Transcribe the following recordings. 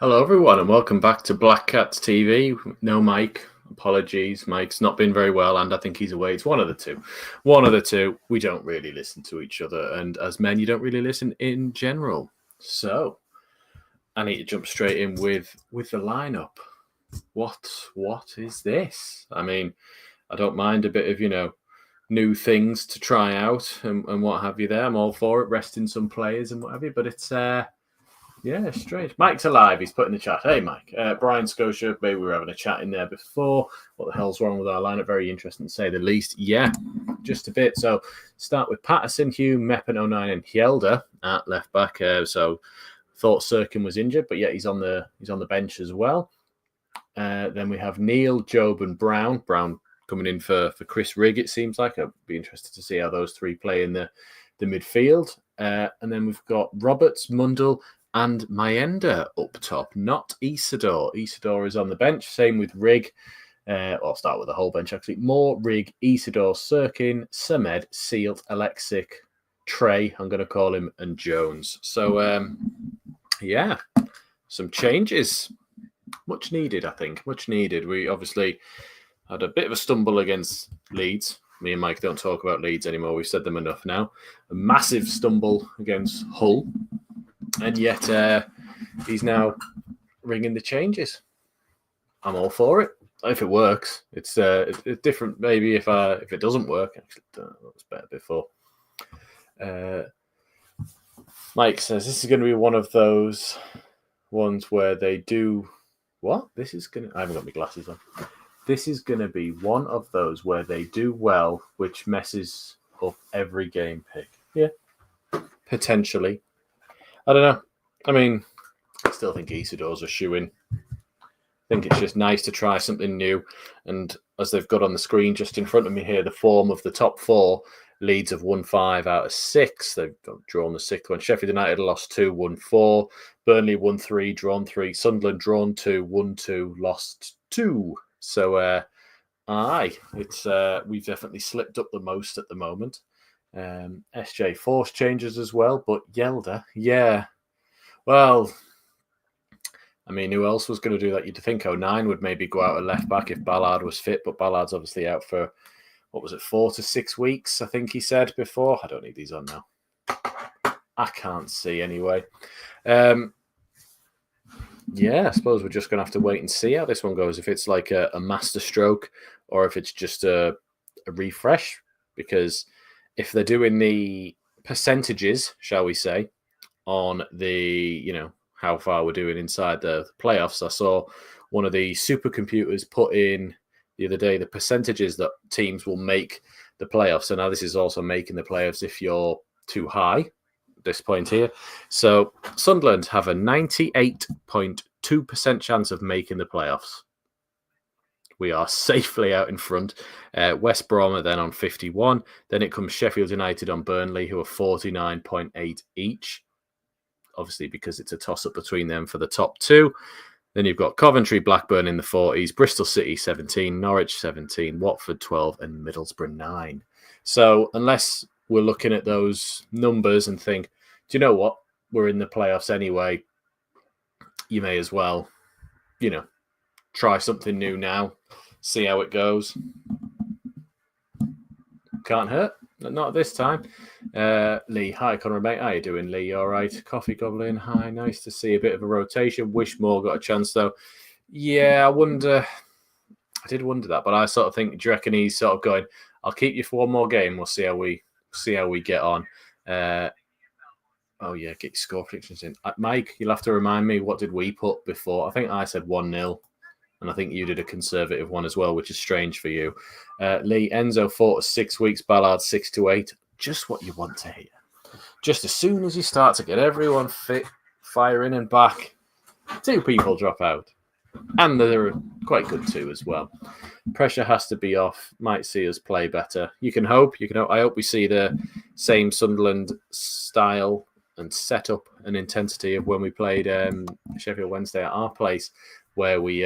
Hello, everyone, and welcome back to Black Cats TV. No Mike. Apologies. Mike's not been very well, and I think he's away. It's one of the two. One of the two. We don't really listen to each other, and as men, you don't really listen in general. So, I need to jump straight in with the lineup. What is this? I mean, I don't mind a bit of new things to try out and what have you. There, I'm all for it. Resting some players and what have you, but it's yeah, strange. Mike's alive. He's put in the chat. Hey, Mike. Brian Scotia, maybe we were having a chat in there before. What the hell's wrong with our lineup? Very interesting to say the least. Yeah, just a bit. So start with Patterson, Hume, Meppen, 09, and Hjelde at left back. So thought Sirkin was injured, but yeah, he's on the bench as well. Then we have Neil, Job, and Brown. Brown coming in for Chris Rigg, it seems like. I'd be interested to see how those three play in the midfield. And then we've got Roberts, Mundell, and Mayenda up top, not Isidore. Isidore is on the bench. Same with Rigg. I'll start with the whole bench, actually. Moore, Rigg, Isidore, Sirkin, Samed, Sealt, Alexic, Trey, I'm going to call him, and Jones. So, yeah, some changes. Much needed, I think. Much needed. We obviously had a bit of a stumble against Leeds. Me and Mike don't talk about Leeds anymore. We've said them enough now. A massive stumble against Hull. And yet he's now ringing the changes. I'm all for it. If it works, it's different. Maybe if it doesn't work, actually, that was better before. Mike says this is going to be one of those ones where they do what? This is going to. I haven't got my glasses on. This is going to be one of those where they do well, which messes up every game pick. Yeah, potentially. I don't know. I mean, I still think Isidore's a shoo-in. I think it's just nice to try something new. And as they've got on the screen just in front of me here, the form of the top four, Leeds have won 5 out of 6. They've drawn the 6th one. Sheffield United lost 2, won 4. Burnley won 3, drawn 3. Sunderland drawn 2, won 2, lost 2. So, it's we've definitely slipped up the most at the moment. SJ force changes as well, but Hjelde, yeah. Well, I mean, who else was going to do that? You'd think 09 would maybe go out at left back if Ballard was fit, but Ballard's obviously out for, 4 to 6 weeks, I think he said before. I don't need these on now. I can't see anyway. Yeah, I suppose we're just going to have to wait and see how this one goes. If it's like a master stroke or if it's just a refresh, because if they're doing the percentages, shall we say, on the, how far we're doing inside the playoffs, I saw one of the supercomputers put in the other day the percentages that teams will make the playoffs. So now this is also making the playoffs if you're too high at this point here. So Sunderland have a 98.2% chance of making the playoffs. We are safely out in front. West Brom are then on 51. Then it comes Sheffield United on Burnley, who are 49.8 each. Obviously, because it's a toss-up between them for the top 2. Then you've got Coventry, Blackburn in the 40s, Bristol City 17, Norwich 17, Watford 12, and Middlesbrough 9. So unless we're looking at those numbers and think, do you know what? We're in the playoffs anyway. You may as well, try something new now, see how it goes. Can't hurt. Not this time. Lee, hi, Conrad, mate. How you doing, Lee? All right. Coffee Goblin, hi. Nice to see a bit of a rotation. Wish more got a chance, though. Yeah, I did wonder that, but I sort of think, do you reckon he's sort of going, I'll keep you for one more game. We'll see how we get on. Oh, yeah, get your score predictions in. Mike, you'll have to remind me, what did we put before? I think I said 1-0. And I think you did a conservative one as well, which is strange for you. Lee, Enzo 4 to 6 weeks, Ballard 6 to 8. Just what you want to hear. Just as soon as you start to get everyone fit, firing and back, 2 people drop out. And they're quite good too as well. Pressure has to be off. Might see us play better. You can hope. I hope we see the same Sunderland style and setup and intensity of when we played Sheffield Wednesday at our place, where we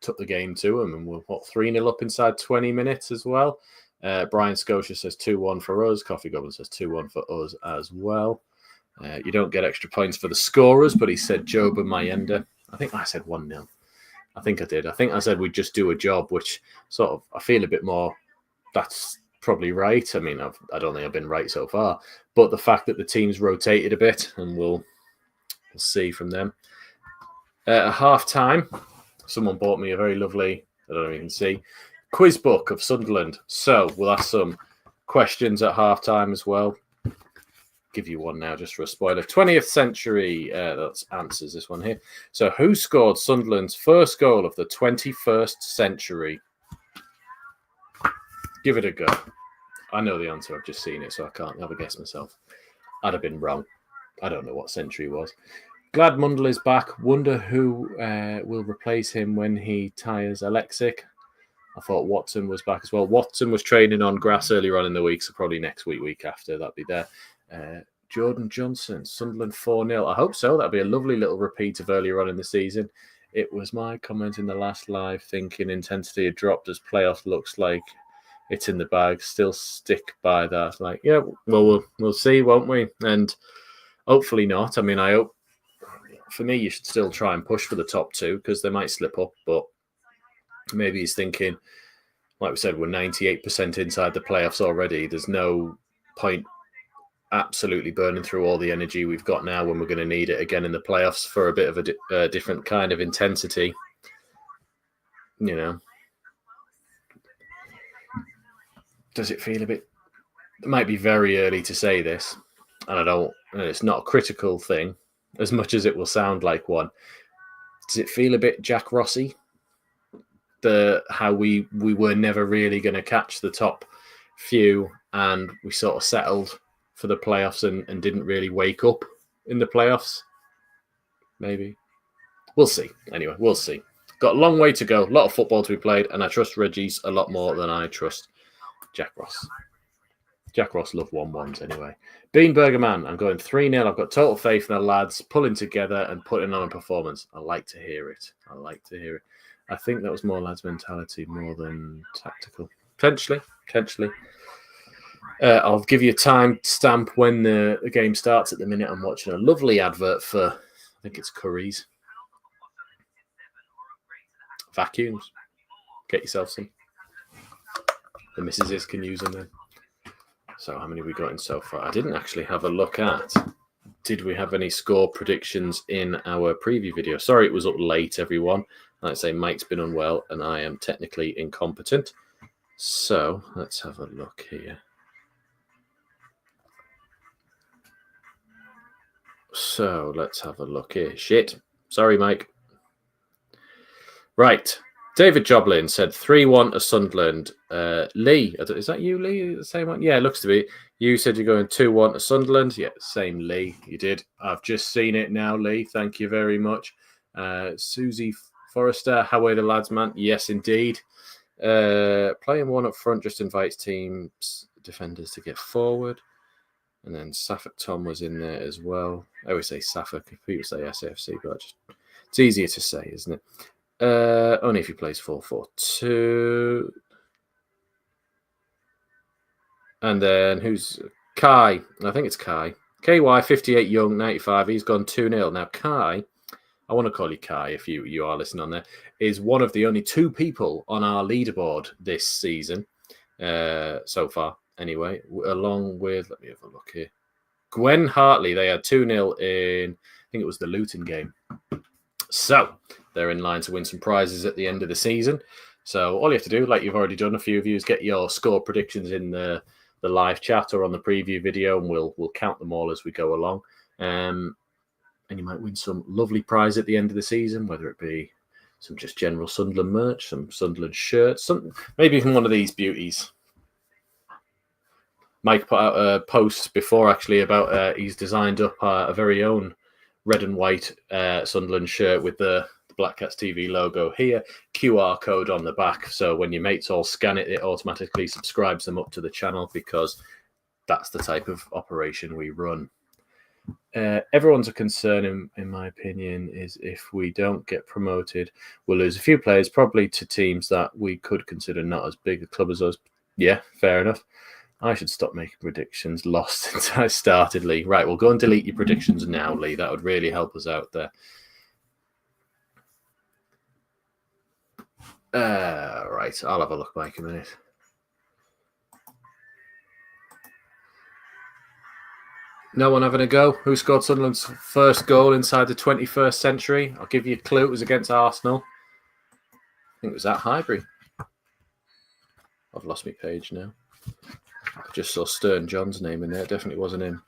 took the game to them and we're 3-0 up inside 20 minutes as well. Brian Scotia says 2-1 for us. Coffee Goblin says 2-1 for us as well. You don't get extra points for the scorers, but he said Job and Mayenda. I think I said 1-0. I think I did. I think I said we'd just do a job, which sort of I feel a bit more. That's probably right. I mean, I don't think I've been right so far, but the fact that the team's rotated a bit, and we'll see from them. At half time, someone bought me a very lovely, I don't know if you can see, quiz book of Sunderland. So we'll ask some questions at half time as well. Give you one now just for a spoiler. 20th century, that's answers this one here. So who scored Sunderland's first goal of the 21st century? Give it a go. I know the answer. I've just seen it, so I can't have a guess myself. I'd have been wrong. I don't know what century it was. Glad Mundell is back. Wonder who will replace him when he tires Alexic. I thought Watson was back as well. Watson was training on grass earlier on in the week, so probably next week after, that'll be there. Jordan Johnson, Sunderland 4-0. I hope so. That'll be a lovely little repeat of earlier on in the season. It was my comment in the last live thinking intensity had dropped as playoff looks like it's in the bag. Still stick by that. Like, yeah, well, we'll see, won't we? And hopefully not. I mean, I hope, for me, you should still try and push for the top two because they might slip up, but maybe he's thinking, like we said, we're 98% inside the playoffs already. There's no point absolutely burning through all the energy we've got now when we're going to need it again in the playoffs for a bit of a different kind of intensity. You know, does it feel a bit? It might be very early to say this, and it's not a critical thing as much as it will sound like one. Does it feel a bit Jack Rossi? How we were never really going to catch the top few, and we sort of settled for the playoffs and didn't really wake up in the playoffs. Maybe. We'll see. Anyway, we'll see. Got a long way to go. A lot of football to be played, and I trust Reggie's a lot more than I trust Jack Ross. Jack Ross loved 1-1s anyway. Beanburger Man, I'm going 3-0. I've got total faith in the lads pulling together and putting on a performance. I like to hear it. I think that was more lads' mentality more than tactical. Potentially. I'll give you a time stamp when the game starts. At the minute, I'm watching a lovely advert for, I think it's Curry's. Vacuums. Get yourself some. The missuses can use them then. So how many have we got in so far? I didn't actually have a look at. Did we have any score predictions in our preview video? Sorry, it was up late, everyone. Like I say, Mike's been unwell and I am technically incompetent. So let's have a look here. Shit. Sorry, Mike. Right. David Joblin said 3-1 to Sunderland. Lee, is that you, Lee? The same one? Yeah, it looks to be. You said you're going 2-1 to Sunderland. Yeah, same Lee. You did. I've just seen it now, Lee. Thank you very much. Susie Forrester, how are the lads, man? Yes, indeed. Playing one up front just invites teams, defenders to get forward. And then Suffolk Tom was in there as well. I always say Suffolk. People say SFC, but it's easier to say, isn't it? Only if he plays 4-4-2. And then who's Kai? I think it's Kai. KY, 58 Young, 95. He's gone 2-0. Now, Kai, I want to call you Kai if you are listening on there, is one of the only two people on our leaderboard this season so far. Anyway, along with, let me have a look here. Gwen Hartley, they had 2-0 in, I think it was the Luton game. So they're in line to win some prizes at the end of the season. So all you have to do, like you've already done, a few of you, is get your score predictions in the live chat or on the preview video, and we'll count them all as we go along. And you might win some lovely prize at the end of the season, whether it be some just general Sunderland merch, some Sunderland shirts, maybe even one of these beauties. Mike put out a post before actually about he's designed up a very own red and white Sunderland shirt with the Black Cats TV logo here, QR code on the back. So when your mates all scan it, it automatically subscribes them up to the channel because that's the type of operation we run. Everyone's concern, in my opinion, is if we don't get promoted, we'll lose a few players, probably to teams that we could consider not as big a club as us. Yeah, fair enough. I should stop making predictions. Lost since I started, Lee. Right, we'll go and delete your predictions now, Lee. That would really help us out there. Right, I'll have a look, Mike, a minute. No one having a go? Who scored Sunderland's first goal inside the 21st century? I'll give you a clue. It was against Arsenal. I think it was at Highbury. I've lost my page now. I just saw Stern John's name in there. It definitely wasn't him.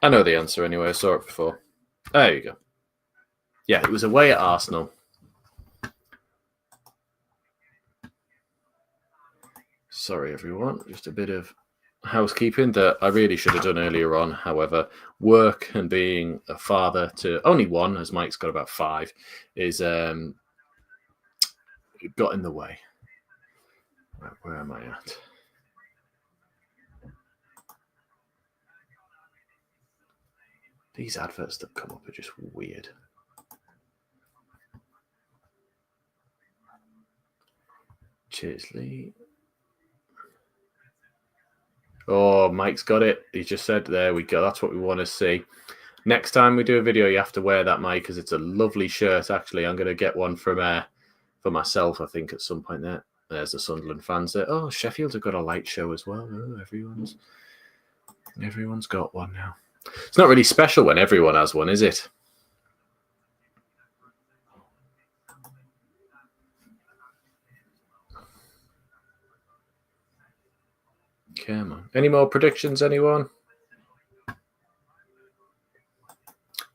I know the answer anyway. I saw it before. There you go. Yeah, it was away at Arsenal. Sorry, everyone. Just a bit of housekeeping that I really should have done earlier on. However, work and being a father to only one, as Mike's got about 5, is got in the way. Right, where am I at? These adverts that come up are just weird. Cheers, Lee. Oh, Mike's got it. He just said, there we go. That's what we want to see. Next time we do a video, you have to wear that, Mike, because it's a lovely shirt, actually. I'm going to get one from for myself, I think, at some point there. There's the Sunderland fans there. Oh, Sheffield have got a light show as well. Oh, everyone's got one now. It's not really special when everyone has one, is it? Come on. Any more predictions, anyone?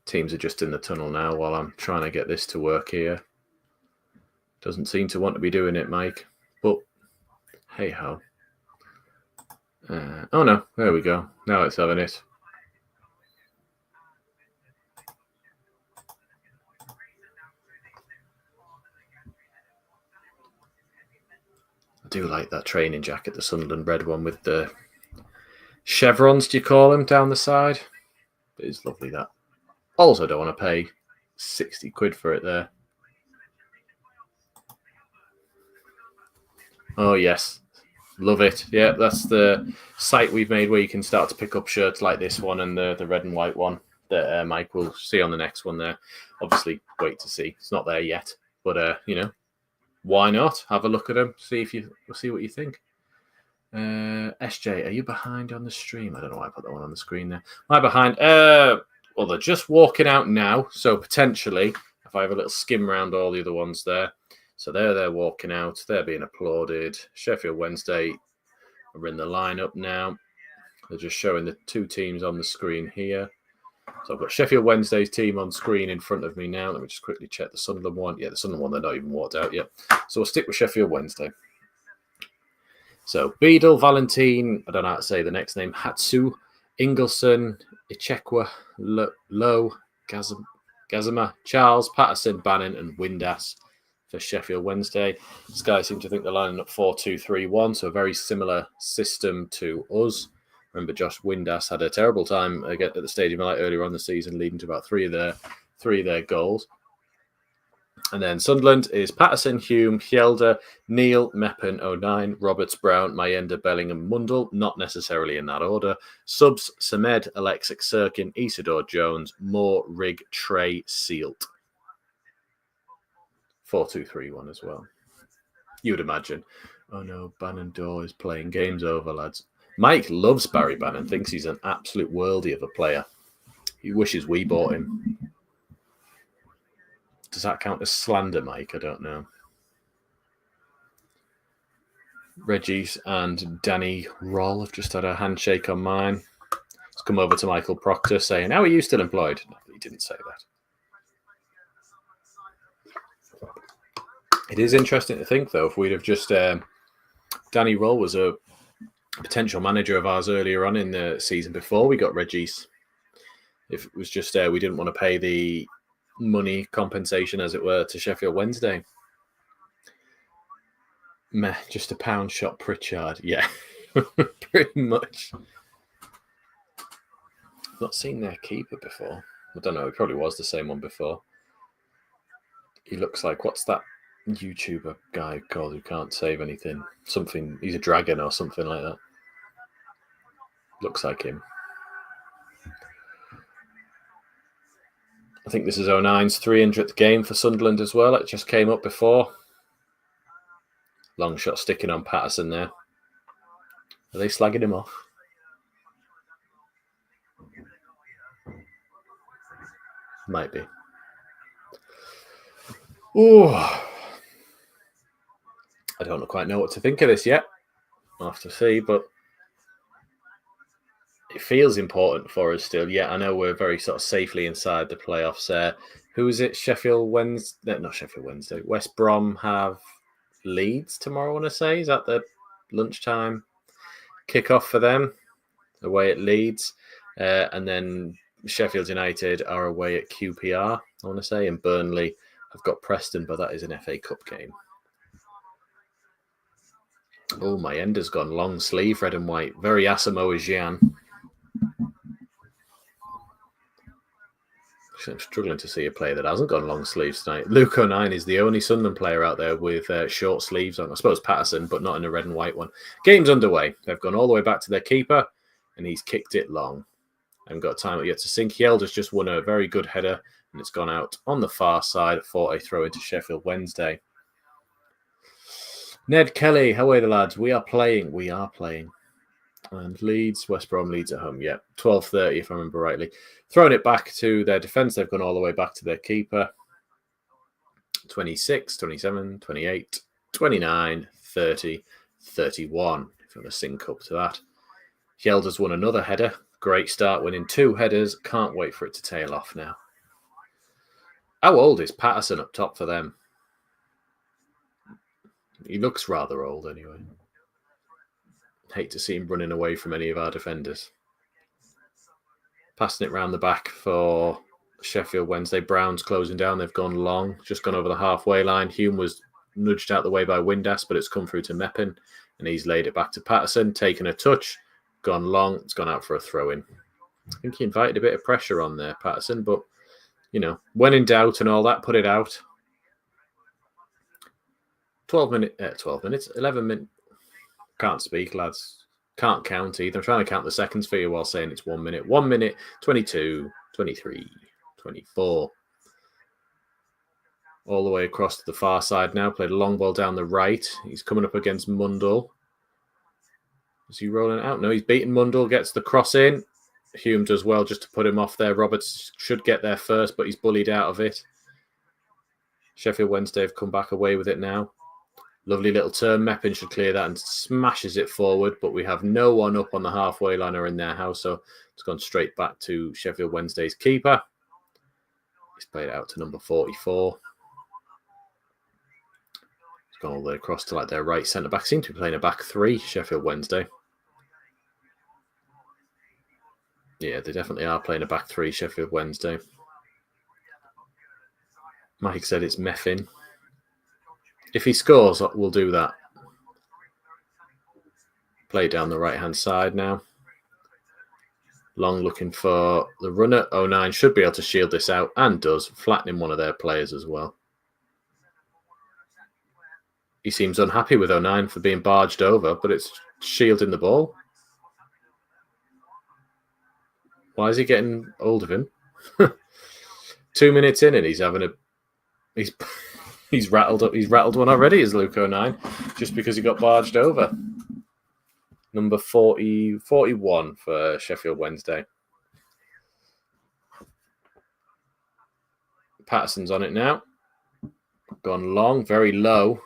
Teams are just in the tunnel now while I'm trying to get this to work here. Doesn't seem to want to be doing it, Mike. But hey ho. Oh no, there we go. Now it's having it. I do like that training jacket, the Sunderland red one with the chevrons, do you call them, down the side? It is lovely, that. Also don't want to pay 60 quid for it there. Oh, yes. Love it. Yeah, that's the site we've made where you can start to pick up shirts like this one and the red and white one that Mike will see on the next one there. Obviously, wait to see. It's not there yet. But, why not? Have a look at them. See what you think. SJ, are you behind on the stream? I don't know why I put that one on the screen there. Am I behind? Well, they're just walking out now. So potentially, if I have a little skim around all the other ones there. So they're walking out. They're being applauded. Sheffield Wednesday are in the lineup now. They're just showing the 2 teams on the screen here. So I've got Sheffield Wednesday's team on screen in front of me now. Let me just quickly check the Sunderland one. Yeah, the Sunderland one, they're not even walked out yet. So we'll stick with Sheffield Wednesday. So Beadle, Valentine, I don't know how to say the next name, Hatsu, Ingleson, Ichekwa, Lowe, Gazama, Charles, Patterson, Bannon, and Windass for Sheffield Wednesday. This guy seems to think they're lining up 4-2-3-1, so a very similar system to us. Remember, Josh Windass had a terrible time at the Stadium Light earlier on the season, leading to about three of their goals. And then Sunderland is Patterson, Hume, Hjelde, Neal, Meppen, O'Nien, Roberts, Brown, Mayenda, Bellingham, Mundell, not necessarily in that order. Subs, Samed, Alexic, Sirkin, Isidore Jones, Moore, Rigg, Trey, Sealt. 4-2-3-1 as well. You would imagine. Oh no, Bannon Door is playing games over, lads. Mike loves Barry Bannon, thinks he's an absolute worldie of a player. He wishes we bought him. Does that count as slander, Mike? I don't know. Reggie's and Danny Roll have just had a handshake on mine. Let's come over to Michael Proctor saying, how are you still employed? No, he didn't say that. It is interesting to think, though, if we'd have just... Danny Roll was a potential manager of ours earlier on in the season before we got Reggie's. If it was just we didn't want to pay the money compensation, as it were, to Sheffield Wednesday. Meh, just a pound shot Pritchard. Yeah, pretty much. Not seen their keeper before. I don't know, it probably was the same one before. He looks like, what's that YouTuber guy called who can't save anything. Something. He's a dragon or something like that. Looks like him. I think this is 09's 300th game for Sunderland as well. It just came up before. Long shot sticking on Patterson there. Are they slagging him off? Might be. Ooh. I don't quite know what to think of this yet. I'll have to see, but it feels important for us still. Yeah, I know we're very sort of safely inside the playoffs there. Who is it? Sheffield Wednesday? Not Sheffield Wednesday. West Brom have Leeds tomorrow, I want to say. Is that the lunchtime kickoff for them? Away at Leeds. And then Sheffield United are away at QPR, I want to say. And Burnley have got Preston, but that is an FA Cup game. Oh, my ender's gone long sleeve, red and white. Very Asamoah Gyan. I'm struggling to see a player that hasn't gone long sleeves tonight. Luke O'Nien is the only Sunderland player out there with short sleeves on. I suppose Patterson, but not in a red and white one. Game's underway. They've gone all the way back to their keeper, and he's kicked it long. I haven't got time yet to sink. Yelder's just won a very good header, and it's gone out on the far side for a throw into Sheffield Wednesday. Ned Kelly, how are the lads? We are playing. And Leeds, West Brom, Leeds at home. Yeah, 12:30 if I remember rightly. Throwing it back to their defence. They've gone all the way back to their keeper. 26, 27, 28, 29, 30, 31. If you want to sync up to that. Yelder's won another header. Great start, winning 2 headers. Can't wait for it to tail off now. How old is Patterson up top for them? He looks rather old anyway. Hate to see him running away from any of our defenders. Passing it round the back for Sheffield Wednesday. Brown's closing down. They've gone long. Just gone over the halfway line. Hume was nudged out the way by Windass, but it's come through to Meppin. And he's laid it back to Patterson. Taken a touch. Gone long. It's gone out for a throw-in. I think he invited a bit of pressure on there, Patterson. But, you know, when in doubt and all that, put it out. 11 minutes. Can't speak, lads. Can't count either. I'm trying to count the seconds for you while saying it's 1 minute. 1 minute, 22, 23, 24. All the way across to the far side now. Played a long ball down the right. He's coming up against Mundell. Is he rolling out? No, he's beaten Mundell. Gets the cross in. Hume does well just to put him off there. Roberts should get there first, but he's bullied out of it. Sheffield Wednesday have come back away with it now. Lovely little turn. Meppin should clear that and smashes it forward, but we have no one up on the halfway line or in their house, so it's gone straight back to Sheffield Wednesday's keeper. He's played it out to number 44. It's gone all the way across to like their right centre-back. Seem to be playing a back 3, Sheffield Wednesday. Yeah, they definitely are playing a back 3, Sheffield Wednesday. Mike said it's Meppin. If he scores, we'll do that. Play down the right-hand side now. Long looking for the runner. 09 should be able to shield this out and does, flattening one of their players as well. He seems unhappy with 09 for being barged over, but it's shielding the ball. Why is he getting hold of him? 2 minutes in and he's having a... He's rattled up. He's rattled one already, is Luke O'Nien, just because he got barged over. Number 41 for Sheffield Wednesday. Patterson's on it now. Gone long, very low.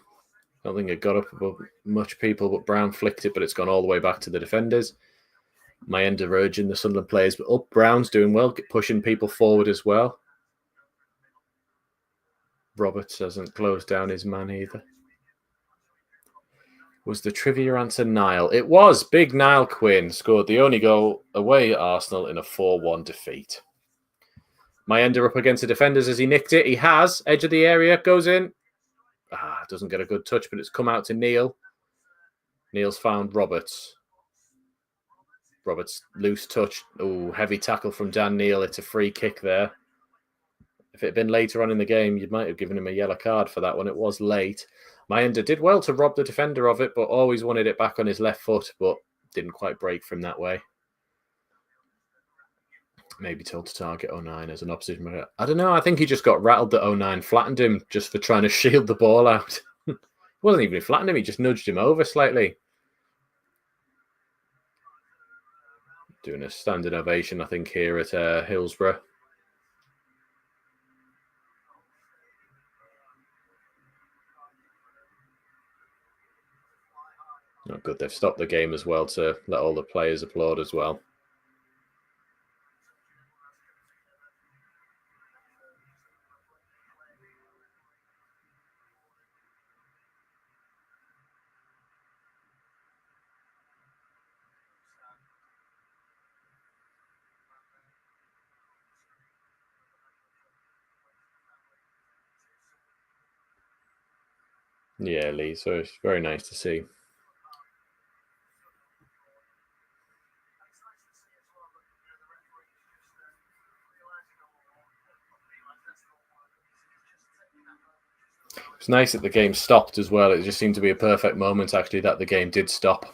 Don't think it got up above much people, but Brown flicked it, but it's gone all the way back to the defenders. My end of urging the Sunderland players, but up. Brown's doing well, pushing people forward as well. Roberts hasn't closed down his man either. Was the trivia answer Niall? It was. Big Niall Quinn scored the only goal away at Arsenal in a 4-1 defeat. My ender up against the defenders as he nicked it. He has. Edge of the area. Goes in. Doesn't get a good touch, but it's come out to Neil. Neil's found Roberts. Roberts loose touch. Oh, heavy tackle from Dan Neil. It's a free kick there. If it had been later on in the game, you might have given him a yellow card for that one. It was late. Mayenda did well to rob the defender of it, but always wanted it back on his left foot, but didn't quite break from that way. Maybe told to target 09 as an opposition player. I don't know. I think he just got rattled that 09 flattened him just for trying to shield the ball out. It wasn't even flattened him. He just nudged him over slightly. Doing a standing ovation, I think, here at Hillsborough. Not good. They've stopped the game as well to let all the players applaud as well. Yeah, Lee. So it's very nice to see. It's nice that the game stopped as well. It just seemed to be a perfect moment, actually, that the game did stop.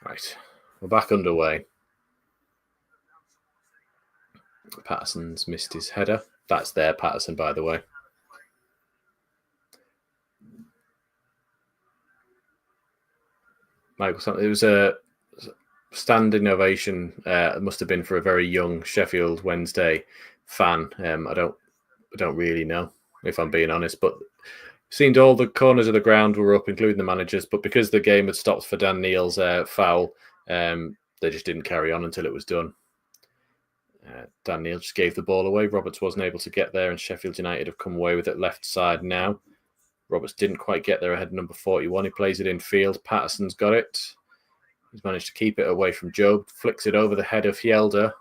Right, we're back underway. Patterson's missed his header. That's their Patterson, by the way. Michael, it was a standing ovation. It must have been for a very young Sheffield Wednesday fan. I don't really know, if I'm being honest, but it seemed all the corners of the ground were up, including the managers. But because the game had stopped for Dan Neil's foul, they just didn't carry on until it was done. Dan Neil just gave the ball away. Roberts wasn't able to get there, and Sheffield United have come away with it left side now. Roberts didn't quite get there ahead of number 41. He plays it in field. Patterson's got it. He's managed to keep it away from Job. Flicks it over the head of Hjelde.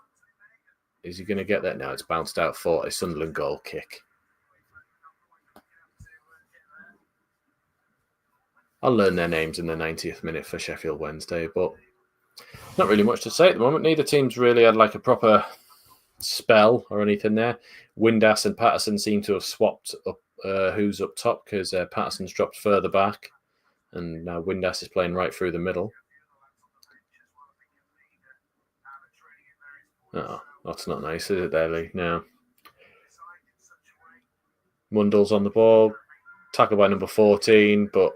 Is he going to get that? No, it's bounced out for a Sunderland goal kick. I'll learn their names in the 90th minute for Sheffield Wednesday, but not really much to say at the moment. Neither team's really had like a proper spell or anything there. Windass and Patterson seem to have swapped up who's up top, because Patterson's dropped further back and now Windass is playing right through the middle. Oh, that's not nice, is it there, Lee? No. Mundell's on the ball. Tackled by number 14, but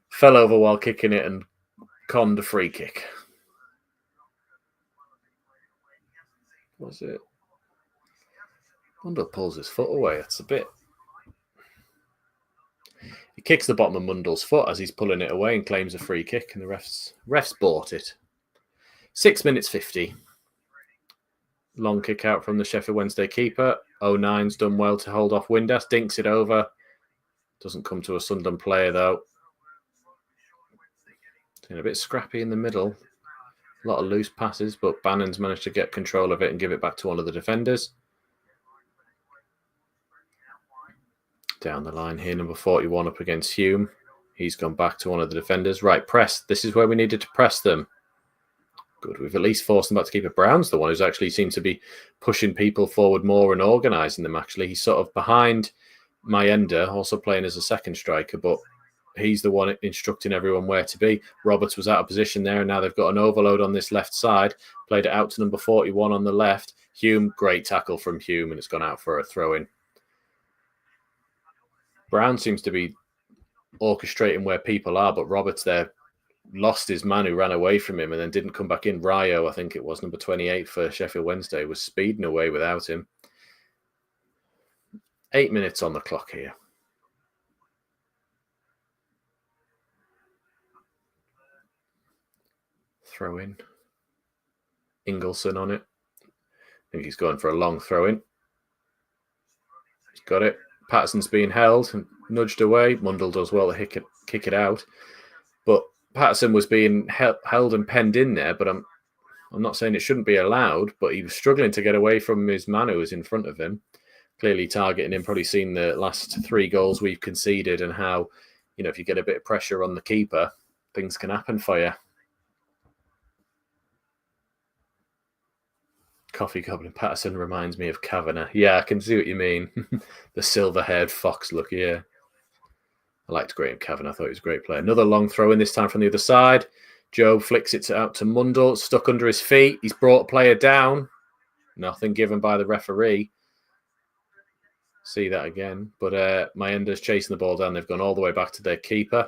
fell over while kicking it and conned a free kick. Was it? Mundell pulls his foot away. It's a bit... He kicks the bottom of Mundell's foot as he's pulling it away and claims a free kick, and the refs bought it. 6 minutes 50. Long kick out from the Sheffield Wednesday keeper. 09's done well to hold off Windass. Dinks it over. Doesn't come to a Sunderland player, though. A bit scrappy in the middle. A lot of loose passes, but Bannon's managed to get control of it and give it back to one of the defenders. Down the line here, number 41 up against Hume. He's gone back to one of the defenders. Right, press. This is where we needed to press them. Good. We've at least forced them back to keeper. Brown's the one who's actually seemed to be pushing people forward more and organising them, actually. He's sort of behind Mayenda, also playing as a second striker, but he's the one instructing everyone where to be. Roberts was out of position there, and now they've got an overload on this left side. Played it out to number 41 on the left. Hume, great tackle from Hume, and it's gone out for a throw-in. Brown seems to be orchestrating where people are, but Roberts there lost his man who ran away from him and then didn't come back in. Rayo, I think it was, number 28 for Sheffield Wednesday, was speeding away without him. 8 minutes on the clock here. Throw in. Ingleson on it. I think he's going for a long throw in. He's got it. Patterson's being held and nudged away. Mundell does well to kick it out. But Patterson was being held and penned in there, but I'm not saying it shouldn't be allowed, but he was struggling to get away from his man who was in front of him, clearly targeting him. Probably seen the last 3 goals we've conceded and how, if you get a bit of pressure on the keeper, things can happen for you. Coffee Goblin Patterson reminds me of Kavanagh. Yeah, I can see what you mean. The silver-haired fox look, yeah. I liked Graham Kavanagh. I thought he was a great player. Another long throw in, this time from the other side. Joe flicks it out to Mundle, stuck under his feet. He's brought a player down. Nothing given by the referee. See that again. But Mayenda's chasing the ball down. They've gone all the way back to their keeper.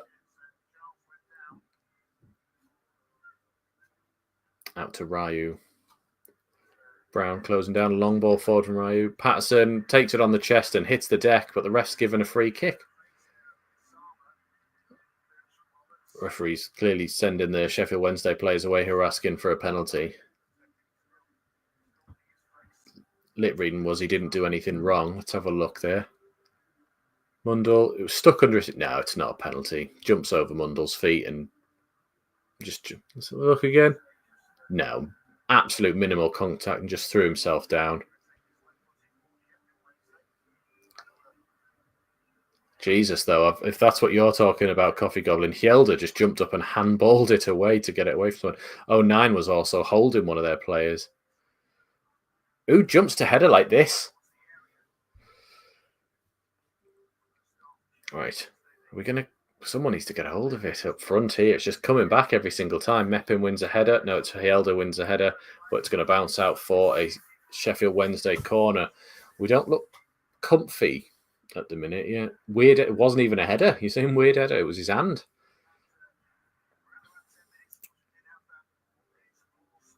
Out to Ryu. Brown closing down. A long ball forward from Ryu. Patterson takes it on the chest and hits the deck, but the ref's given a free kick. Referees clearly sending the Sheffield Wednesday players away who are asking for a penalty. Lip reading was he didn't do anything wrong. Let's have a look there. Mundle, it was stuck under it. No, it's not a penalty. Jumps over Mundle's feet and just let's have a look again. No, absolute minimal contact and just threw himself down. Jesus, though, if that's what you're talking about, Coffee Goblin, Hjelde just jumped up and handballed it away to get it away from someone. 09 was also holding one of their players. Who jumps to header like this? Right. Are we going to... Someone needs to get a hold of it up front here. It's just coming back every single time. Meppin wins a header. No, it's Hjelde wins a header, but it's going to bounce out for a Sheffield Wednesday corner. We don't look comfy at the minute, yeah. Weird, it wasn't even a header. You're saying weird header? It was his hand.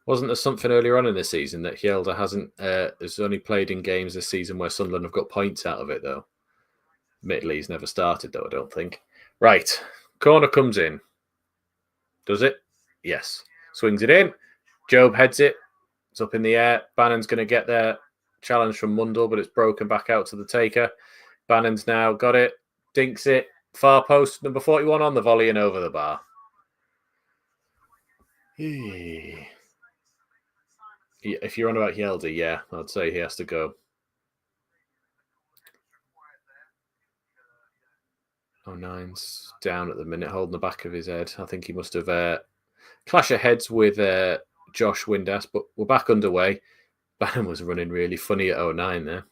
Wasn't there something earlier on in the season that Hjelde has only played in games this season where Sunderland have got points out of it, though? Admittedly, he's never started, though, I don't think. Right, corner comes in. Does it? Yes. Swings it in. Job heads it. It's up in the air. Bannon's going to get there. Challenge from Mundle, but it's broken back out to the taker. Bannon's now got it, dinks it, far post, number 41 on the volley and over the bar. If you're on about Hjelde, yeah, I'd say he has to go. Oh, 09's down at the minute, holding the back of his head. I think he must have clash of heads with Josh Windass, but we're back underway. Bannon was running really funny at 09 there.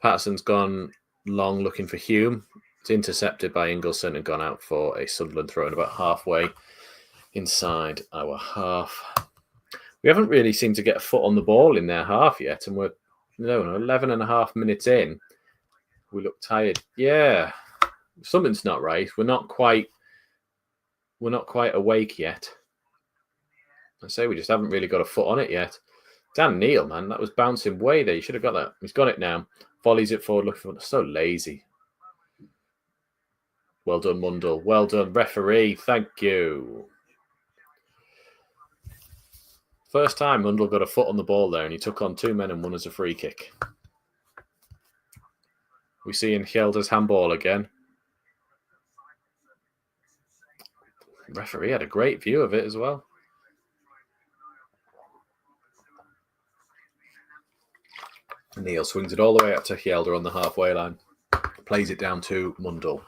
Patterson's gone long looking for Hume. It's intercepted by Ingleson and gone out for a Sunderland throw in about halfway inside our half. We haven't really seemed to get a foot on the ball in their half yet, and we're 11 and a half minutes in. We look tired. Yeah, something's not right. We're not quite awake yet. I say we just haven't really got a foot on it yet. Dan Neil, man, that was bouncing way there. You should have got that. He's got it now. Volleys it forward, looking for it. So lazy. Well done, Mundle. Well done, referee. Thank you. First time Mundle got a foot on the ball there, and he took on two men and won as a free kick. We see in Hjelde's handball again. Referee had a great view of it as well. Neil swings it all the way up to Hjelde on the halfway line. Plays it down to Mundle.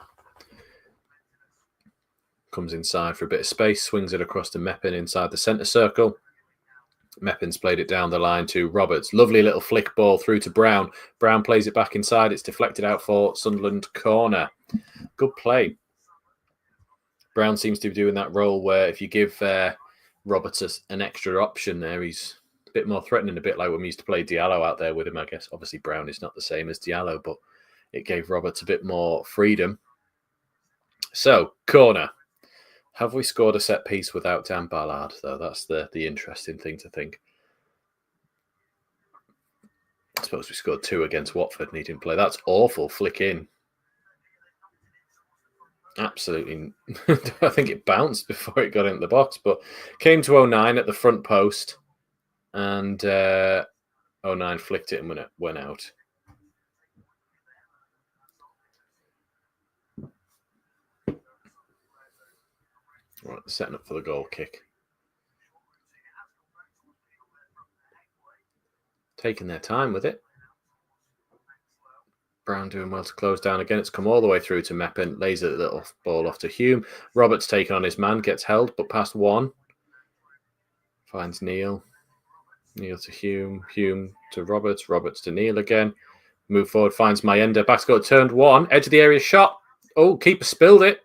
Comes inside for a bit of space. Swings it across to Meppin inside the centre circle. Meppin's played it down the line to Roberts. Lovely little flick ball through to Brown. Brown plays it back inside. It's deflected out for Sunderland corner. Good play. Brown seems to be doing that role where if you give Roberts an extra option there, he's a bit more threatening, a bit like when we used to play Diallo out there with him, I guess. Obviously, Brown is not the same as Diallo, but it gave Roberts a bit more freedom. So, corner. Have we scored a set piece without Dan Ballard, though? That's the interesting thing to think. I suppose we scored 2 against Watford and he didn't play. That's awful. Flick in. Absolutely. I think it bounced before it got into the box, but came to 09 at the front post and 09 flicked it and went out. Right, setting up for the goal kick. Taking their time with it. Brown doing well to close down again. It's come all the way through to Meppin. Lays a little ball off to Hume. Roberts taken on his man. Gets held, but past one. Finds Neil. Neil to Hume. Hume to Roberts. Roberts to Neil again. Move forward, finds Mayenda. Back to go, turned one. Edge of the area shot. Oh, keeper spilled it.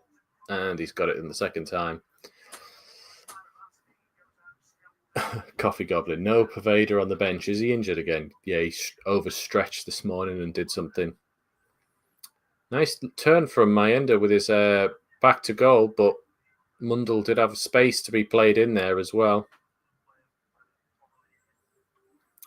And he's got it in the second time. Coffee Goblin. No Pervader on the bench. Is he injured again? Yeah, he overstretched this morning and did something. Nice turn from Mayenda with his back to goal, but Mundell did have space to be played in there as well.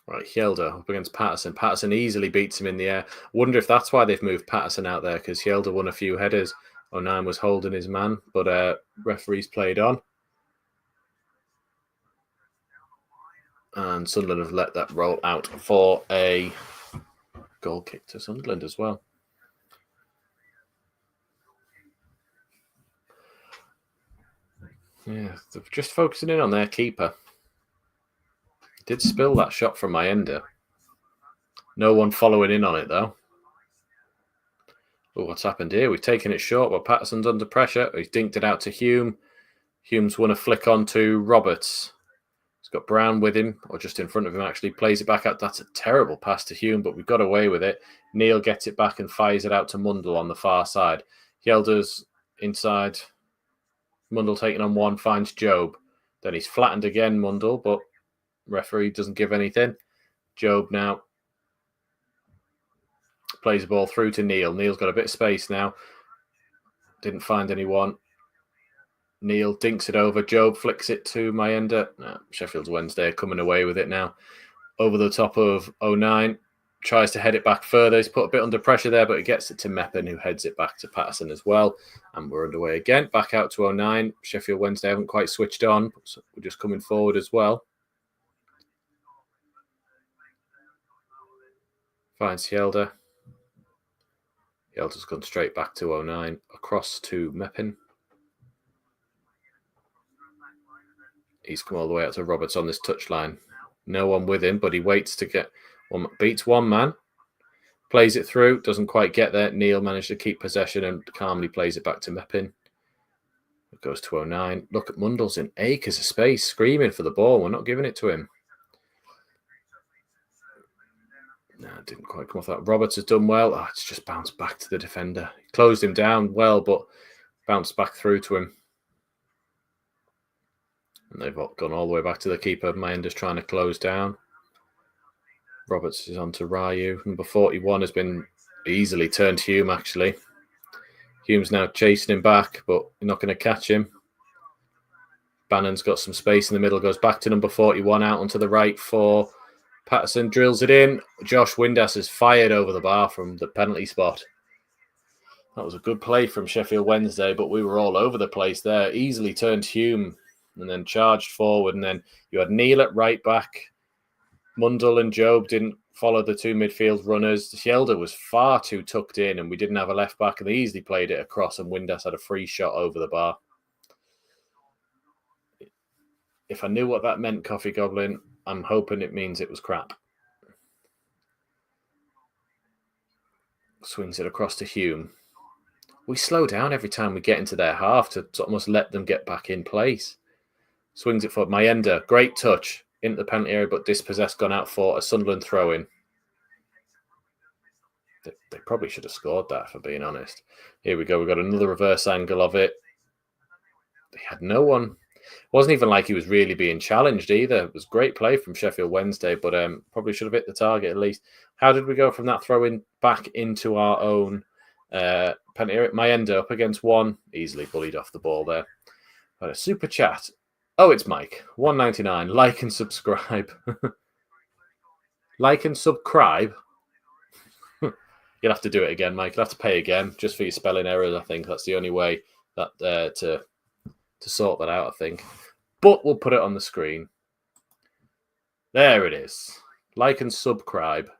Right, Hjelde up against Patterson. Patterson easily beats him in the air. Wonder if that's why they've moved Patterson out there, because Hjelde won a few headers. 09 was holding his man, but referees played on. And Sunderland have let that roll out for a goal kick to Sunderland as well. Yeah, they're just focusing in on their keeper. Did spill that shot from Mayenda. No one following in on it, though. Oh, what's happened here? We've taken it short, but Patterson's under pressure. He's dinked it out to Hume. Hume's won a flick on to Roberts. He's got Brown with him, or just in front of him, actually. Plays it back out. That's a terrible pass to Hume, but we've got away with it. Neil gets it back and fires it out to Mundell on the far side. Hjelde's inside. Mundell taking on one, finds Job. Then he's flattened again, Mundell, but referee doesn't give anything. Job now plays the ball through to Neil. Neil's got a bit of space now. Didn't find anyone. Neil dinks it over. Job flicks it to Mayenda. No, Sheffield's Wednesday coming away with it now. Over the top of 09. Tries to head it back further. He's put a bit under pressure there, but he gets it to Meppen, who heads it back to Patterson as well. And we're underway again. Back out to 09. Sheffield Wednesday haven't quite switched on. So we're just coming forward as well. Finds Hjelde. Hjelde's gone straight back to 09. Across to Meppen. He's come all the way out to Roberts on this touchline. No one with him, but he waits to get one. Beats one man. Plays it through. Doesn't quite get there. Neil managed to keep possession and calmly plays it back to Meppen. It goes to 09. Look at Mundell's in acres of space, screaming for the ball. We're not giving it to him. No, it didn't quite come off that. Roberts has done well. Oh, it's just bounced back to the defender. He closed him down well, but bounced back through to him. And they've gone all the way back to the keeper. Mayenda's trying to close down. Roberts is on to Ryu. Number 41 has been easily turned to Hume, actually. Hume's now chasing him back, but you're not going to catch him. Bannon's got some space in the middle. Goes back to number 41 out onto the right for Patterson. Drills it in. Josh Windass has fired over the bar from the penalty spot. That was a good play from Sheffield Wednesday, but we were all over the place there. Easily turned Hume and then charged forward. And then you had Neil at right back. Mundell and Job didn't follow the two midfield runners. Hjelde was far too tucked in, and we didn't have a left back, and they easily played it across, and Windass had a free shot over the bar. If I knew what that meant, Coffee Goblin, I'm hoping it means it was crap. Swings it across to Hume. We slow down every time we get into their half to almost let them get back in place. Swings it for Mayenda. Great touch into the penalty area, but dispossessed, gone out for a Sunderland throw-in. They probably should have scored that, for being honest. Here we go. We've got another reverse angle of it. They had no one. It wasn't even like he was really being challenged either. It was great play from Sheffield Wednesday, but probably should have hit the target at least. How did we go from that throw-in back into our own penalty area? Mayenda up against one. Easily bullied off the ball there. Got a super chat. Oh, it's Mike. $1.99. Like and subscribe. Like and subscribe. You'll have to do it again, Mike. You'll have to pay again just for your spelling errors, I think. That's the only way that to sort that out, I think. But we'll put it on the screen. There it is. Like and subscribe.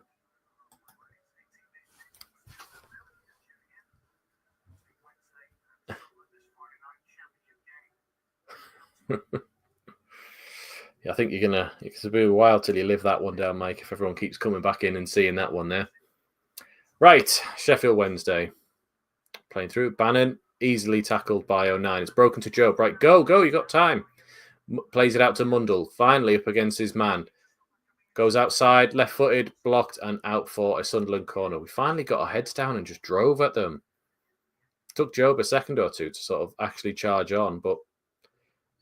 Yeah, I think it's be a while till you live that one down, Mike, if everyone keeps coming back in and seeing that one there. Right, Sheffield Wednesday. Playing through. Bannon, easily tackled by 09. It's broken to Job. Right, go, you got time. Plays it out to Mundell. Finally up against his man. Goes outside, left-footed, blocked, and out for a Sunderland corner. We finally got our heads down and just drove at them. Took Job a second or two to sort of actually charge on, but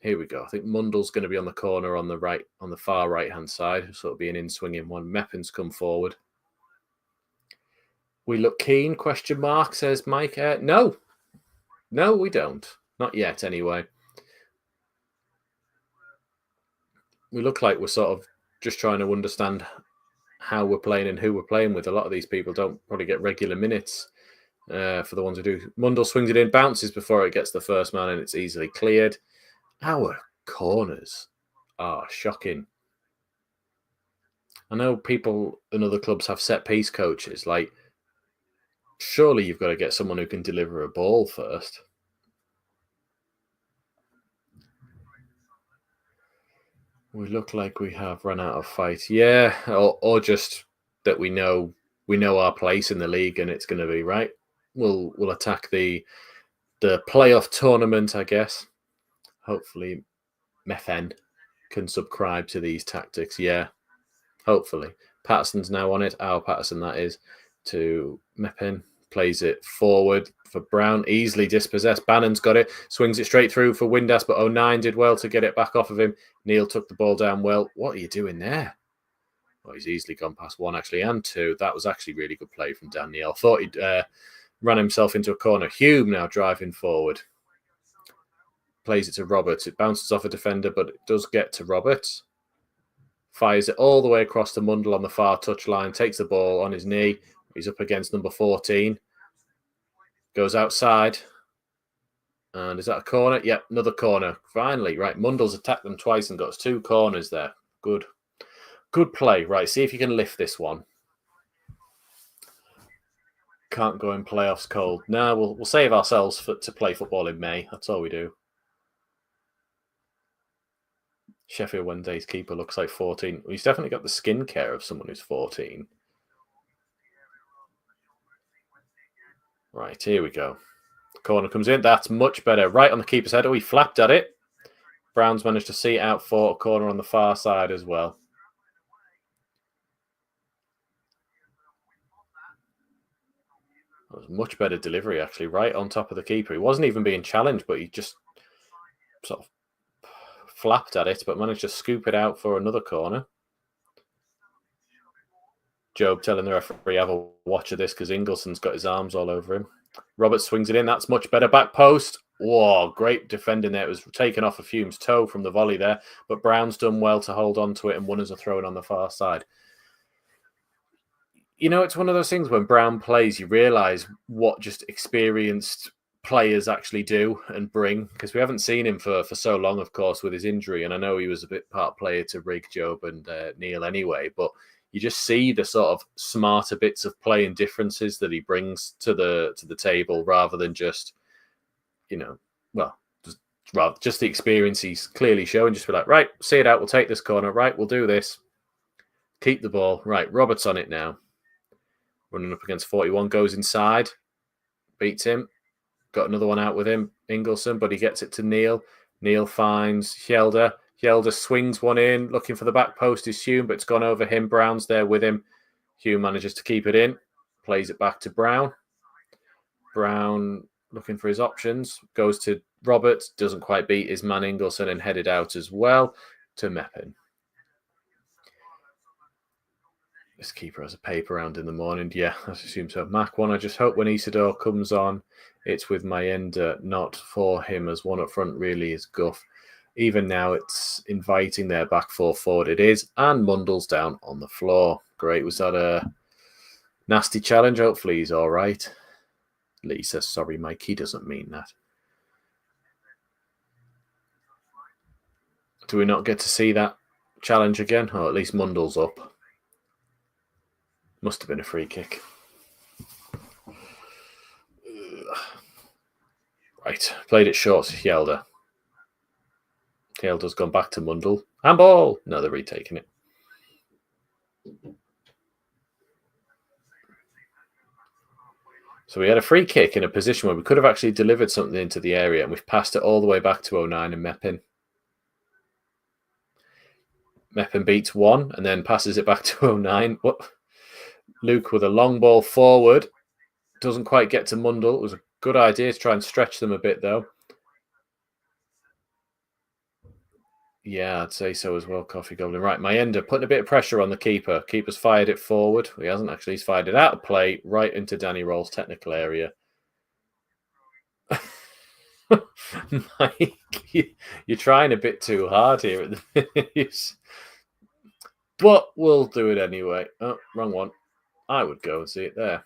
here we go. I think Mundell's going to be on the corner on the far right-hand side, sort of be an in-swinging one. Meppin's come forward. We look keen, question mark, says Mike. No, we don't. Not yet, anyway. We look like we're sort of just trying to understand how we're playing and who we're playing with. A lot of these people don't probably get regular minutes for the ones who do. Mundell swings it in, bounces before it gets the first man, and it's easily cleared. Our corners are shocking. I know people in other clubs have set-piece coaches. Like, surely you've got to get someone who can deliver a ball first. We look like we have run out of fight. Yeah, or just that we know our place in the league and it's going to be right. We'll attack the playoff tournament, I guess. Hopefully, Meffen can subscribe to these tactics. Yeah, hopefully. Patterson's now on it. Our Patterson, that is, to Meppen. Plays it forward for Brown. Easily dispossessed. Bannon's got it. Swings it straight through for Windass, but 09 did well to get it back off of him. Neil took the ball down well. What are you doing there? Well, he's easily gone past one, actually, and two. That was actually really good play from Dan Neil. Thought he'd run himself into a corner. Hume now driving forward. Plays it to Roberts. It bounces off a defender, but it does get to Roberts. Fires it all the way across to Mundell on the far touchline. Takes the ball on his knee. He's up against number 14. Goes outside. And is that a corner? Yep, another corner. Finally, right. Mundell's attacked them twice and got us 2 corners there. Good play. Right, see if you can lift this one. Can't go in playoffs cold. No, we'll save ourselves to play football in May. That's all we do. Sheffield Wednesday's keeper looks like 14. He's definitely got the skin care of someone who's 14. Right, here we go. The corner comes in. That's much better. Right on the keeper's head. Oh, he flapped at it. Brown's managed to see it out for a corner on the far side as well. That was much better delivery, actually, right on top of the keeper. He wasn't even being challenged, but he just sort of flapped at it, but managed to scoop it out for another corner. Job telling the referee, have a watch of this because Ingleson's got his arms all over him. Roberts swings it in. That's much better. Back post. Whoa, great defending there. It was taken off of Hume's toe from the volley there, but Brown's done well to hold on to it and won as a throw-in on the far side. You know, it's one of those things when Brown plays, you realise what just experienced players actually do and bring, because we haven't seen him for so long, of course, with his injury. And I know he was a bit part player to Rig, Job and Neil anyway, but you just see the sort of smarter bits of play and differences that he brings to the table rather than just, just the experience he's clearly showing. Just be like, right, see it out. We'll take this corner. Right, we'll do this. Keep the ball. Right, Roberts on it now. Running up against 41, goes inside, beats him. Got another one out with him, Ingleson, but he gets it to Neil. Neil finds Hjelde. Hjelde swings one in, looking for the back post is Hume, but it's gone over him. Brown's there with him. Hume manages to keep it in, plays it back to Brown. Brown looking for his options, goes to Roberts, doesn't quite beat his man Ingleson and headed out as well to Meppen. This keeper has a paper round in the morning. Yeah, I assume so. Mac one, I just hope when Isidore comes on, it's with Mayenda, not for him, as one up front really is guff. Even now, it's inviting their back 4 forward. It is, and Mundell's down on the floor. Great. Was that a nasty challenge? Hopefully he's all right. Lee says, sorry, Mike, he doesn't mean that. Do we not get to see that challenge again? Or at least Mundell's up. Must have been a free kick. Right, played it short to Hjelde. Hjelde's gone back to Mundell. Handball! No, they're retaking it. So we had a free kick in a position where we could have actually delivered something into the area, and we've passed it all the way back to 09 and Meppen. Meppen beats one and then passes it back to 09. What? Luke with a long ball forward. Doesn't quite get to Mundle. It was a good idea to try and stretch them a bit, though. Yeah, I'd say so as well, Coffee Goblin. Right, Mayenda putting a bit of pressure on the keeper. Keeper's fired it forward. He hasn't actually. He's fired it out of play, right into Danny Roll's technical area. Mike, you're trying a bit too hard here at the minute. But we'll do it anyway. Oh, wrong one. I would go and see it there.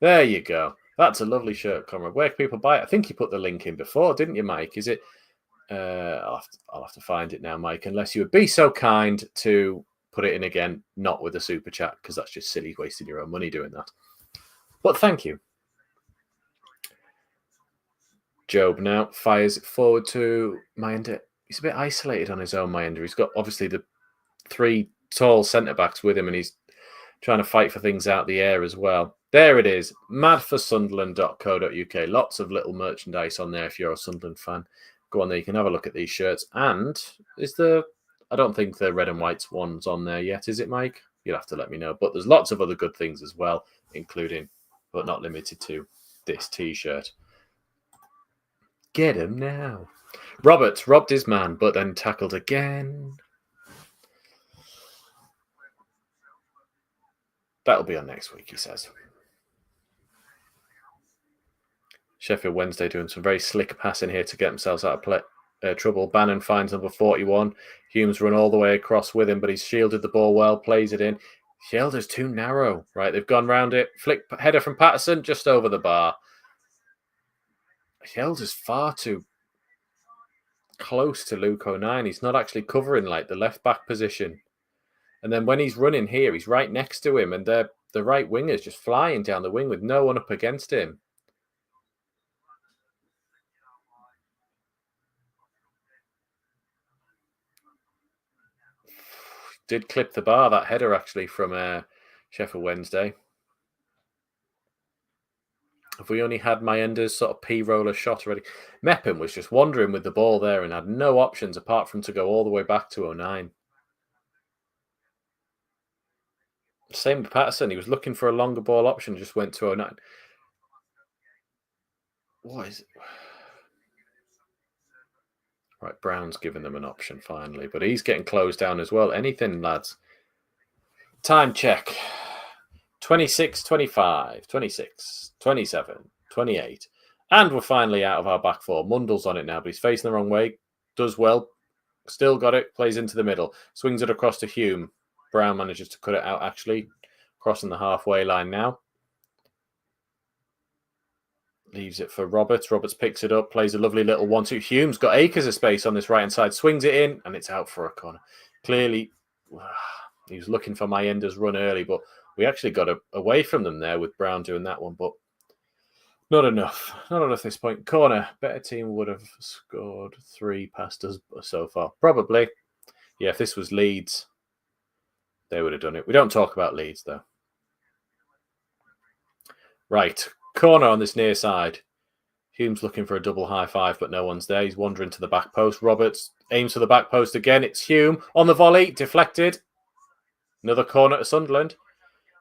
There you go. That's a lovely shirt, Conrad. Where can people buy it? I think you put the link in before, didn't you, Mike? Is it? I'll have to find it now, Mike, unless you would be so kind to put it in again, not with a super chat, because that's just silly, wasting your own money doing that. But thank you. Job now fires it forward to Mayenda. He's a bit isolated on his own, Mayenda. He's got obviously the 3 tall centre-backs with him, and he's trying to fight for things out the air as well. There it is, madforsunderland.co.uk. Lots of little merchandise on there if you're a Sunderland fan. Go on there, you can have a look at these shirts. And I don't think the red and white one's on there yet, is it, Mike? You'll have to let me know. But there's lots of other good things as well, including, but not limited to, this T-shirt. Get him now. Roberts robbed his man, but then tackled again. That'll be on next week, he says. Sheffield Wednesday doing some very slick passing here to get themselves out of trouble. Bannon finds number 41. Humes run all the way across with him, but he's shielded the ball well, plays it in. Shelder's too narrow. Right, they've gone round it. Flick header from Patterson, just over the bar. Shelder's far too close to Luke 09. He's not actually covering like the left-back position. And then when he's running here, he's right next to him, and the right winger's just flying down the wing with no one up against him. Did clip the bar, that header actually from Sheffield Wednesday. If we only had Mayenda's sort of P-roller shot already. Meppen was just wandering with the ball there and had no options apart from to go all the way back to 09. Same with Patterson. He was looking for a longer ball option, just went to 09. What is it? Right, Brown's giving them an option finally, but he's getting closed down as well. Anything, lads. Time check. 26, 25, 26, 27, 28. And we're finally out of our back four. Mundle's on it now, but he's facing the wrong way. Does well. Still got it. Plays into the middle. Swings it across to Hume. Brown manages to cut it out, actually. Crossing the halfway line now. Leaves it for Roberts. Roberts picks it up, plays a lovely little 1-2. Hume's got acres of space on this right-hand side. Swings it in, and it's out for a corner. Clearly, he was looking for Mayenda's run early, but we actually got away from them there with Brown doing that one, but not enough. Not enough at this point. Corner. Better team would have scored 3 past us so far. Probably. Yeah, if this was Leeds, they would have done it. We don't talk about Leeds, though. Right. Corner on this near side. Hume's looking for a double high five, but no one's there. He's wandering to the back post. Roberts aims for the back post again. It's Hume on the volley. Deflected. Another corner to Sunderland.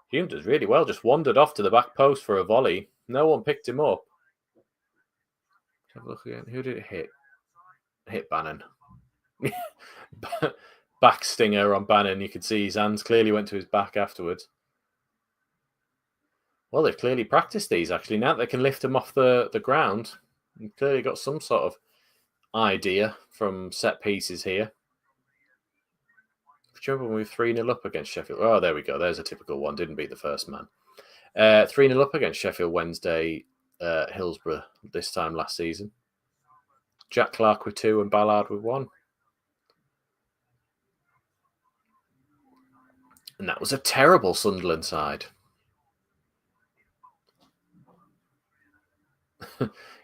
Hume does really well. Just wandered off to the back post for a volley. No one picked him up. Have a look again. Who did it hit? Hit Bannon. Back stinger on Bannon. You could see his hands clearly went to his back afterwards. Well, they've clearly practiced these, actually. Now they can lift them off the ground. You've clearly got some sort of idea from set pieces here. Do you remember when we were 3-0 up against Sheffield? Oh, there we go. There's a typical one. Didn't beat the first man. 3-0 up against Sheffield Wednesday, Hillsborough this time last season. Jack Clark with 2 and Ballard with 1. And that was a terrible Sunderland side.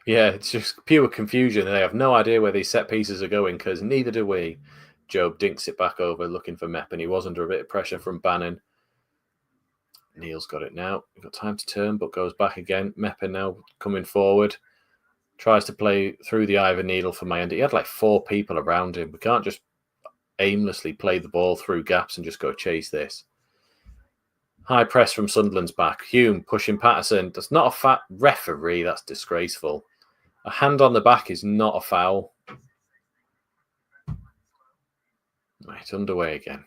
Yeah, it's just pure confusion. They have no idea where these set pieces are going because neither do we. Job dinks it back over looking for Meppen. He was under a bit of pressure from Bannon. Neil's got it now. We've got time to turn, but goes back again. Meppen now coming forward. Tries to play through the eye of a needle for Mayenda. He had like 4 people around him. We can't just aimlessly play the ball through gaps and just go chase this. High press from Sunderland's back. Hume pushing Patterson. That's not a fat referee. That's disgraceful. A hand on the back is not a foul. Right, underway again.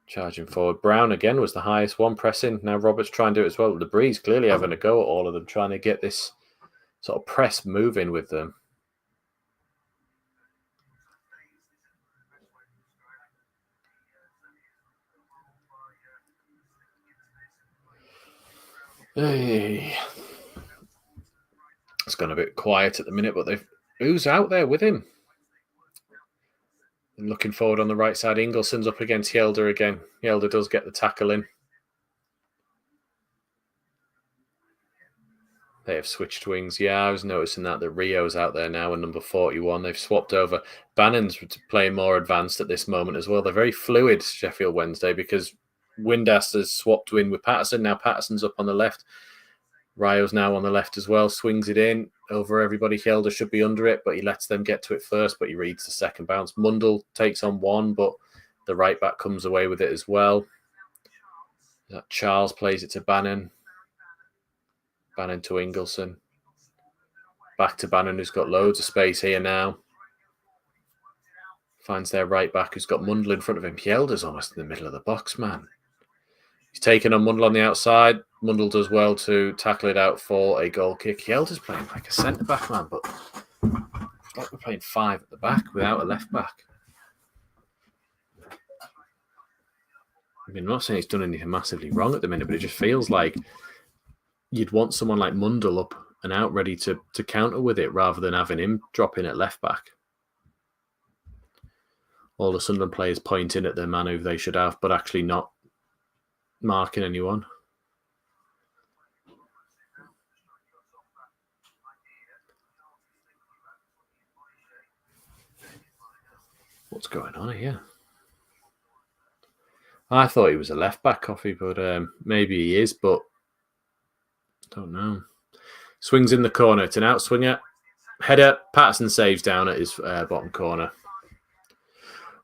Charging forward. Brown again was the highest one pressing. Now Roberts trying to do it as well. The Breeze clearly having a go at all of them, trying to get this sort of press moving with them. Hey. It's gone a bit quiet at the minute, but who's out there with him? And looking forward on the right side, Ingleson's up against Hjelde again. Hjelde does get the tackle in. They have switched wings. Yeah, I was noticing that Rio's out there now and number 41. They've swapped over. Bannon's playing more advanced at this moment as well. They're very fluid, Sheffield Wednesday, because Windass has swapped in with Patterson. Now Patterson's up on the left. Rio's now on the left as well. Swings it in over everybody. Hjelde should be under it, but he lets them get to it first, but he reads the second bounce. Mundell takes on one, but the right back comes away with it as well. Charles plays it to Bannon. Bannon to Ingleson. Back to Bannon, who's got loads of space here now. Finds their right back, who's got Mundell in front of him. Hjelde's almost in the middle of the box, man. He's taken on Mundell on the outside. Mundell does well to tackle it out for a goal kick. Hjelde's playing like a centre-back, man, but it's like we're playing 5 at the back without a left-back. I mean, I'm not saying he's done anything massively wrong at the minute, but it just feels like you'd want someone like Mundell up and out ready to counter with it rather than having him drop in at left-back. All the Sunderland players pointing at the man who they should have, but actually not marking anyone. What's going on here? I thought he was a left-back, Coffee, but maybe he is, but I don't know. Swings in the corner. It's an outswinger. Header. Patterson saves down at his bottom corner.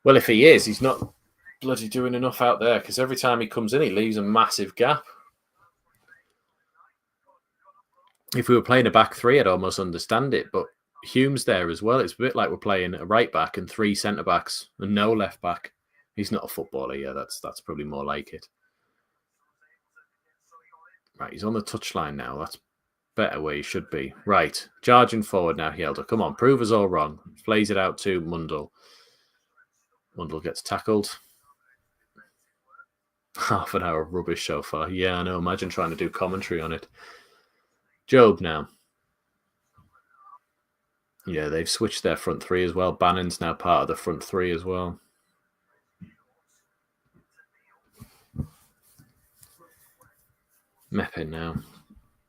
Well, if he is, he's not bloody doing enough out there because every time he comes in, he leaves a massive gap. If we were playing a back three, I'd almost understand it, but Hume's there as well. It's a bit like we're playing a right back and 3 centre backs and no left back. He's not a footballer. Yeah, that's probably more like it. Right, he's on the touchline now. That's better where he should be. Right, charging forward now, Hjelde. Come on, prove us all wrong. Plays it out to Mundell. Mundell gets tackled. Half an hour of rubbish so far. Yeah, I know. Imagine trying to do commentary on it. Job now. Yeah, they've switched their front three as well. Bannon's now part of the front three as well. Meppin now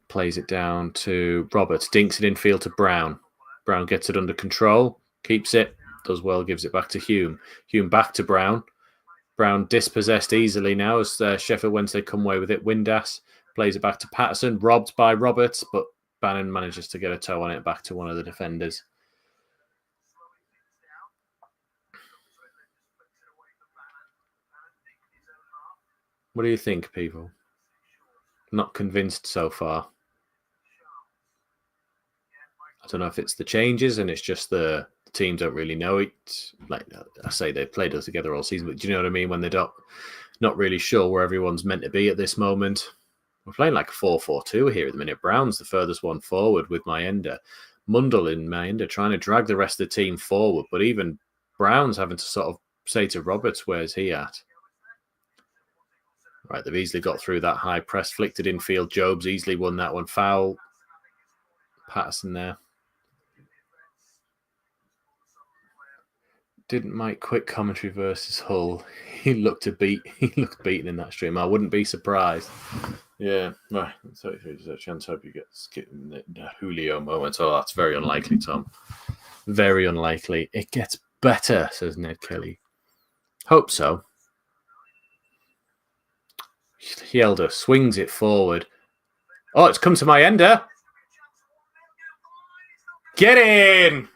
plays it down to Roberts. Dinks it infield to Brown. Brown gets it under control. Keeps it. Does well. Gives it back to Hume. Hume back to Brown. Brown dispossessed easily now as Sheffield Wednesday come away with it. Windass plays it back to Patterson. Robbed by Roberts, but Bannon manages to get a toe on it back to one of the defenders. What do you think, people? Not convinced so far. I don't know if it's the changes and it's just the teams don't really know it. Like I say, they've played us together all season, but do you know what I mean? When they're not really sure where everyone's meant to be at this moment. We're playing like a 4-4-2 here at the minute. Brown's the furthest one forward with Mayenda. Mundell in Mayenda trying to drag the rest of the team forward, but even Brown's having to sort of say to Roberts, where's he at? Right, they've easily got through that high press, flicked it infield. Job's easily won that one. Foul. Patterson there. Didn't Mike quick commentary versus Hull? He looked beaten in that stream. I wouldn't be surprised. Yeah, right. So there's a chance. Hope you get the Julio moment. Oh, that's very unlikely, Tom. Very unlikely. It gets better, says Ned Kelly. Hope so. Hjelde swings it forward. Oh, it's come to Mayenda. Get in!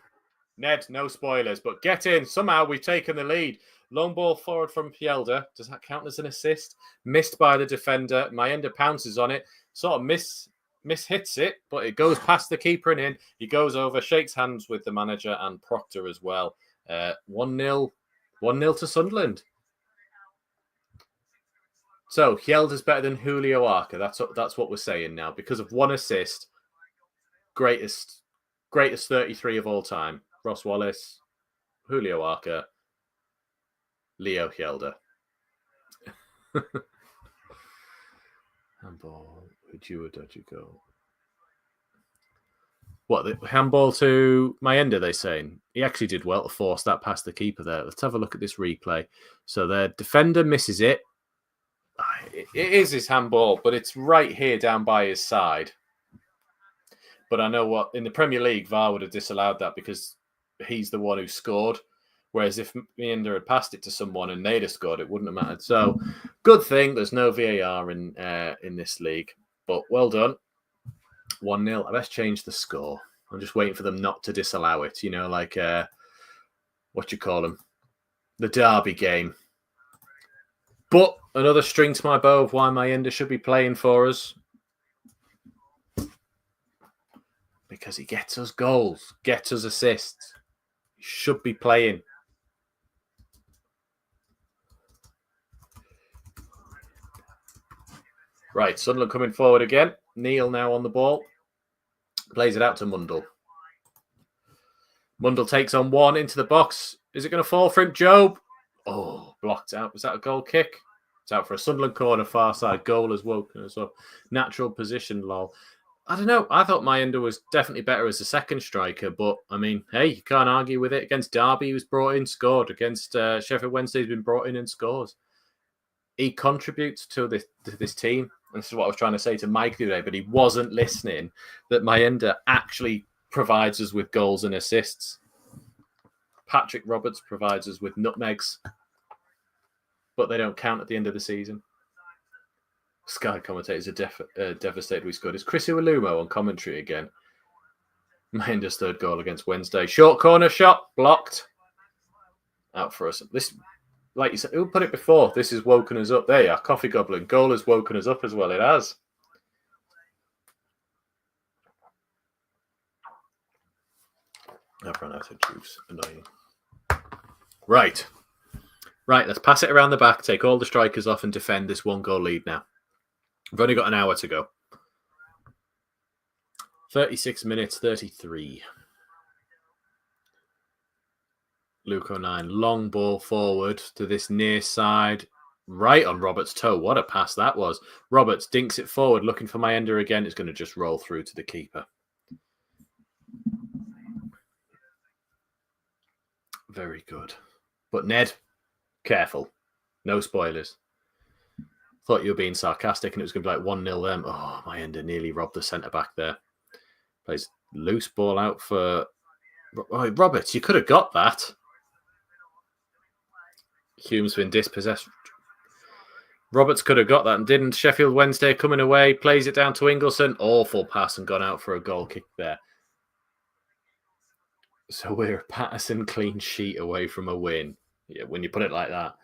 Ned, no spoilers, but get in. Somehow we've taken the lead. Long ball forward from Fjelde. Does that count as an assist? Missed by the defender. Mayenda pounces on it. Sort of mishits it, but it goes past the keeper and in. He goes over, shakes hands with the manager and Proctor as well. 1-0 to Sunderland. So Fjelde's better than Julio Arca. That's what we're saying now. Because of one assist, greatest 33 of all time. Ross Wallace, Julio Arca, Leo Fjelde. Handball. Would you or dodgy goal? What, the handball to Mayenda, they're saying? He actually did well to force that past the keeper there. Let's have a look at this replay. So the defender misses it. It is his handball, but it's right here down by his side. But I know what, in the Premier League, VAR would have disallowed that because he's the one who scored. Whereas if Mayenda had passed it to someone and they'd have scored, it wouldn't have mattered. So good thing there's no VAR in this league. But well done. 1-0. I best change the score. I'm just waiting for them not to disallow it. You know, like, what you call them? The derby game. But another string to my bow of why Mayenda should be playing for us. Because he gets us goals, gets us assists. He should be playing. Right, Sunderland coming forward again. Neil now on the ball. Plays it out to Mundle. Mundle takes on one into the box. Is it going to fall for him? Job. Oh, blocked out. Was that a goal kick? It's out for a Sunderland corner, far side. Goal has woken us up. Natural position, lol. I don't know. I thought Mayenda was definitely better as a second striker, but I mean, hey, you can't argue with it. Against Derby, he was brought in, scored. Against Sheffield Wednesday, he's been brought in and scores. He contributes to this team. And this is what I was trying to say to Mike today, but he wasn't listening. That Mayenda actually provides us with goals and assists. Patrick Roberts provides us with nutmegs, but they don't count at the end of the season. Sky commentators are devastated we scored. Is Chris Iwelumo on commentary again? Mayenda's third goal against Wednesday. Short corner shot, blocked. Out for us. This, like you said, who put it before? This has woken us up. There you are, Coffee Goblin. Goal has woken us up as well. It has. I've run out of juice. Annoying. Right, let's pass it around the back, take all the strikers off and defend this 1-goal lead now. We've only got an hour to go. 36 minutes, 33. Luke O'Nien, long ball forward to this near side. Right on Roberts' toe. What a pass that was. Roberts dinks it forward, looking for Mayenda again. It's going to just roll through to the keeper. Very good. But Ned, careful. No spoilers. Thought you were being sarcastic and it was going to be like 1-0 them. Oh, Mayenda nearly robbed the centre-back there. Plays loose ball out for... Oh, Roberts, you could have got that. Hume's been dispossessed. Roberts could have got that and didn't. Sheffield Wednesday coming away. Plays it down to Ingleson. Awful pass and gone out for a goal kick there. So we're a Patterson clean sheet away from a win. Yeah, when you put it like that.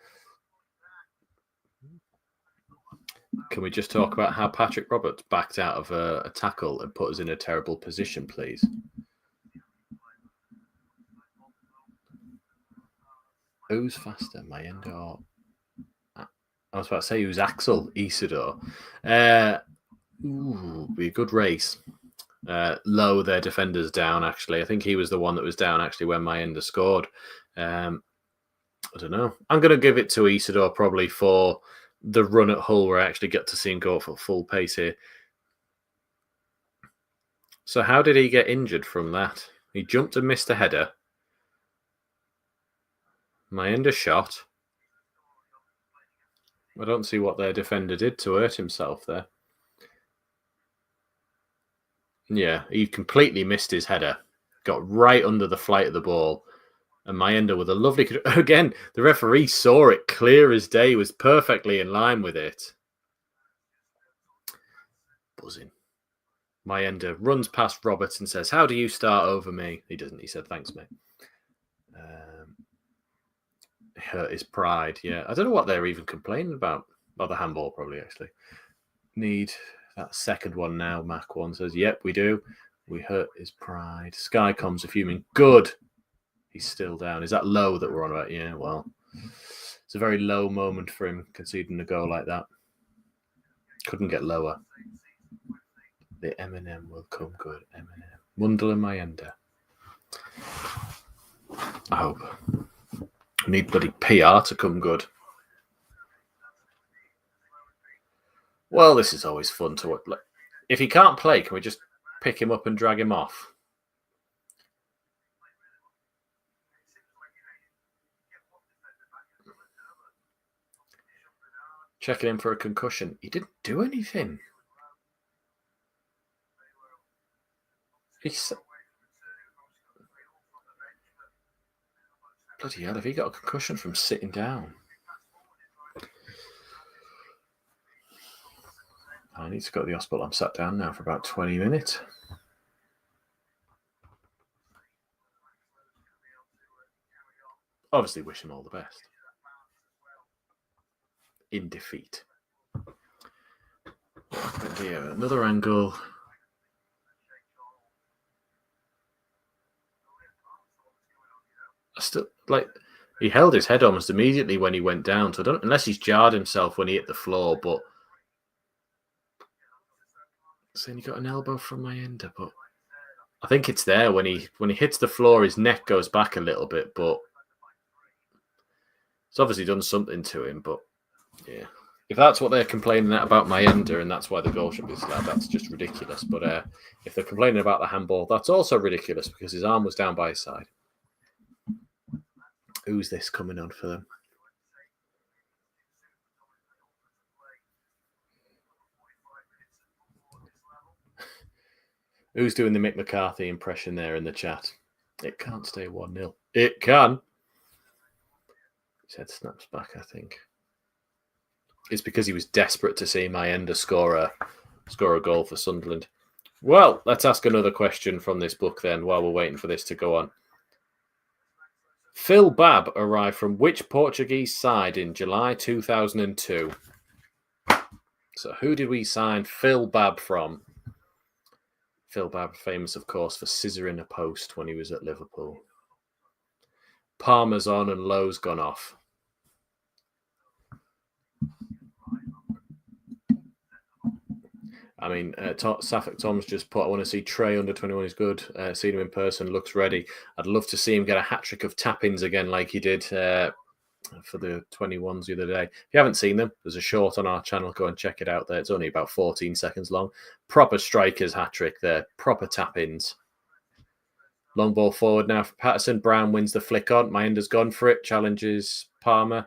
Can we just talk about how Patrick Roberts backed out of a tackle and put us in a terrible position, please? Who's faster, Mayenda or... I was about to say who's Axel Isidore. Be a good race. Low their defenders down, actually. I think he was the one that was down, actually, when Mayenda scored. I don't know. I'm going to give it to Isidore probably for the run at Hull where I actually get to see him go for full pace here. So how did he get injured from that? He jumped and missed a header. Mayenda shot. I don't see what their defender did to hurt himself there. Yeah, he completely missed his header. Got right under the flight of the ball. And Mayenda with a lovely... Again, the referee saw it clear as day, was perfectly in line with it. Buzzing. Mayenda runs past Roberts and says, "How do you start over me?" He doesn't. He said, "Thanks, mate." Hurt his pride. Yeah, I don't know what they're even complaining about. Oh, the handball, probably, actually. Need that second one now. Mac one says, "Yep, we do. We hurt his pride." Sky comes a fuming. Good. He's still down. Is that low that we're on about? Yeah, well, it's a very low moment for him conceding a goal like that. Couldn't get lower. The M&M will come good. M&M. Mundle and Mayenda. I hope. We need bloody PR to come good. Well, this is always fun to watch. If he can't play, can we just pick him up and drag him off? Checking in for a concussion. He didn't do anything. Bloody hell, have he got a concussion from sitting down? I need to go to the hospital. I'm sat down now for about 20 minutes. Obviously, wish him all the best. In defeat. But here, another angle. Still, he held his head almost immediately when he went down. So I don't, unless he's jarred himself when he hit the floor, but saying he got an elbow from Mayenda, but I think it's there when he hits the floor, his neck goes back a little bit, but it's obviously done something to him. But yeah, if that's what they're complaining about Mayenda and that's why the goal should be allowed, that's just ridiculous. But if they're complaining about the handball, that's also ridiculous because his arm was down by his side. Who's this coming on for them? Who's doing the Mick McCarthy impression there in the chat? It can't stay 1-0. It can. His head snaps back, I think. It's because he was desperate to see Mayenda score a goal for Sunderland. Well, let's ask another question from this book then while we're waiting for this to go on. Phil Babb arrived from which Portuguese side in July 2002? So who did we sign Phil Babb from? Phil Babb, famous, of course, for scissoring a post when he was at Liverpool. Palmer's on and Lowe's gone off. I mean, Suffolk Tom's just put, I want to see Trey under 21 is good. Seen him in person, looks ready. I'd love to see him get a hat-trick of tap-ins again like he did for the 21s the other day. If you haven't seen them, there's a short on our channel. Go and check it out there. It's only about 14 seconds long. Proper striker's hat-trick there. Proper tap-ins. Long ball forward now for Patterson. Brown wins the flick on. Mayenda's gone for it. Challenges Palmer.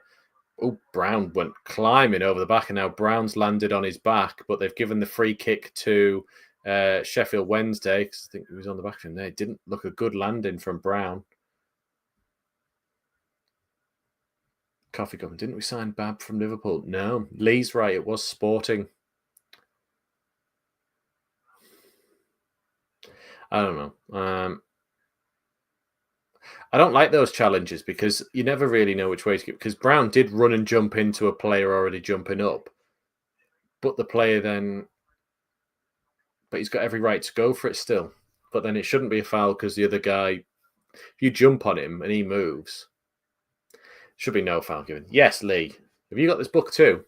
Oh, Brown went climbing over the back, and now Brown's landed on his back, but they've given the free kick to Sheffield Wednesday, because I think he was on the back of him there. It didn't look a good landing from Brown. Coffee Cup. Didn't we sign Babb from Liverpool? No. Lee's right. It was Sporting. I don't know. I don't like those challenges because you never really know which way to get. Because Brown did run and jump into a player already jumping up, but the player then, but he's got every right to go for it still. But then it shouldn't be a foul because the other guy, if you jump on him and he moves, should be no foul given. Yes, Lee. Have you got this book too?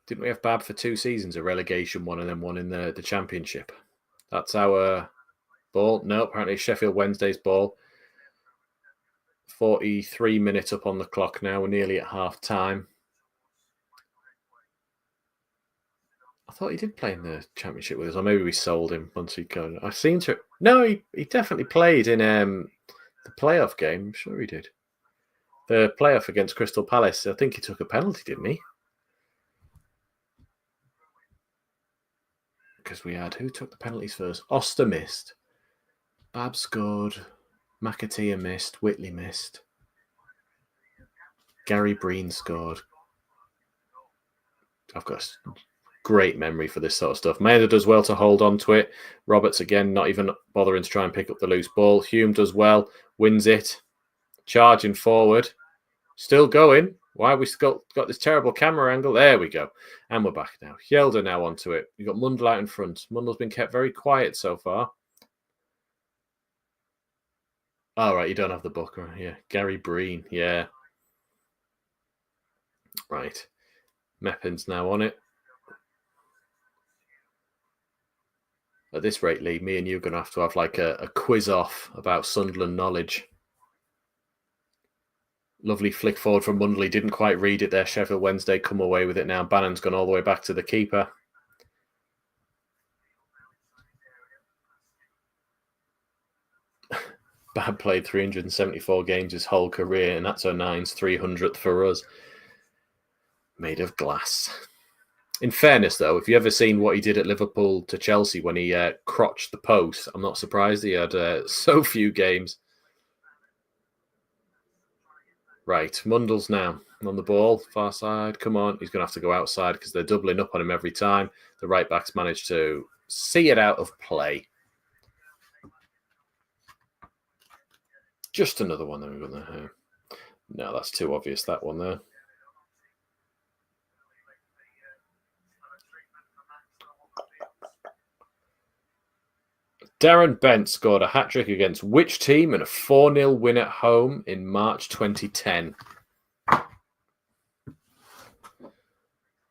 Didn't we have Babb for 2 seasons, a relegation one and then one in the championship? That's our ball. No, apparently Sheffield Wednesday's ball. 43 minutes up on the clock now. We're nearly at half time. I thought he did play in the championship with us, or maybe we sold him once he got. I seem to. No, he definitely played in the playoff game. I'm sure he did. The playoff against Crystal Palace. I think he took a penalty, didn't he? Because we had, who took the penalties first? Oster missed. Babb scored. McAteer missed. Whitley missed. Gary Breen scored. I've got a great memory for this sort of stuff. Maynard does well to hold on to it. Roberts, again, not even bothering to try and pick up the loose ball. Hume does well, wins it. Charging forward. Still going. Why have we got this terrible camera angle? There we go. And we're back now. Hjelde now onto it. You've got Mundle out in front. Mundle's been kept very quiet so far. Oh, right, you don't have the book. Yeah, Gary Breen. Yeah. Right. Meppin's now on it. At this rate, Lee, me and you are going to have like a quiz off about Sunderland knowledge. Lovely flick forward from Mundley. Didn't quite read it there. Sheffield Wednesday come away with it now. Bannon's gone all the way back to the keeper. Bad played 374 games his whole career, and that's O'Nine's 300th for us. Made of glass. In fairness, though, if you ever seen what he did at Liverpool to Chelsea when he crotched the post, I'm not surprised he had so few games. Right, Mundle's now on the ball, far side. Come on, he's going to have to go outside because they're doubling up on him every time. The right backs managed to see it out of play. Just another one that we've got there. No, that's too obvious, that one there. Darren Bent scored a hat-trick against which team in a 4-0 win at home in March 2010? How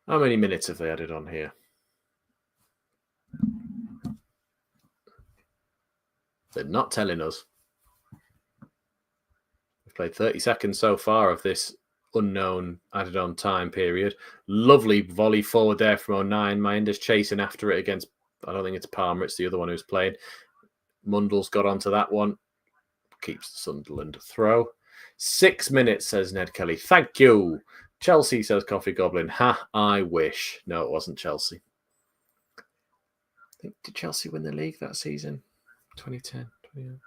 many minutes have they added on here? They're not telling us. We've played 30 seconds so far of this unknown added on time period. Lovely volley forward there from O'Nien. Minder's chasing after it against, I don't think it's Palmer, it's the other one who's playing. Mundle's got onto that one. Keeps the Sunderland throw. 6 minutes, says Ned Kelly. Thank you. Chelsea, says Coffee Goblin. Ha, I wish. No, it wasn't Chelsea. Did Chelsea win the league that season? 2010. 2010.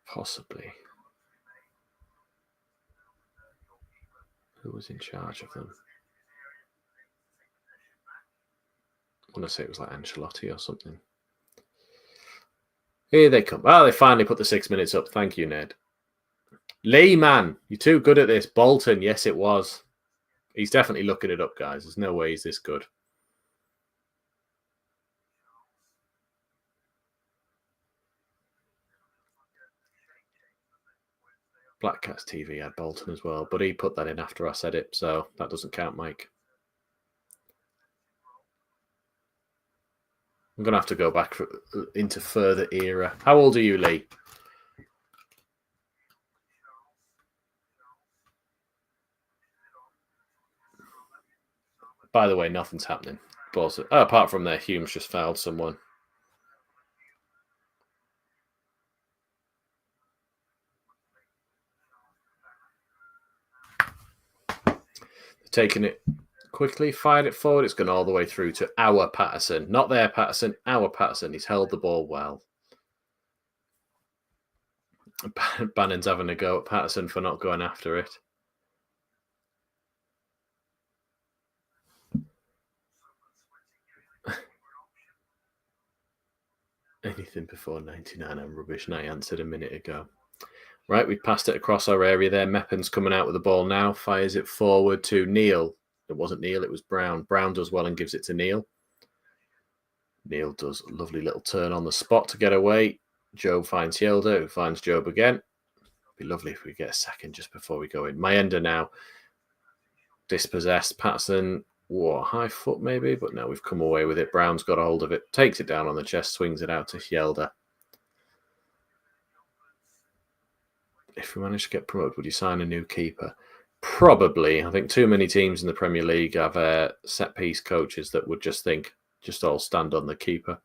Possibly. Who was in charge of them? I want to say it was like Ancelotti or something. Here they come. Oh, they finally put the 6 minutes up. Thank you, Ned. Lee, man, you're too good at this. Bolton, yes, it was. He's definitely looking it up, guys. There's no way he's this good. Black Cats TV had Bolton as well, but he put that in after I said it, so that doesn't count, Mike. I'm going to have to go back into further era. How old are you, Lee? By the way, nothing's happening. Apart from there, Hume's just fouled someone. They're taking it quickly, fired it forward. It's gone all the way through to our Patterson. Not their Patterson, our Patterson. He's held the ball well. Bannon's having a go at Patterson for not going after it. Anything before 99, I'm rubbish, and I answered a minute ago. Right, we passed it across our area there. Meppin's coming out with the ball now. Fires it forward to Neil. It wasn't Neil, it was Brown. Brown does well and gives it to Neil. Neil does a lovely little turn on the spot to get away. Job finds Hjelde, who finds Job again. It'd be lovely if we get a second just before we go in. Mayenda now dispossessed. Patterson, high foot maybe, but no, we've come away with it. Brown's got a hold of it, takes it down on the chest, swings it out to Hjelde. If we manage to get promoted, would you sign a new keeper? Probably. I think too many teams in the Premier League have set-piece coaches that would just all stand on the keeper.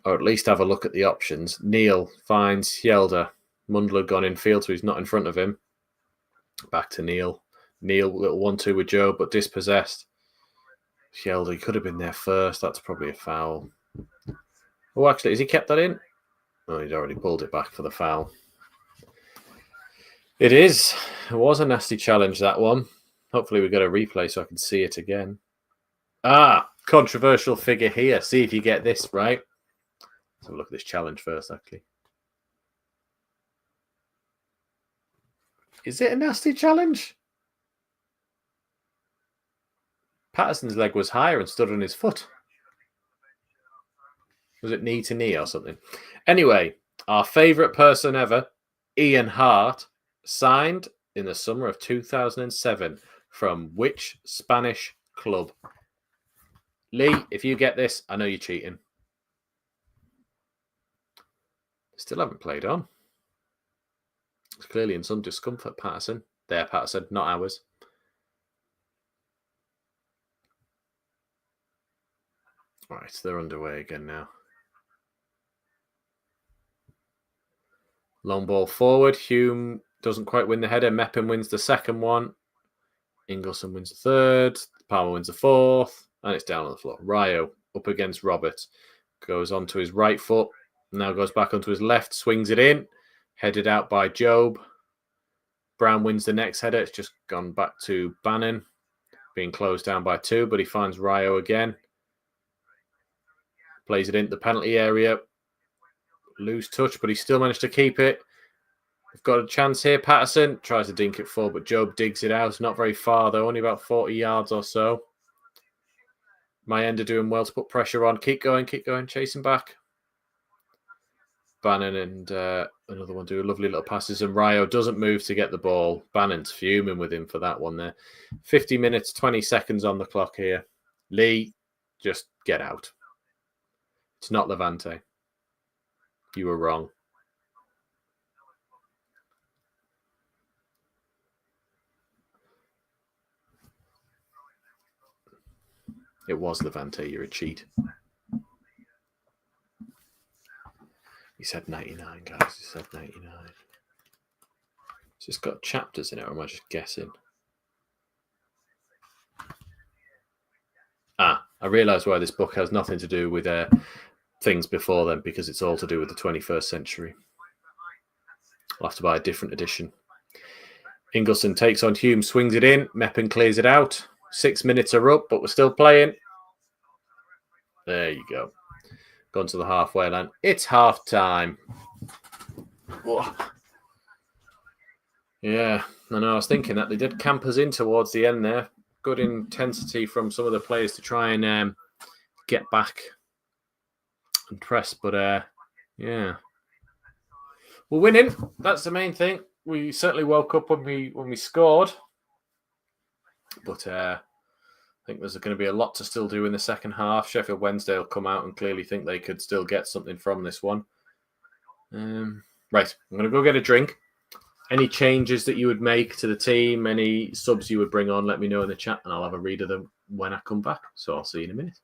Or at least have a look at the options. Neil finds Hjelde. Mundle had gone in field, so he's not in front of him. Back to Neil. Neil, little 1-2 with Joe, but dispossessed. Hjelde could have been there first. That's probably a foul. Oh, actually, has he kept that in? Oh, he'd already pulled it back for the foul. It is. It was a nasty challenge, that one. Hopefully we got a replay so I can see it again. Ah, controversial figure here. See if you get this right. Let's have a look at this challenge first, actually. Is it a nasty challenge? Patterson's leg was higher and stood on his foot. Was it knee to knee or something? Anyway, our favourite person ever, Ian Hart, signed in the summer of 2007 from which Spanish club? Lee, if you get this, I know you're cheating. Still haven't played on. It's clearly in some discomfort, Patterson. There, Patterson, not ours. Right, they're underway again now. Long ball forward. Hume doesn't quite win the header. Meppen wins the second one. Ingleson wins the third. Palmer wins the fourth. And it's down on the floor. Rayo up against Robert. Goes onto his right foot. Now goes back onto his left. Swings it in. Headed out by Job. Brown wins the next header. It's just gone back to Bannon. Being closed down by 2. But he finds Rayo again. Plays it into the penalty area. Loose touch, but he still managed to keep it. We've got a chance here. Patterson tries to dink it forward, but Job digs it out. Not very far, though. Only about 40 yards or so. Mayenda doing well to put pressure on. Keep going, chasing back. Bannon and another one do lovely little passes, and Rayo doesn't move to get the ball. Bannon's fuming with him for that one there. 50 minutes, 20 seconds on the clock here. Lee, just get out. It's not Levante. You were wrong. It was Levante. You're a cheat. He said 99, guys. He said 99. It's just got chapters in it, or am I just guessing? I realise why this book has nothing to do with things before then, because it's all to do with the 21st century. I'll have to buy a different edition. Ingleson takes on Hume, swings it in. Meppen clears it out. 6 minutes are up, but we're still playing. There you go. Gone to the halfway line. It's half time. Whoa. Yeah, I know. I was thinking that they did camp us in towards the end there. Good intensity from some of the players to try and get back and press, but yeah, we're winning. That's the main thing. We certainly woke up when we scored, but I think there's going to be a lot to still do in the second half. Sheffield Wednesday will come out and clearly think they could still get something from this one. Right, I'm going to go get a drink. Any changes that you would make to the team, any subs you would bring on, let me know in the chat and I'll have a read of them when I come back. So I'll see you in a minute.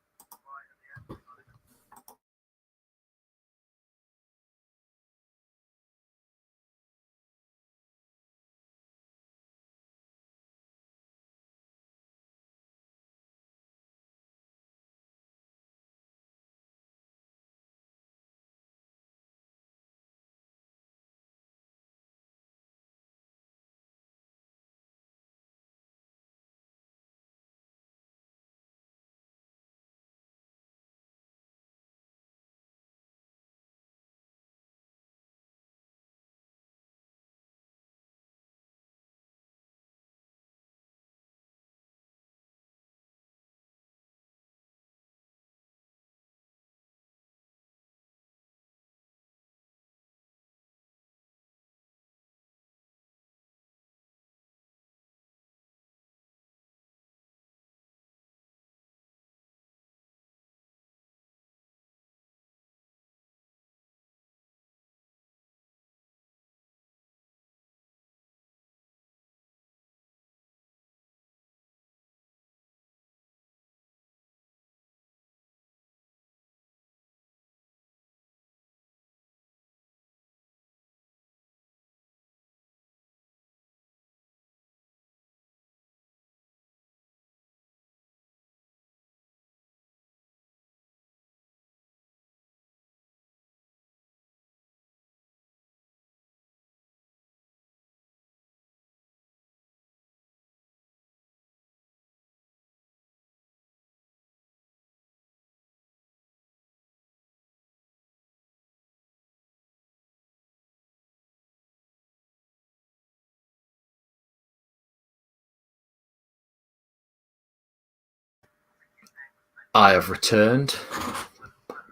I have returned.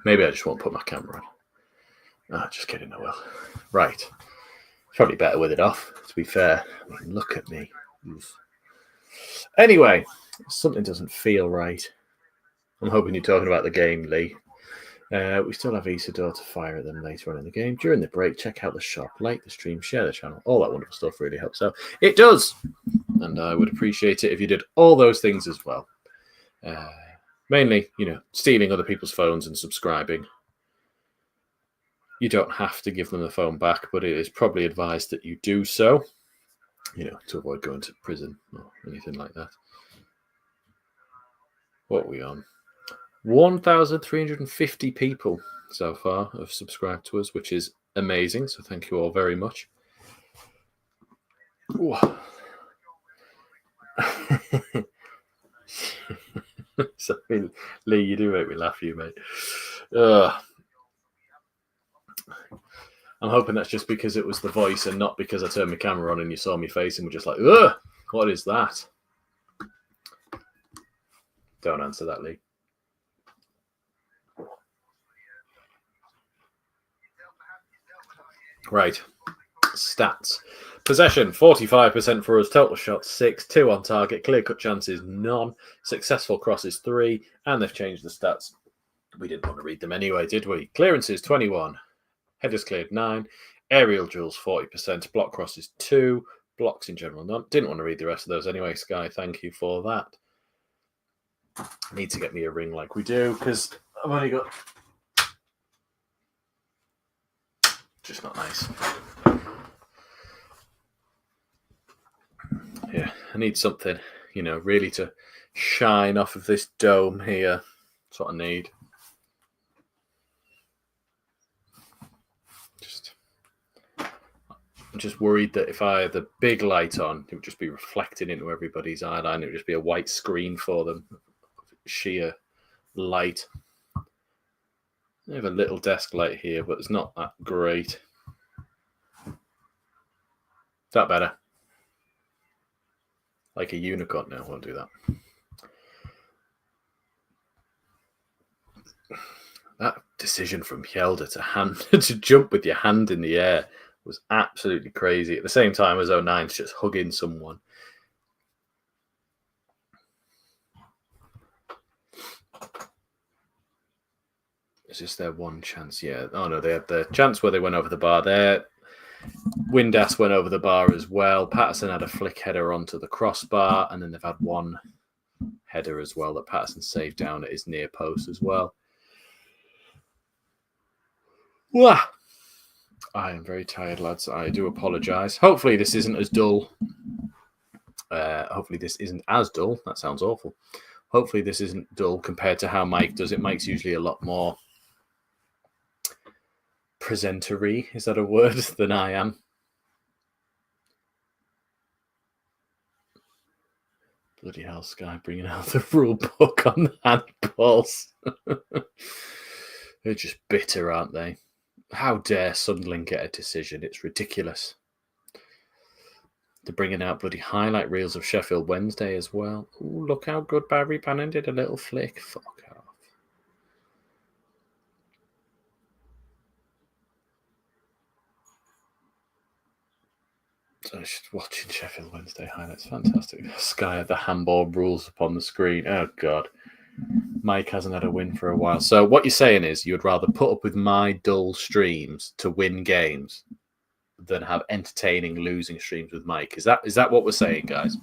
Maybe I just won't put my camera on. Ah, just kidding, I will. Right. Probably better with it off, to be fair. I mean, look at me. Anyway, something doesn't feel right. I'm hoping you're talking about the game, Lee. We still have Isidore to fire at them later on in the game. During the break, check out the shop, like the stream, share the channel. All that wonderful stuff really helps out. It does! And I would appreciate it if you did all those things as well. Mainly, stealing other people's phones and subscribing. You don't have to give them the phone back, but it is probably advised that you do so, to avoid going to prison or anything like that. What are we on? 1,350 people so far have subscribed to us, which is amazing. So thank you all very much. Sorry, Lee, you do make me laugh, you mate. I'm hoping that's just because it was the voice and not because I turned my camera on and you saw me face and were just like, ugh, what is that? Don't answer that, Lee. Right. Stats. Possession, 45% for us. Total shots, 6. 2 on target. Clear-cut chances, none. Successful crosses, 3. And they've changed the stats. We didn't want to read them anyway, did we? Clearances, 21. Headers cleared, 9. Aerial duels, 40%. Block crosses, 2. Blocks in general, none. Didn't want to read the rest of those anyway, Sky. Thank you for that. I need to get me a ring like we do, because I've only got... Just not nice. Yeah, I need something, really to shine off of this dome here. That's what I need. I'm just worried that if I had the big light on, it would just be reflecting into everybody's eyeline. It would just be a white screen for them. Sheer light. I have a little desk light here, but it's not that great. Is that better? Like a unicorn? No, I won't do that. That decision from Hjelde to jump with your hand in the air was absolutely crazy. At the same time as 09's just hugging someone. Is this their one chance? Yeah. Oh, no, they had the chance where they went over the bar there. Windass went over the bar as well. Patterson had a flick header onto the crossbar, and then they've had one header as well that Patterson saved down at his near post as well. Wah! I am very tired, lads. I do apologise. Hopefully this isn't as dull. Hopefully this isn't as dull. That sounds awful. Hopefully this isn't dull compared to how Mike does it. Mike's usually a lot more presenter-y, is that a word, than I am. Bloody hell, Sky, bringing out the rule book on the handballs. They're just bitter, aren't they? How dare Sunderland get a decision? It's ridiculous. They're bringing out bloody highlight reels of Sheffield Wednesday as well. Ooh, look how good Barry Bannon did a little flick. Fuck off. So I was just watching Sheffield Wednesday highlights. Fantastic. Sky had the handball rules upon the screen. Oh, God. Mike hasn't had a win for a while. So what you're saying is you'd rather put up with my dull streams to win games than have entertaining losing streams with Mike. Is that what we're saying, guys?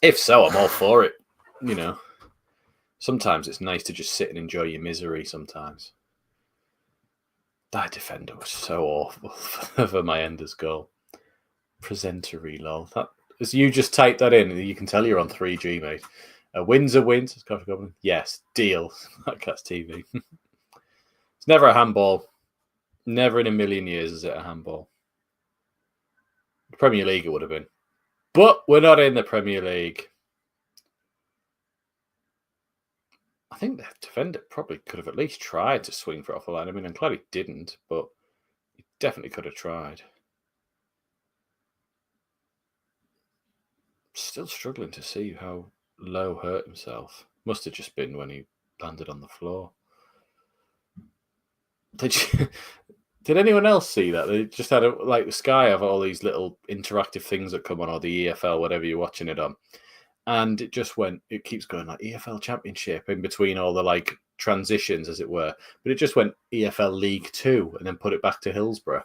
If so, I'm all for it. Sometimes it's nice to just sit and enjoy your misery sometimes. That defender was so awful for my Ender's goal. Presenter lol. As you just type that in, you can tell you're on 3G, mate. A win's a win. Yes, deal. That's TV. It's never a handball. Never in a million years is it a handball. The Premier League it would have been. But we're not in the Premier League. I think the defender probably could have at least tried to swing for off the line. I mean, I'm glad he didn't, but he definitely could have tried. Still struggling to see how Lowe hurt himself. Must have just been when he landed on the floor. Did anyone else see that? They just had the Sky have all these little interactive things that come on, or the EFL, whatever you're watching it on. And it just it keeps going like EFL Championship in between all the transitions, as it were. But it just went EFL League 2 and then put it back to Hillsborough.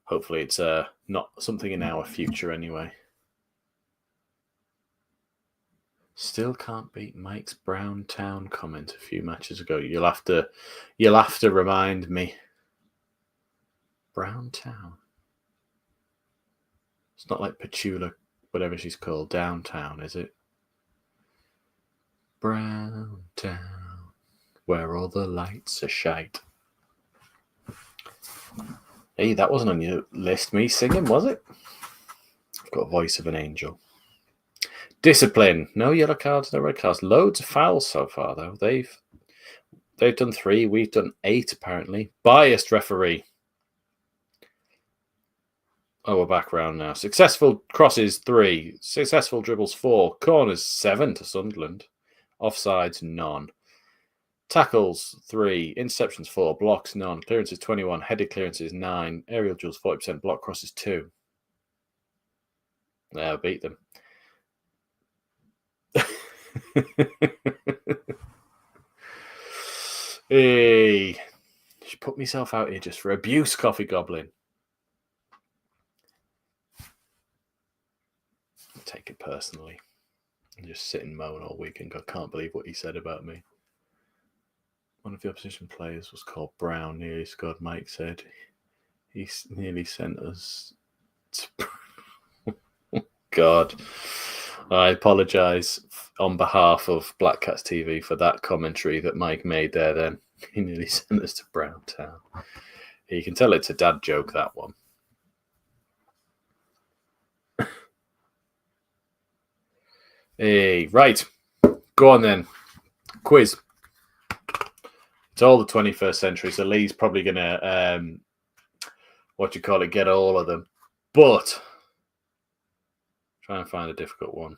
Hopefully it's not something in our future anyway. Still can't beat Mike's Brown Town comment a few matches ago. You'll have to remind me. Brown Town. It's not like Petula, whatever she's called, downtown, is it? Brown Town, where all the lights are shite. Hey, that wasn't on your list, me singing, was it? I've got a voice of an angel. Discipline. No yellow cards, no red cards. Loads of fouls so far, though. They've done 3. We've done 8, apparently. Biased referee. Oh, we're back round now. Successful crosses, 3. Successful dribbles, 4. Corners, 7 to Sunderland. Offsides, none. Tackles, 3. Interceptions, 4. Blocks, none. Clearances, 21. Headed clearances, 9. Aerial duels, 40%. Block crosses, 2. Yeah, beat them. Hey, should put myself out here just for abuse, Coffee Goblin. I'll take it personally. And just sit and moan all week and go, I can't believe what he said about me. One of the opposition players was called Brown, nearly scored, Mike said. He nearly sent us to... God. I apologise on behalf of Black Cats TV for that commentary that Mike made there then. He nearly sent us to Brown Town. You can tell it's a dad joke, that one. Hey, right. Go on then. Quiz. It's all the 21st century, so Lee's probably going to, get all of them. But... try and find a difficult one.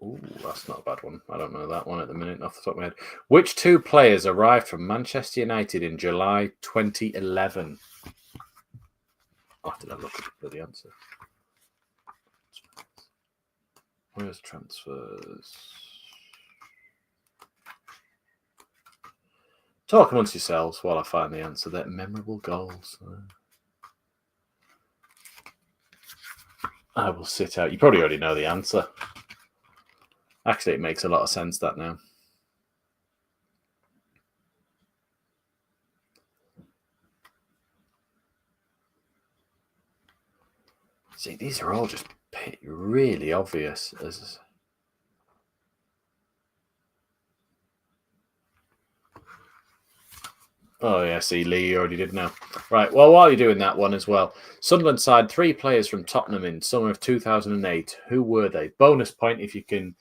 Ooh, that's not a bad one. I don't know that one at the minute off the top of my head. Which 2 players arrived from Manchester United in July 2011? I'll have to have a look at the answer. Where's transfers? Talk amongst yourselves while I find the answer. They're memorable goals. I will sit out. You probably already know the answer. Actually, it makes a lot of sense, that now. See, these are all just really obvious. Oh, yeah, see, Lee, you already did know. Right, well, while you're doing that one as well, Sunderland signed 3 players from Tottenham in summer of 2008. Who were they? Bonus point if you can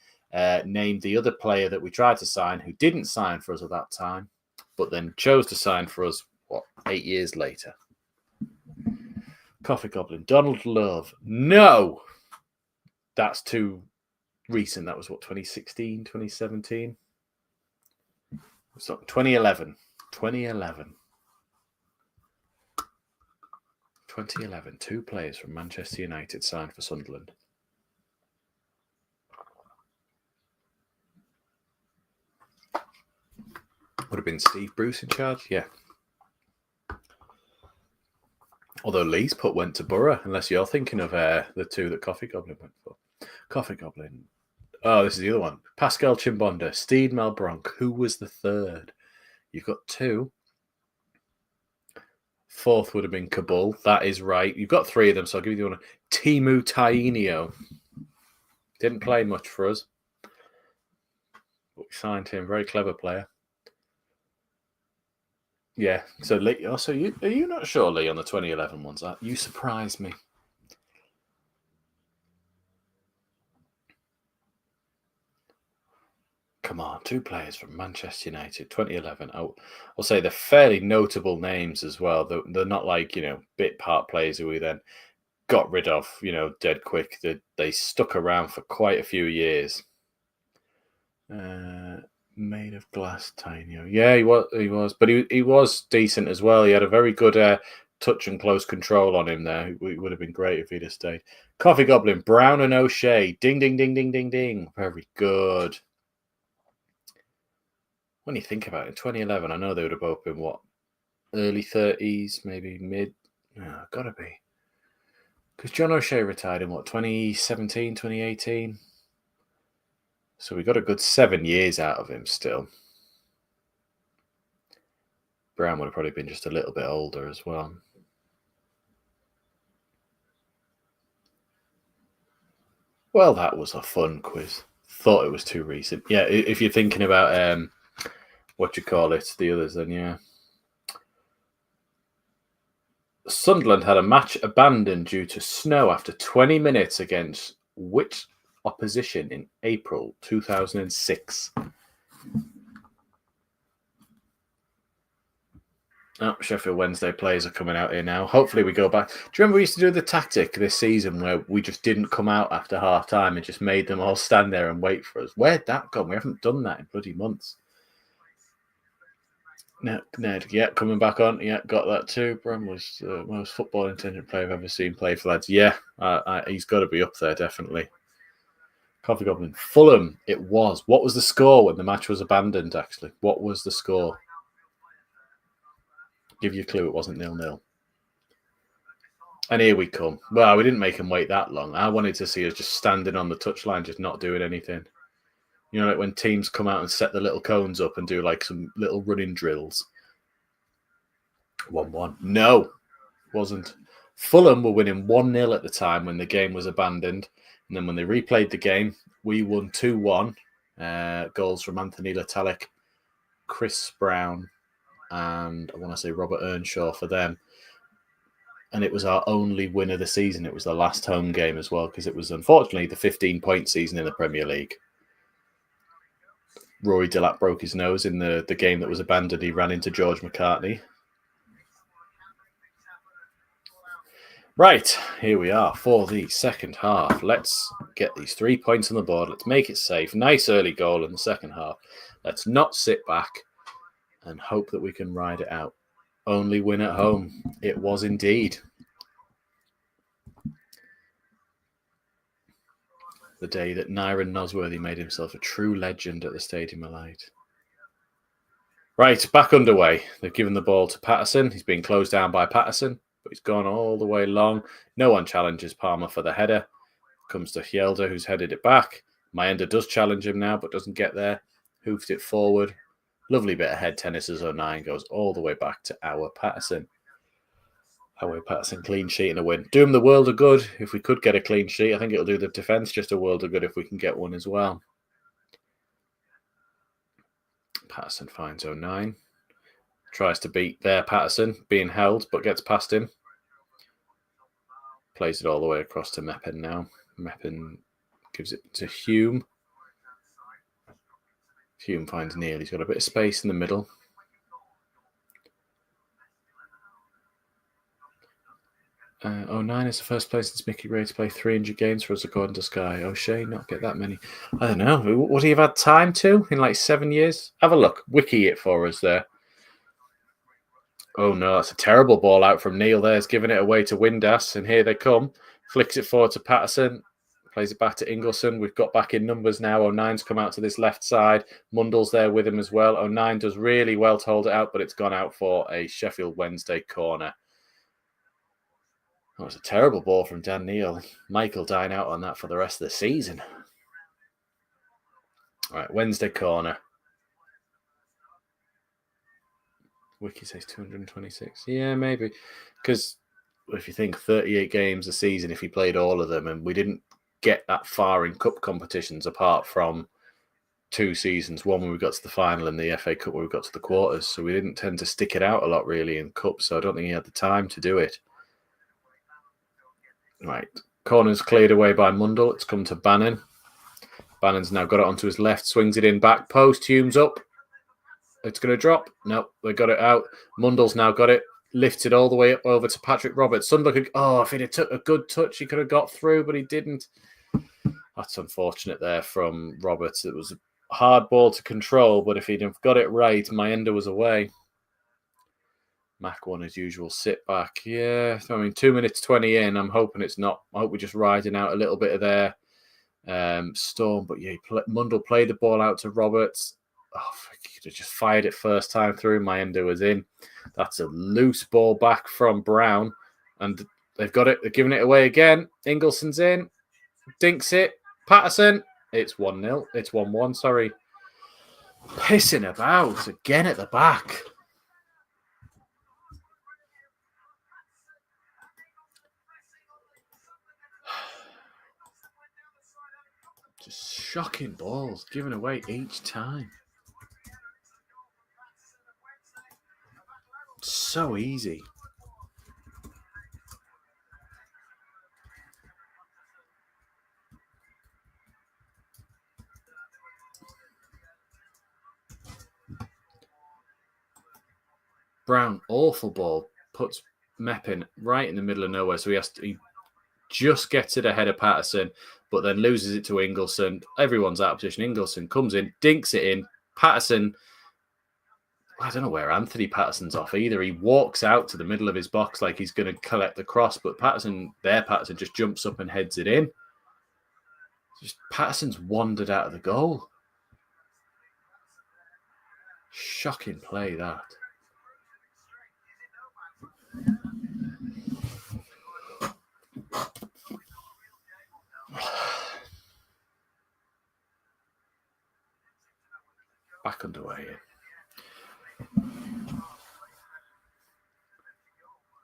name the other player that we tried to sign who didn't sign for us at that time, but then chose to sign for us, 8 years later? Coffee Goblin. Donald Love. No! That's too recent. That was, 2016, 2017? So 2011. 2011. 2 players from Manchester United signed for Sunderland. Would have been Steve Bruce in charge, yeah. Although Lee's went to Borough, unless you're thinking of the 2 that Coffee Goblin went for. Coffee Goblin. Oh, this is the other one. Pascal Chimbonda, Steed Malbronk. Who was the 3rd? You've got 2. 4th would have been Kabul. That is right. You've got 3 of them, so I'll give you the one. Timu Tainio. Didn't play much for us. But we signed him. Very clever player. Yeah. So Lee, are you not sure, Lee, on the 2011 ones? You surprised me. Come on, 2 players from Manchester United, 2011. I'll say they're fairly notable names as well. They're not like, bit part players who we then... got rid of, dead quick. They stuck around for quite a few years. Made of glass, Tainio. Yeah, he was, but he was decent as well. He had a very good touch and close control on him there. It would have been great if he'd have stayed. Coffee Goblin, Brown and O'Shea. Ding, ding, ding, ding, ding, ding. Very good. When you think about it, in 2011, I know they would have both been, early 30s, maybe mid? No, gotta be. Because John O'Shea retired in, 2017, 2018? So we got a good 7 years out of him still. Brown would have probably been just a little bit older as well. Well, that was a fun quiz. Thought it was too recent. Yeah, if you're thinking about the others, then yeah. Sunderland had a match abandoned due to snow after 20 minutes against which opposition in April 2006? Oh, Sheffield Wednesday players are coming out here now. Hopefully we go back. Do you remember we used to do the tactic this season where we just didn't come out after half time and just made them all stand there and wait for us? Where'd that gone? We haven't done that in bloody months. Ned, yeah, coming back on. Yeah, got that too. Bram was the most football intelligent player I've ever seen play for lads. Yeah, he's got to be up there, definitely. Coffee Goblin. Fulham, it was. What was the score when the match was abandoned, actually? What was the score? Give you a clue, it wasn't 0-0. And here we come. Well, we didn't make him wait that long. I wanted to see us just standing on the touchline, just not doing anything. Like when teams come out and set the little cones up and do like some little running drills. 1-1. No, wasn't. Fulham were winning 1-0 at the time when the game was abandoned. And then when they replayed the game, we won 2-1. Goals from Anthony Letalic, Chris Brown, and I want to say Robert Earnshaw for them. And it was our only win of the season. It was the last home game as well, because it was unfortunately the 15-point season in the Premier League. Rory Delap broke his nose in the game that was abandoned. He ran into George McCartney. Right, here we are for the second half. Let's get these 3 points on the board. Let's make it safe. Nice early goal in the second half. Let's not sit back and hope that we can ride it out. Only win at home. It was indeed. The day that Nyron Nosworthy made himself a true legend at the Stadium of Light. Right, back underway. They've given the ball to Patterson. He's been closed down by Patterson, but he's gone all the way long. No one challenges Palmer for the header. Comes to Hjelde, who's headed it back. Mayenda does challenge him now, but doesn't get there. Hoofed it forward. Lovely bit of head tennis as 09 goes all the way back to our Patterson. Our Patterson clean sheet and a win. Do him the world of good if we could get a clean sheet. I think it'll do the defence just a world of good if we can get one as well. Patterson finds 09. Tries to beat their Patterson, being held, but gets past him. Plays it all the way across to Meppen now. Meppen gives it to Hume. Hume finds Neil. He's got a bit of space in the middle. '09 is the first place since Mickey Ray to play 300 games for us, according to Sky. O'Shea not get that many. I don't know. Would he have had time to in like 7 years? Have a look. Wiki it for us there. Oh no, that's a terrible ball out from Neil there. He's giving it away to Windass, and here they come. Flicks it forward to Patterson. Plays it back to Ingleson. We've got back in numbers now. 09's come out to this left side. Mundell's there with him as well. 09 does really well to hold it out, but it's gone out for a Sheffield Wednesday corner. That was a terrible ball from Dan Neil. Michael dine out on that for the rest of the season. All right, Wednesday corner. Wiki says 226. Yeah, maybe. Because if you think 38 games a season, if he played all of them, and we didn't get that far in cup competitions apart from 2 seasons, one when we got to the final and the FA Cup where we got to the quarters. So we didn't tend to stick it out a lot really in cups. So I don't think he had the time to do it. Right. Corner's cleared away by Mundell. It's come to Bannon. Bannon's now got it onto his left. Swings it in back post. Hume's up. It's going to drop. No, they got it out. Mundell's now got it. lifts it all the way up over to Patrick Roberts. Sunderland if he'd have took a good touch, he could have got through, but he didn't. That's unfortunate there from Roberts. It was a hard ball to control, but if he'd have got it right, Mayenda was away. Mac won his usual sit back. Yeah, 2 minutes 20 in. I'm hoping it's not. I hope we're just riding out a little bit of their storm. But yeah, Mundle played the ball out to Roberts. He could have just fired it first time through. Mayenda was in. That's a loose ball back from Brown. And they've got it. They're giving it away again. Ingleson's in. Dinks it. Patterson. It's 1-0. It's 1-1, sorry. Pissing about again at the back. Just shocking balls given away each time. So easy. Brown, awful ball, puts Meppin right in the middle of nowhere. So he just gets it ahead of Patterson, but then loses it to Ingleson. Everyone's out of position. Ingleson comes in, dinks it in. Patterson, I don't know where Anthony Patterson's off either. He walks out to the middle of his box like he's going to collect the cross, but Patterson just jumps up and heads it in. Patterson's wandered out of the goal. Shocking play, that. Back underway.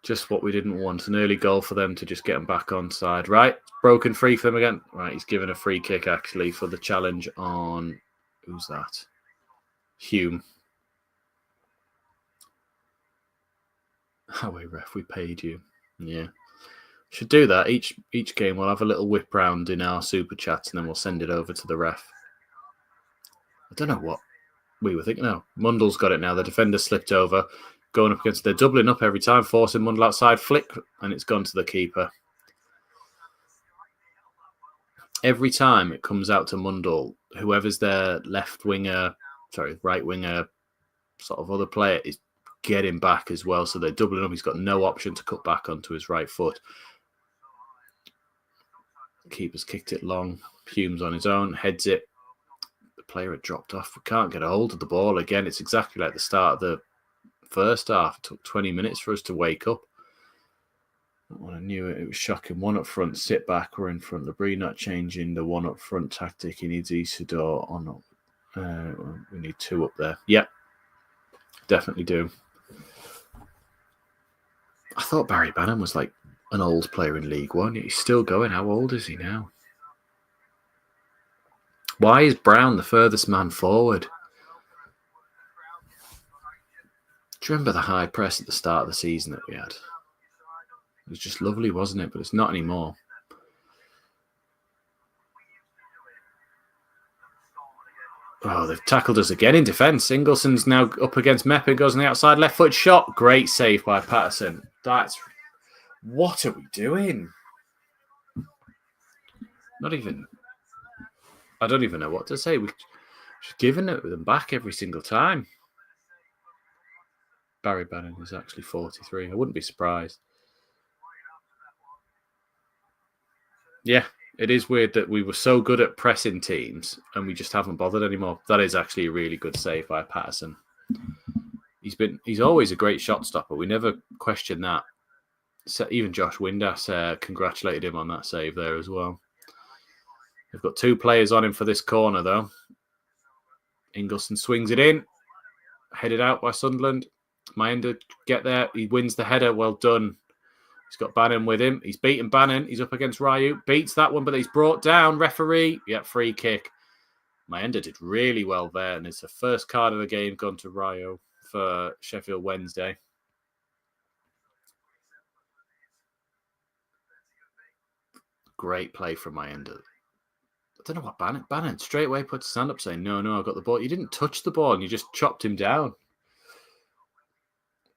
Just what we didn't want. An early goal for them to just get them back on side. Right, broken free for them again. Right, he's given a free kick actually for the challenge on... Who's that? Hume. Oh, wait, ref, we paid you. Yeah. Should do that. Each game we'll have a little whip round in our super chats and then we'll send it over to the ref. I don't know what we were thinking. No, Mundle's got it now. The defender slipped over, going up against... They're doubling up every time, forcing Mundle outside, flick, and it's gone to the keeper. Every time it comes out to Mundle, whoever's their right winger, sort of other player is getting back as well. So they're doubling up. He's got no option to cut back onto his right foot. Keeper's kicked it long. Hume's on his own, heads it. The player had dropped off. We can't get a hold of the ball again. It's exactly like the start of the first half. It took 20 minutes for us to wake up. When I knew it, it was shocking. One up front, sit back. We're in front. Labrie not changing the one up front tactic. He needs Isidore on. We need two up there. Yep, definitely do. I thought Barry Bannon was like an old player in League One. He's still going. How old is he now? Why is Brown the furthest man forward? Do you remember the high press at the start of the season that we had? It was just lovely, wasn't it? But it's not anymore. Oh, they've tackled us again in defence. Ingleson's now up against Meppin, goes on the outside, left foot shot. Great save by Patterson. What are we doing? I don't even know what to say. We're just giving it them back every single time. Barry Bannon is actually 43. I wouldn't be surprised. Yeah, it is weird that we were so good at pressing teams and we just haven't bothered anymore. That is actually a really good save by Patterson. He's always a great shot stopper. We never question that. So even Josh Windass congratulated him on that save there as well. They've got two players on him for this corner, though. Ingleson swings it in. Headed out by Sunderland. Mayenda get there. He wins the header. Well done. He's got Bannon with him. He's beaten Bannon. He's up against Ryu. Beats that one, but he's brought down. Referee. Yeah, free kick. Mayenda did really well there, and it's the first card of the game gone to Ryu for Sheffield Wednesday. Great play from Mayenda. I don't know what Bannon straight away puts his hand up saying, no, I got the ball. You didn't touch the ball and you just chopped him down.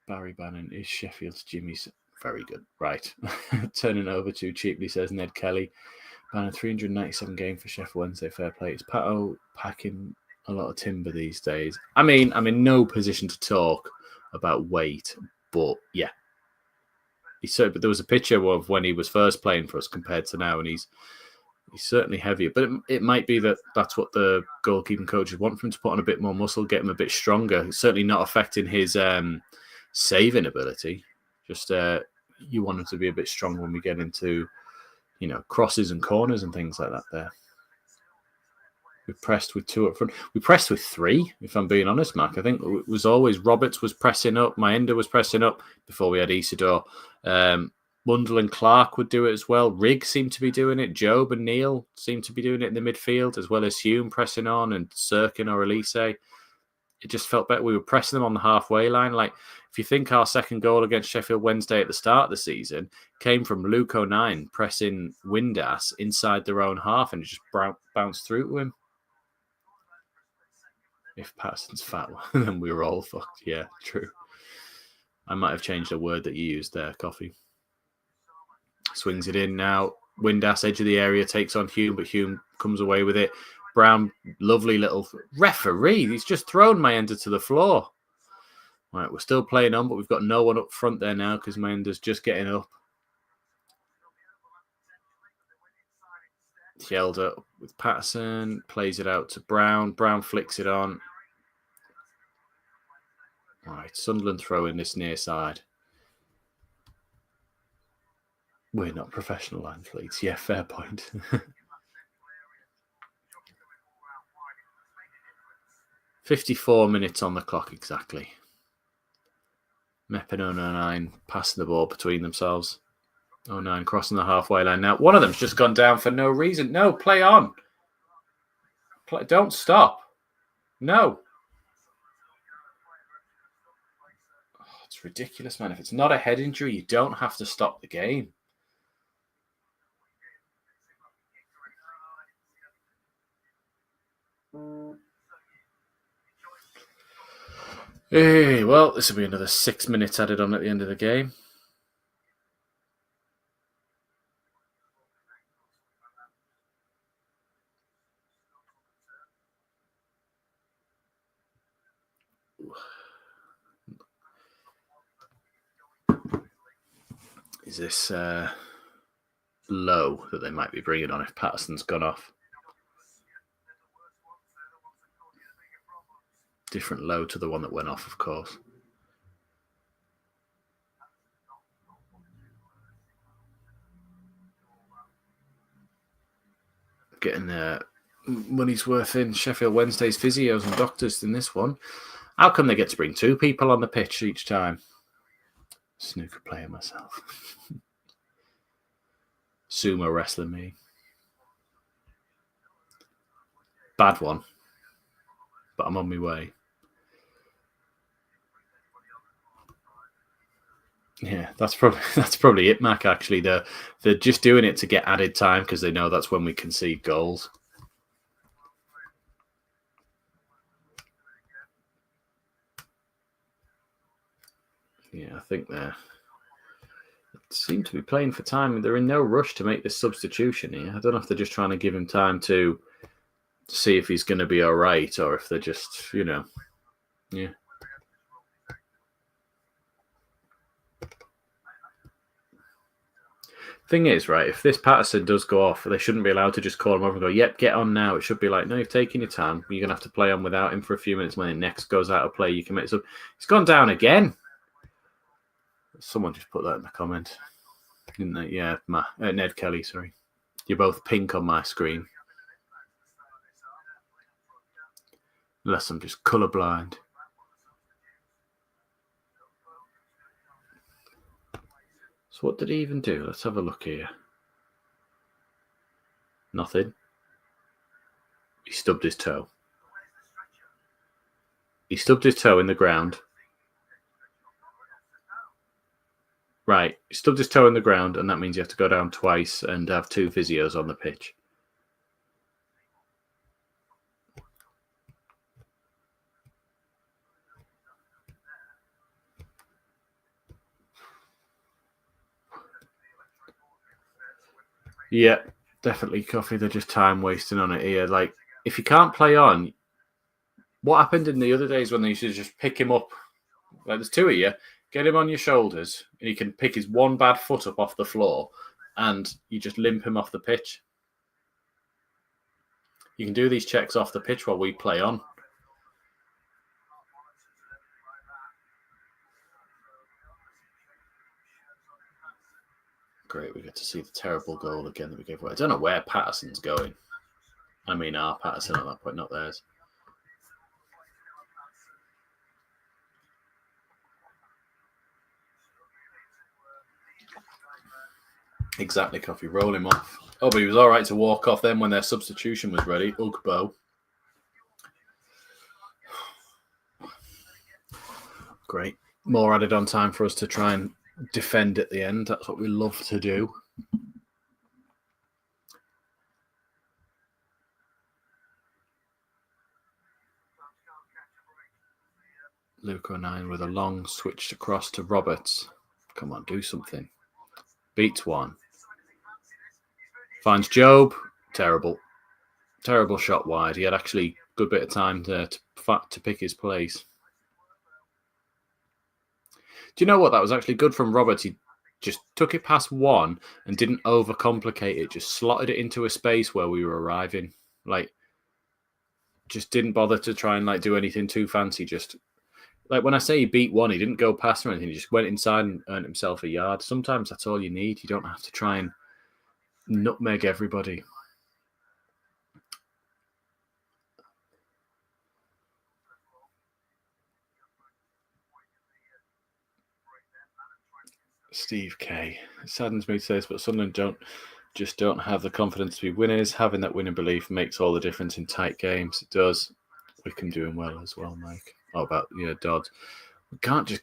Barry Bannon is Sheffield's Jimmy's. Very good. Right. Turning over too cheaply, says Ned Kelly. Bannon, 397 game for Sheffield Wednesday. Fair play. Is Pato packing a lot of timber these days? I mean, I'm in no position to talk about weight, but yeah. But there was a picture of when he was first playing for us compared to now, and he's certainly heavier. But it might be that that's what the goalkeeping coaches want from him, to put on a bit more muscle, get him a bit stronger. It's certainly not affecting his saving ability. Just you want him to be a bit stronger when we get into, crosses and corners and things like that there. We pressed with 2 up front. We pressed with 3, if I'm being honest, Mark. I think it was always Roberts was pressing up. Maenda was pressing up before we had Isidore. Mundell and Clark would do it as well. Rigg seemed to be doing it. Job and Neil seemed to be doing it in the midfield, as well as Hume pressing on and Sirkin or Elise. It just felt better. We were pressing them on the halfway line. Like, if you think our second goal against Sheffield Wednesday at the start of the season came from Luke O'Nien pressing Windass inside their own half, and it just bounced through to him. If Patterson's fat, then we were all fucked. Yeah, true. I might have changed a word that you used there, Coffee. Swings it in now. Windass, edge of the area, takes on Hume, but Hume comes away with it. Brown, lovely little referee. He's just thrown Maenda to the floor. Right, we're still playing on, but we've got no one up front there now because Maenda's just getting up. Yelder with Patterson, plays it out to Brown. Brown flicks it on. All right, Sunderland throwing this near side. We're not professional athletes. Yeah, fair point. 54 minutes on the clock exactly. Mep and 09 passing the ball between themselves. 09 crossing the halfway line. Now, one of them's just gone down for no reason. No, play on. Don't stop. No. Oh, it's ridiculous, man. If it's not a head injury, you don't have to stop the game. Hey, well, this will be another 6 minutes added on at the end of the game. Is this low that they might be bringing on if Patterson's gone off? Different low to the one that went off, of course. Getting their money's worth in Sheffield Wednesday's physios and doctors in this one. How come they get to bring 2 people on the pitch each time? Snooker player myself. Sumo wrestler me. Bad one. But I'm on my way. Yeah, that's probably it, Mac. Actually, they're just doing it to get added time because they know that's when we concede goals. Yeah, I think they seem to be playing for time. They're in no rush to make this substitution here. I don't know if they're just trying to give him time to see if he's going to be all right, or if they're just, yeah. Thing is, right, if this Patterson does go off, they shouldn't be allowed to just call him over and go, yep, get on now. It should be like, no, you've taken your time. You're going to have to play on without him for a few minutes. When it next goes out of play, you can make some. He's gone down again. Someone just put that in the comment, didn't they? Yeah, Ned Kelly, sorry. You're both pink on my screen. Unless I'm just colourblind. So what did he even do? Let's have a look here. Nothing. He stubbed his toe. He stubbed his toe in the ground. Right. He stubbed his toe in the ground, and that means you have to go down twice and have 2 physios on the pitch. Yeah, definitely coffee. They're just time wasting on it here. Like, if you can't play on, what happened in the other days when they used to just pick him up? Like, there's two of you, get him on your shoulders, and he can pick his one bad foot up off the floor, and you just limp him off the pitch. You can do these checks off the pitch while we play on. Great, we get to see the terrible goal again that we gave away. I don't know where Patterson's going. I mean, our Patterson at that point, not theirs. Exactly, Coffee. Roll him off. Oh, but he was all right to walk off then when their substitution was ready. Ugbo. Great. More added on time for us to try and defend at the end. That's what we love to do. Luke O'Neill with a long switch across to Roberts. Come on, do something. Beats one. Finds Job. Terrible. Terrible shot wide. He had actually a good bit of time to pick his place. Do you know what? That was actually good from Roberts. He just took it past one and didn't overcomplicate it. Just slotted it into a space where we were arriving. Like, just didn't bother to try and do anything too fancy. Just like when I say he beat one, he didn't go past or anything. He just went inside and earned himself a yard. Sometimes that's all you need. You don't have to try and nutmeg everybody. Steve K. It saddens me to say this, but Sunderland don't have the confidence to be winners. Having that winning belief makes all the difference in tight games. It does. Wickham doing well as well, Mike. Oh, about Dodd. We can't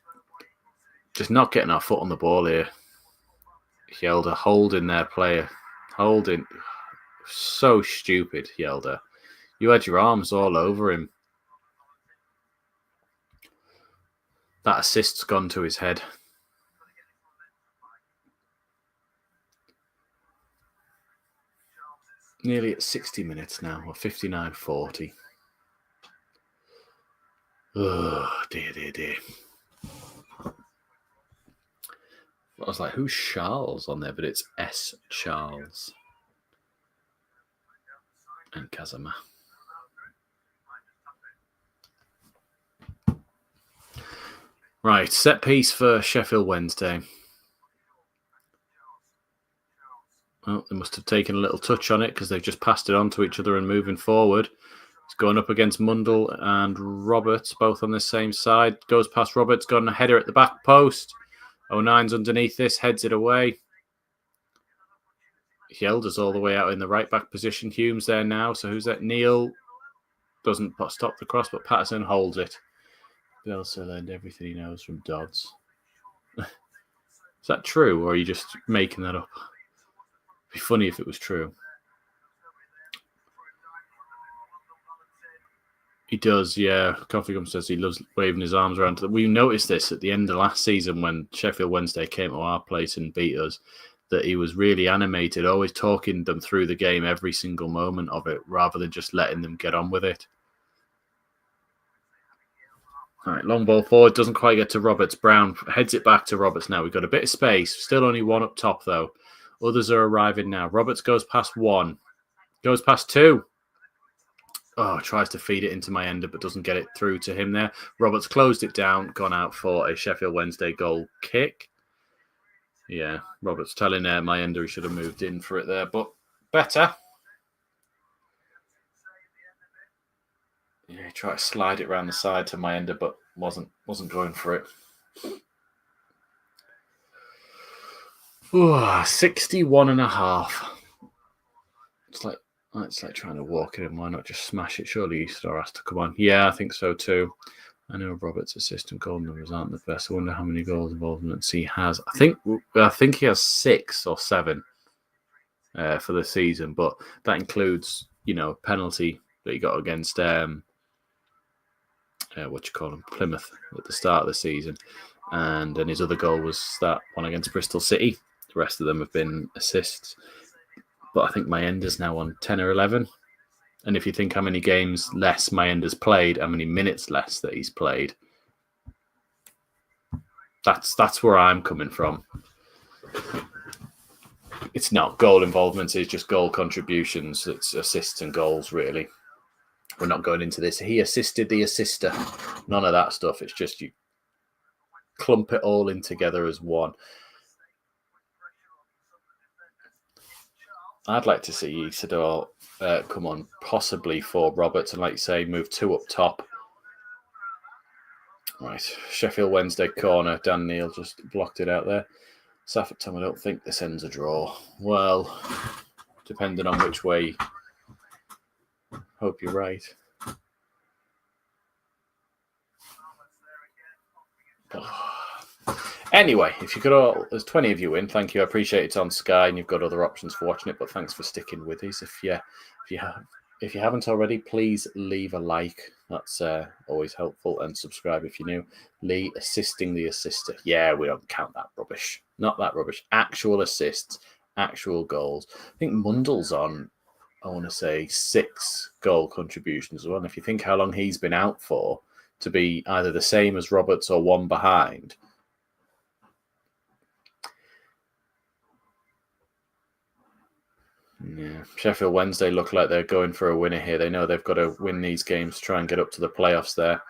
just not getting our foot on the ball here. Yelder holding their player. Holding. So stupid, Yelder. You had your arms all over him. That assist's gone to his head. Nearly at 60 minutes now, or 59:40. Oh, dear. I was like, who's Charles on there? But it's S. Charles. And Kazama. Right, set piece for Sheffield Wednesday. Well, they must have taken a little touch on it because they've just passed it on to each other and moving forward. It's going up against Mundell and Roberts, both on the same side. Goes past Roberts, got a header at the back post. 09's underneath this, heads it away. Yelder's all the way out in the right back position. Hume's there now. So who's that? Neil doesn't stop the cross, but Patterson holds it. Bielsa learned everything he knows from Dodds. Is that true, or are you just making that up? It'd be funny if it was true. He does, yeah. Coffee Gum says he loves waving his arms around. We noticed this at the end of last season when Sheffield Wednesday came to our place and beat us, that he was really animated, always talking them through the game every single moment of it, rather than just letting them get on with it. All right, long ball forward, doesn't quite get to Roberts. Brown heads it back to Roberts now. We've got a bit of space. Still only one up top, though. Others are arriving now. Roberts goes past one. Goes past two. Oh, tries to feed it into my ender, but doesn't get it through to him there. Roberts closed it down, gone out for a Sheffield Wednesday goal kick. Yeah, Roberts telling my ender he should have moved in for it there, but better. Yeah, he tried to slide it around the side to my ender, but wasn't going for it. Ooh, 61.5. It's like trying to walk it in. Why not just smash it? Surely Easter has to come on. Yeah, I think so too. I know Roberts' assistant goal numbers aren't the best. I wonder how many goals involvements he has. I think he has 6 or 7 for the season, but that includes, penalty that he got against Plymouth at the start of the season, and then his other goal was that one against Bristol City. The rest of them have been assists. But I think Mayenda's now on 10 or 11. And if you think how many games less Mayenda's played, how many minutes less that he's played, that's where I'm coming from. It's not goal involvement, it's just goal contributions. It's assists and goals, really. We're not going into this. He assisted the assister. None of that stuff. It's just you clump it all in together as one. I'd like to see Isidore come on, possibly for Roberts, and like you say, move 2 up top. Right, Sheffield Wednesday corner. Dan Neal just blocked it out there. Southampton, I don't think this ends a draw. Well, depending on which way. Hope you're right. Anyway, if you could all, there's 20 of you in. Thank you. I appreciate it's on Sky and you've got other options for watching it, but thanks for sticking with us. If you haven't already, please leave a like. That's always helpful, and subscribe if you're new. Lee assisting the assister. Yeah, we don't count that rubbish. Not that rubbish. Actual assists, actual goals. I think Mundell's on, I want to say, 6 goal contributions as well. And if you think how long he's been out for, to be either the same as Roberts or one behind. Yeah, Sheffield Wednesday look like they're going for a winner here. They know they've got to win these games to try and get up to the playoffs there.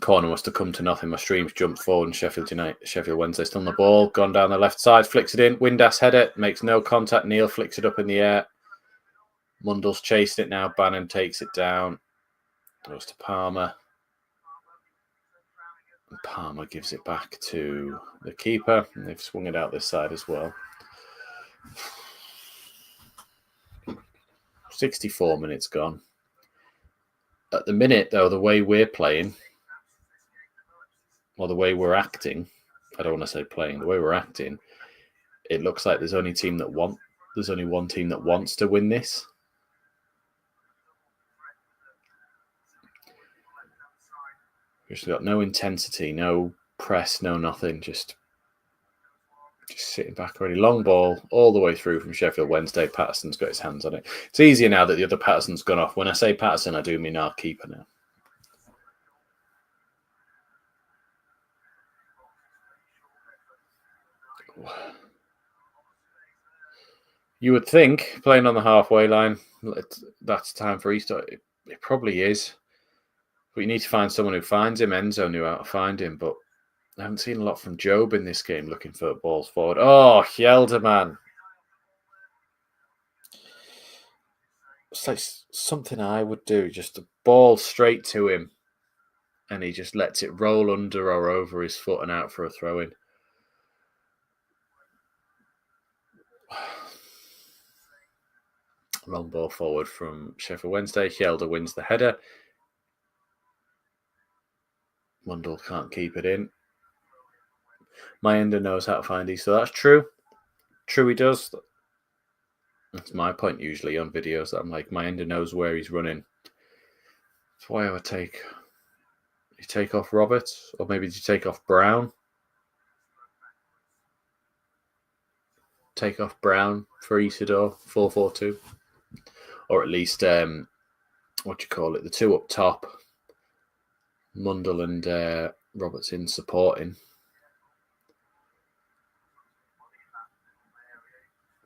Corner must have come to nothing. My stream's jumped forward and Sheffield Wednesday still on the ball. Gone down the left side, flicks it in. Windass header, makes no contact. Neal flicks it up in the air. Mundell's chasing it now. Bannon takes it down. Goes to Palmer. And Palmer gives it back to the keeper. And they've swung it out this side as well. 64 minutes gone. At the minute, though, the way we're playing, or the way we're acting, I don't want to say playing, the way we're acting, it looks like there's only one team that wants to win this. We've got no intensity, no press, no nothing, just sitting back already. Long ball all the way through from Sheffield Wednesday. Patterson's got his hands on it. It's easier now that the other Patterson's gone off. When I say Patterson, I do mean our keeper now. You would think, playing on the halfway line, that's time for Easter. It probably is. But you need to find someone who finds him. Enzo knew how to find him, but I haven't seen a lot from Job in this game looking for balls forward. Oh, Hjelderman. It's like something I would do, just a ball straight to him, and he just lets it roll under or over his foot and out for a throw-in. Long ball forward from Sheffield Wednesday. Hjelde wins the header. Mundell can't keep it in. Mayenda knows how to find these, so that's true. True, he does. That's my point usually on videos. That I'm like, Mayenda knows where he's running. That's why I would take. You take off Roberts, or maybe you take off Brown. Take off Brown for Isidore, 4-4-2, or at least the 2 up top. Mundell and Roberts in supporting.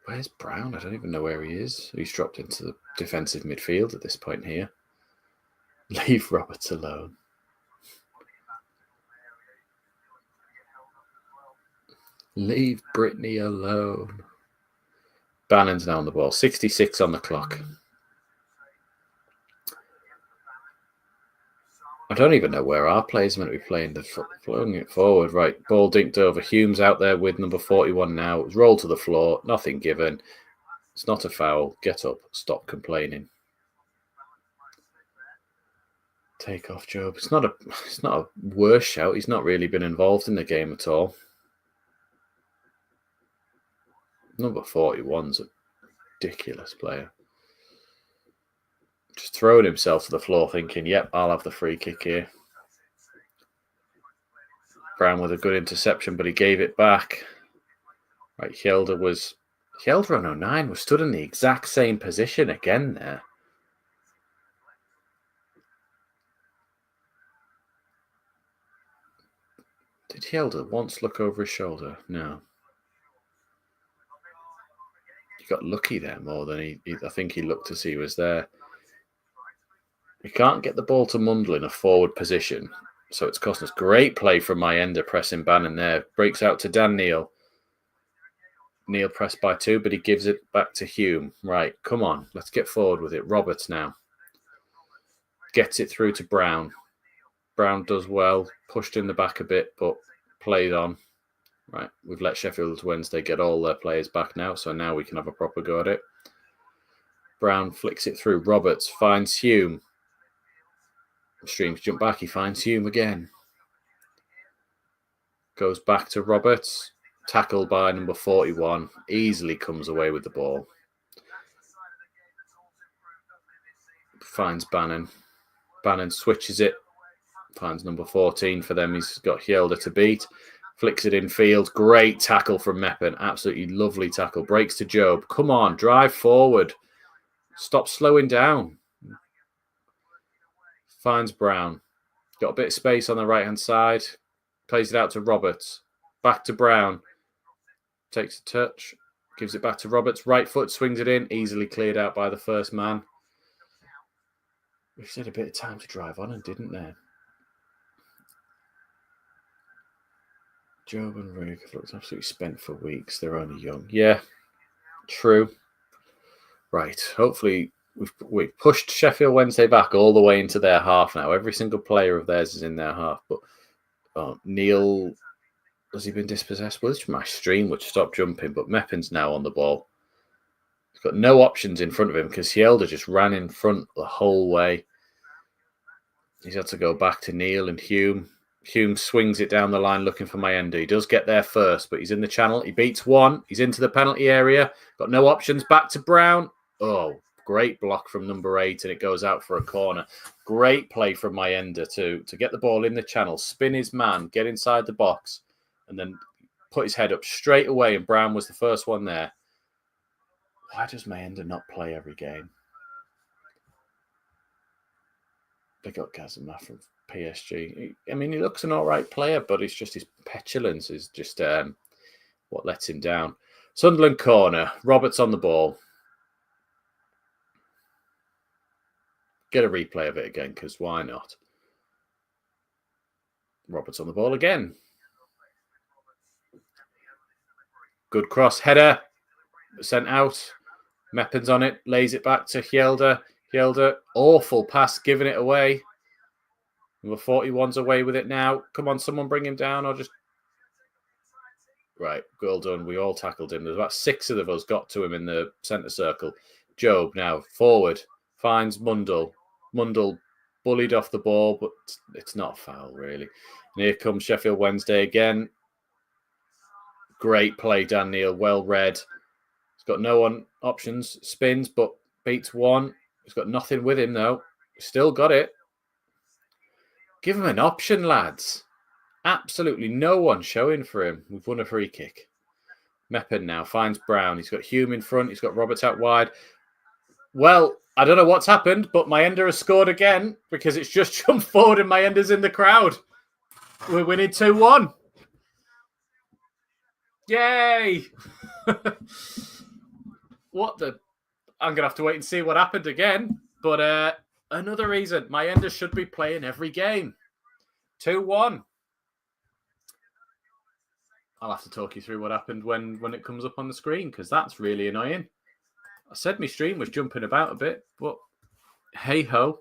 Where's Brown? I don't even know where he is. He's dropped into the defensive midfield at this point here. Leave Roberts alone. Leave Brittany alone. Bannon's now on the ball. 66 on the clock. I don't even know where our players are meant to be playing. They're flowing it forward. Right, ball dinked over. Hume's out there with number 41 now. It's rolled to the floor. Nothing given. It's not a foul. Get up. Stop complaining. Take off Job. It's not a worse shout. He's not really been involved in the game at all. Number 41's a ridiculous player. Just throwing himself to the floor thinking, yep, I'll have the free kick here. Brown with a good interception, but he gave it back. Right, Hjelde was Hjelde on 09 was stood in the exact same position again there. Did Hjelde once look over his shoulder? No. He got lucky there more than I think he looked to see who was there. We can't get the ball to Mundle in a forward position, so it's costing us. Great play from Mayenda pressing Bannon there. Breaks out to Dan Neil. Neil pressed by 2, but he gives it back to Hume. Right, come on, let's get forward with it. Roberts now. Gets it through to Brown. Brown does well. Pushed in the back a bit, but played on. Right, we've let Sheffield Wednesday get all their players back now, so now we can have a proper go at it. Brown flicks it through. Roberts finds Hume. Streams jump back. He finds Hume again. Goes back to Roberts. Tackled by number 41. Easily comes away with the ball. Finds Bannon. Bannon switches it. Finds number 14 for them. He's got Hjelde to beat. Flicks it in field. Great tackle from Meppen. Absolutely lovely tackle. Breaks to Job. Come on, drive forward. Stop slowing down. Finds Brown. Got a bit of space on the right-hand side. Plays it out to Roberts. Back to Brown. Takes a touch. Gives it back to Roberts. Right foot swings it in. Easily cleared out by the first man. We've had a bit of time to drive on and didn't they? Job and Rig have looked absolutely spent for weeks. They're only young. Yeah, true. Right. Hopefully we've pushed Sheffield Wednesday back all the way into their half now. Every single player of theirs is in their half. But Neil, has he been dispossessed? Well, my stream would stop jumping, but Meppen's now on the ball. He's got no options in front of him because Hjelde just ran in front the whole way. He's had to go back to Neil and Hume. Hume swings it down the line looking for Mayenda. He does get there first, but he's in the channel. He beats one. He's into the penalty area. Got no options. Back to Brown. Oh, great block from number 8, and it goes out for a corner. Great play from Mayenda to get the ball in the channel, spin his man, get inside the box, and then put his head up straight away, and Brown was the first one there. Why does Mayenda not play every game? They got Kazuma from PSG. I mean, he looks an all right player, but it's just his petulance is just what lets him down. Sunderland corner. Roberts on the ball. Get a replay of it again, because why not? Roberts on the ball again. Good cross. Header. Sent out. Meppen's on it. Lays it back to Hjelde. Hjelde. Awful pass. Giving it away. Number 41's away with it now. Come on, someone bring him down or just... Right, well done. We all tackled him. There's about 6 of us got to him in the centre circle. Job now forward. Finds Mundle. Mundle bullied off the ball, but it's not a foul, really. And here comes Sheffield Wednesday again. Great play, Dan Neil. Well read. He's got no options. Spins, but beats one. He's got nothing with him, though. Still got it. Give him an option, lads. Absolutely no one showing for him. We've won a free kick. Meppen now finds Brown. He's got Hume in front. He's got Roberts out wide. Well, I don't know what's happened, but Mayenda has scored again because it's just jumped forward and Mayenda's in the crowd. We're winning 2-1. Yay! What the... I'm going to have to wait and see what happened again. But another reason, Mayenda should be playing every game. 2-1. I'll have to talk you through what happened when it comes up on the screen, because that's really annoying. I said my stream was jumping about a bit, but hey-ho.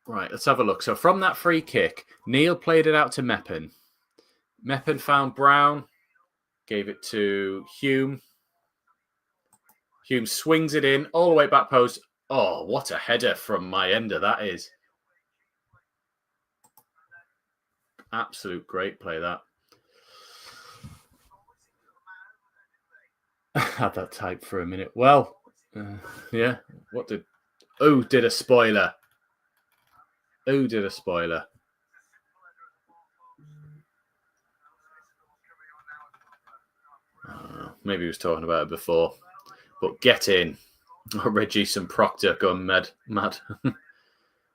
Right, let's have a look. So from that free kick, Neil played it out to Meppen. Meppen found Brown, gave it to Hume. Hume swings it in, all the way back post. Oh, what a header from Mayenda that is. Absolute great play, that. Had that type for a minute. Well, yeah. What did... Oh, did a spoiler. Oh, did a spoiler. Maybe he was talking about it before. But get in. Regis and Proctor going mad.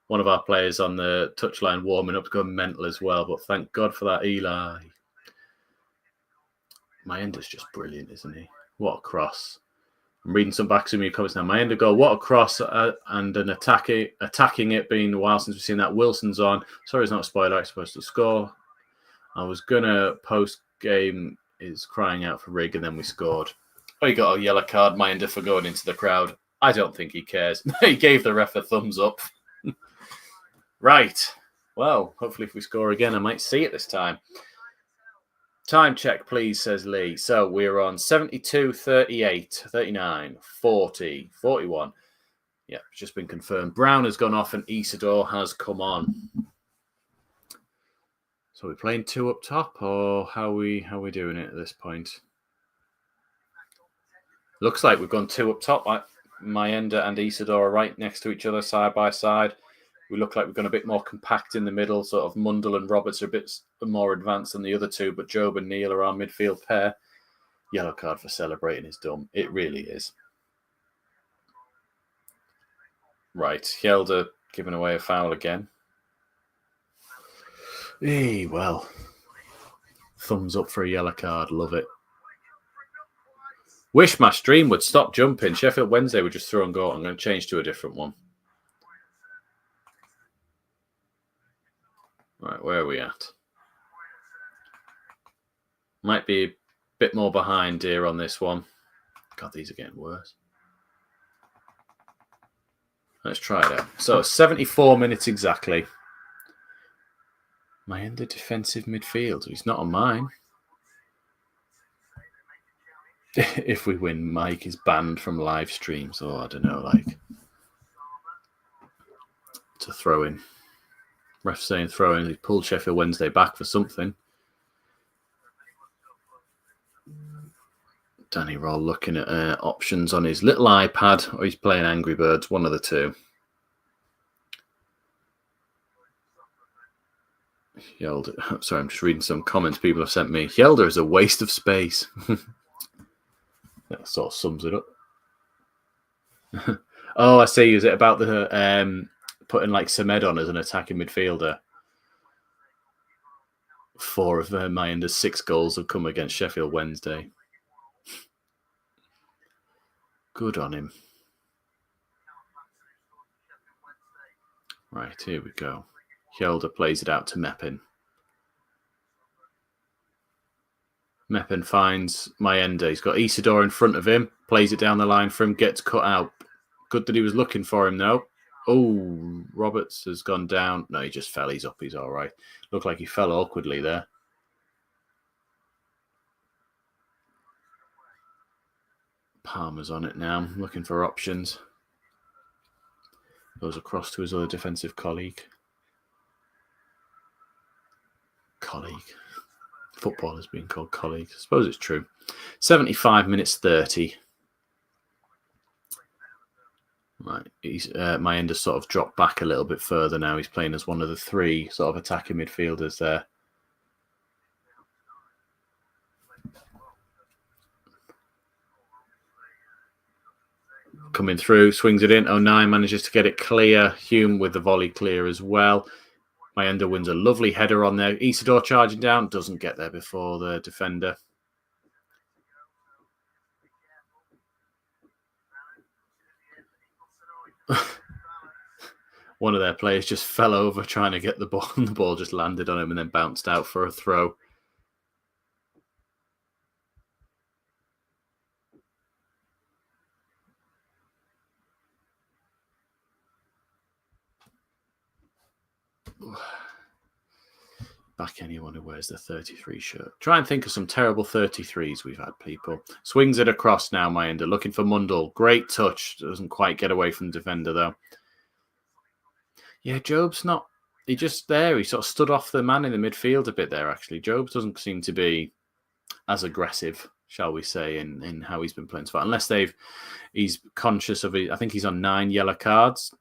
One of our players on the touchline warming up going mental as well. But thank God for that, Eli. Mayenda's just brilliant, isn't he? What a cross. I'm reading some back to me comments now. Mayenda goal, what a cross, and an attacking it being a while since we've seen that. Wilson's on. Sorry, it's not a spoiler. I'm supposed to score. I was going to post game is crying out for Rig, and then we scored. Oh, he got a yellow card, Mayenda, for going into the crowd. I don't think he cares. He gave the ref a thumbs up. Right. Well, hopefully if we score again, I might see it this time. Time check, please, says Lee. So we're on 72, 38, 39, 40, 41. Yeah, it's just been confirmed. Brown has gone off and Isidore has come on. So we're playing 2 up top, or how are we doing it at this point? Looks like we've gone 2 up top. Mayenda and Isidore are right next to each other, side by side. We look like we've gone a bit more compact in the middle. Sort of Mundell and Roberts are a bit more advanced than the other two, but Job and Neil are our midfield pair. Yellow card for celebrating is dumb. It really is. Right, Hjelde giving away a foul again. Well, thumbs up for a yellow card. Love it. Wish my stream would stop jumping. Sheffield Wednesday would just throw and go. I'm going to change to a different one. Right, where are we at? Might be a bit more behind here on this one. God, these are getting worse. Let's try it out. So, 74 minutes exactly. Mayenda defensive midfield. He's not on mine. If we win, Mike is banned from live streams. Oh, I don't know, like to throw in. Ref saying throw in. He pulled Sheffield Wednesday back for something. Danny Roll looking at options on his little iPad, or he's playing Angry Birds, one of the two. Hjelde, sorry, I'm just reading some comments people have sent me. Hjelde is a waste of space. That sort of sums it up. Oh, I see. Is it about the putting like Semed on as an attacking midfielder? 4 of Mayenda's 6 goals have come against Sheffield Wednesday. Good on him. Right, here we go. Hjelde plays it out to Meppin. Meppin finds Mayenda. He's got Isidore in front of him. Plays it down the line for him. Gets cut out. Good that he was looking for him, though. Oh, Roberts has gone down. No, he just fell. He's up. He's all right. Looked like he fell awkwardly there. Palmer's on it now. Looking for options. Goes across to his other defensive colleague. Football has been called colleague. I suppose it's true. 75 minutes 30. Right, Mayenda's sort of dropped back a little bit further now. He's playing as one of the 3 sort of attacking midfielders there. Coming through, swings it in. 09 manages to get it clear. Hume with the volley clear as well. Mayenda wins a lovely header on there. Isidore charging down. Doesn't get there before the defender. One of their players just fell over trying to get the ball, and the ball just landed on him and then bounced out for a throw. Back anyone who wears the 33 shirt. Try and think of some terrible 33s we've had, people. Swings it across now, Mayenda. Looking for Mundell. Great touch. Doesn't quite get away from the defender, though. Yeah, Job's not... He just there. He sort of stood off the man in the midfield a bit there, actually. Jobs doesn't seem to be as aggressive, shall we say, in how he's been playing so far. Unless he's conscious of it. I think he's on 9 yellow cards.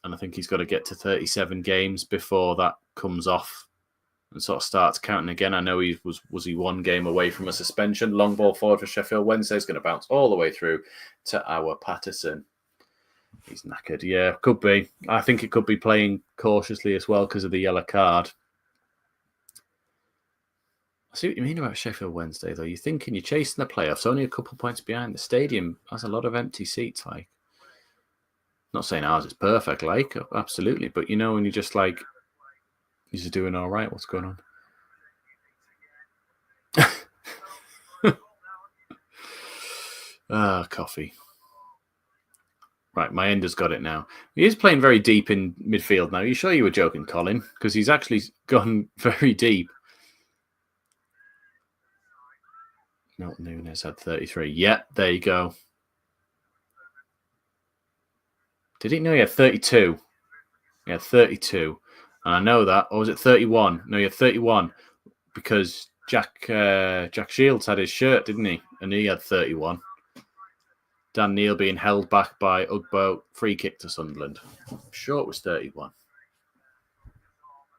And I think he's got to get to 37 games before that comes off and sort of starts counting again. I know he was he one game away from a suspension. Long ball forward for Sheffield Wednesday is going to bounce all the way through to our Patterson. He's knackered. Yeah, could be. I think it could be playing cautiously as well because of the yellow card. I see what you mean about Sheffield Wednesday, though. You're thinking you're chasing the playoffs, only a couple points behind. The stadium has a lot of empty seats. Like, not saying ours is perfect, like, absolutely, but you know, when you're just like, he's doing all right. What's going on? Coffee. Right, my ender's got it now. He is playing very deep in midfield now. Are you sure you were joking, Colin? Because he's actually gone very deep. Milton Nunes had 33. Yeah, there you go. Did he? No, he had 32. He had 32. And I know that. Or was it 31? No, he had 31 because Jack Shields had his shirt, didn't he? And he had 31. Dan Neil being held back by Ugbo. Free kick to Sunderland. I'm sure it was 31.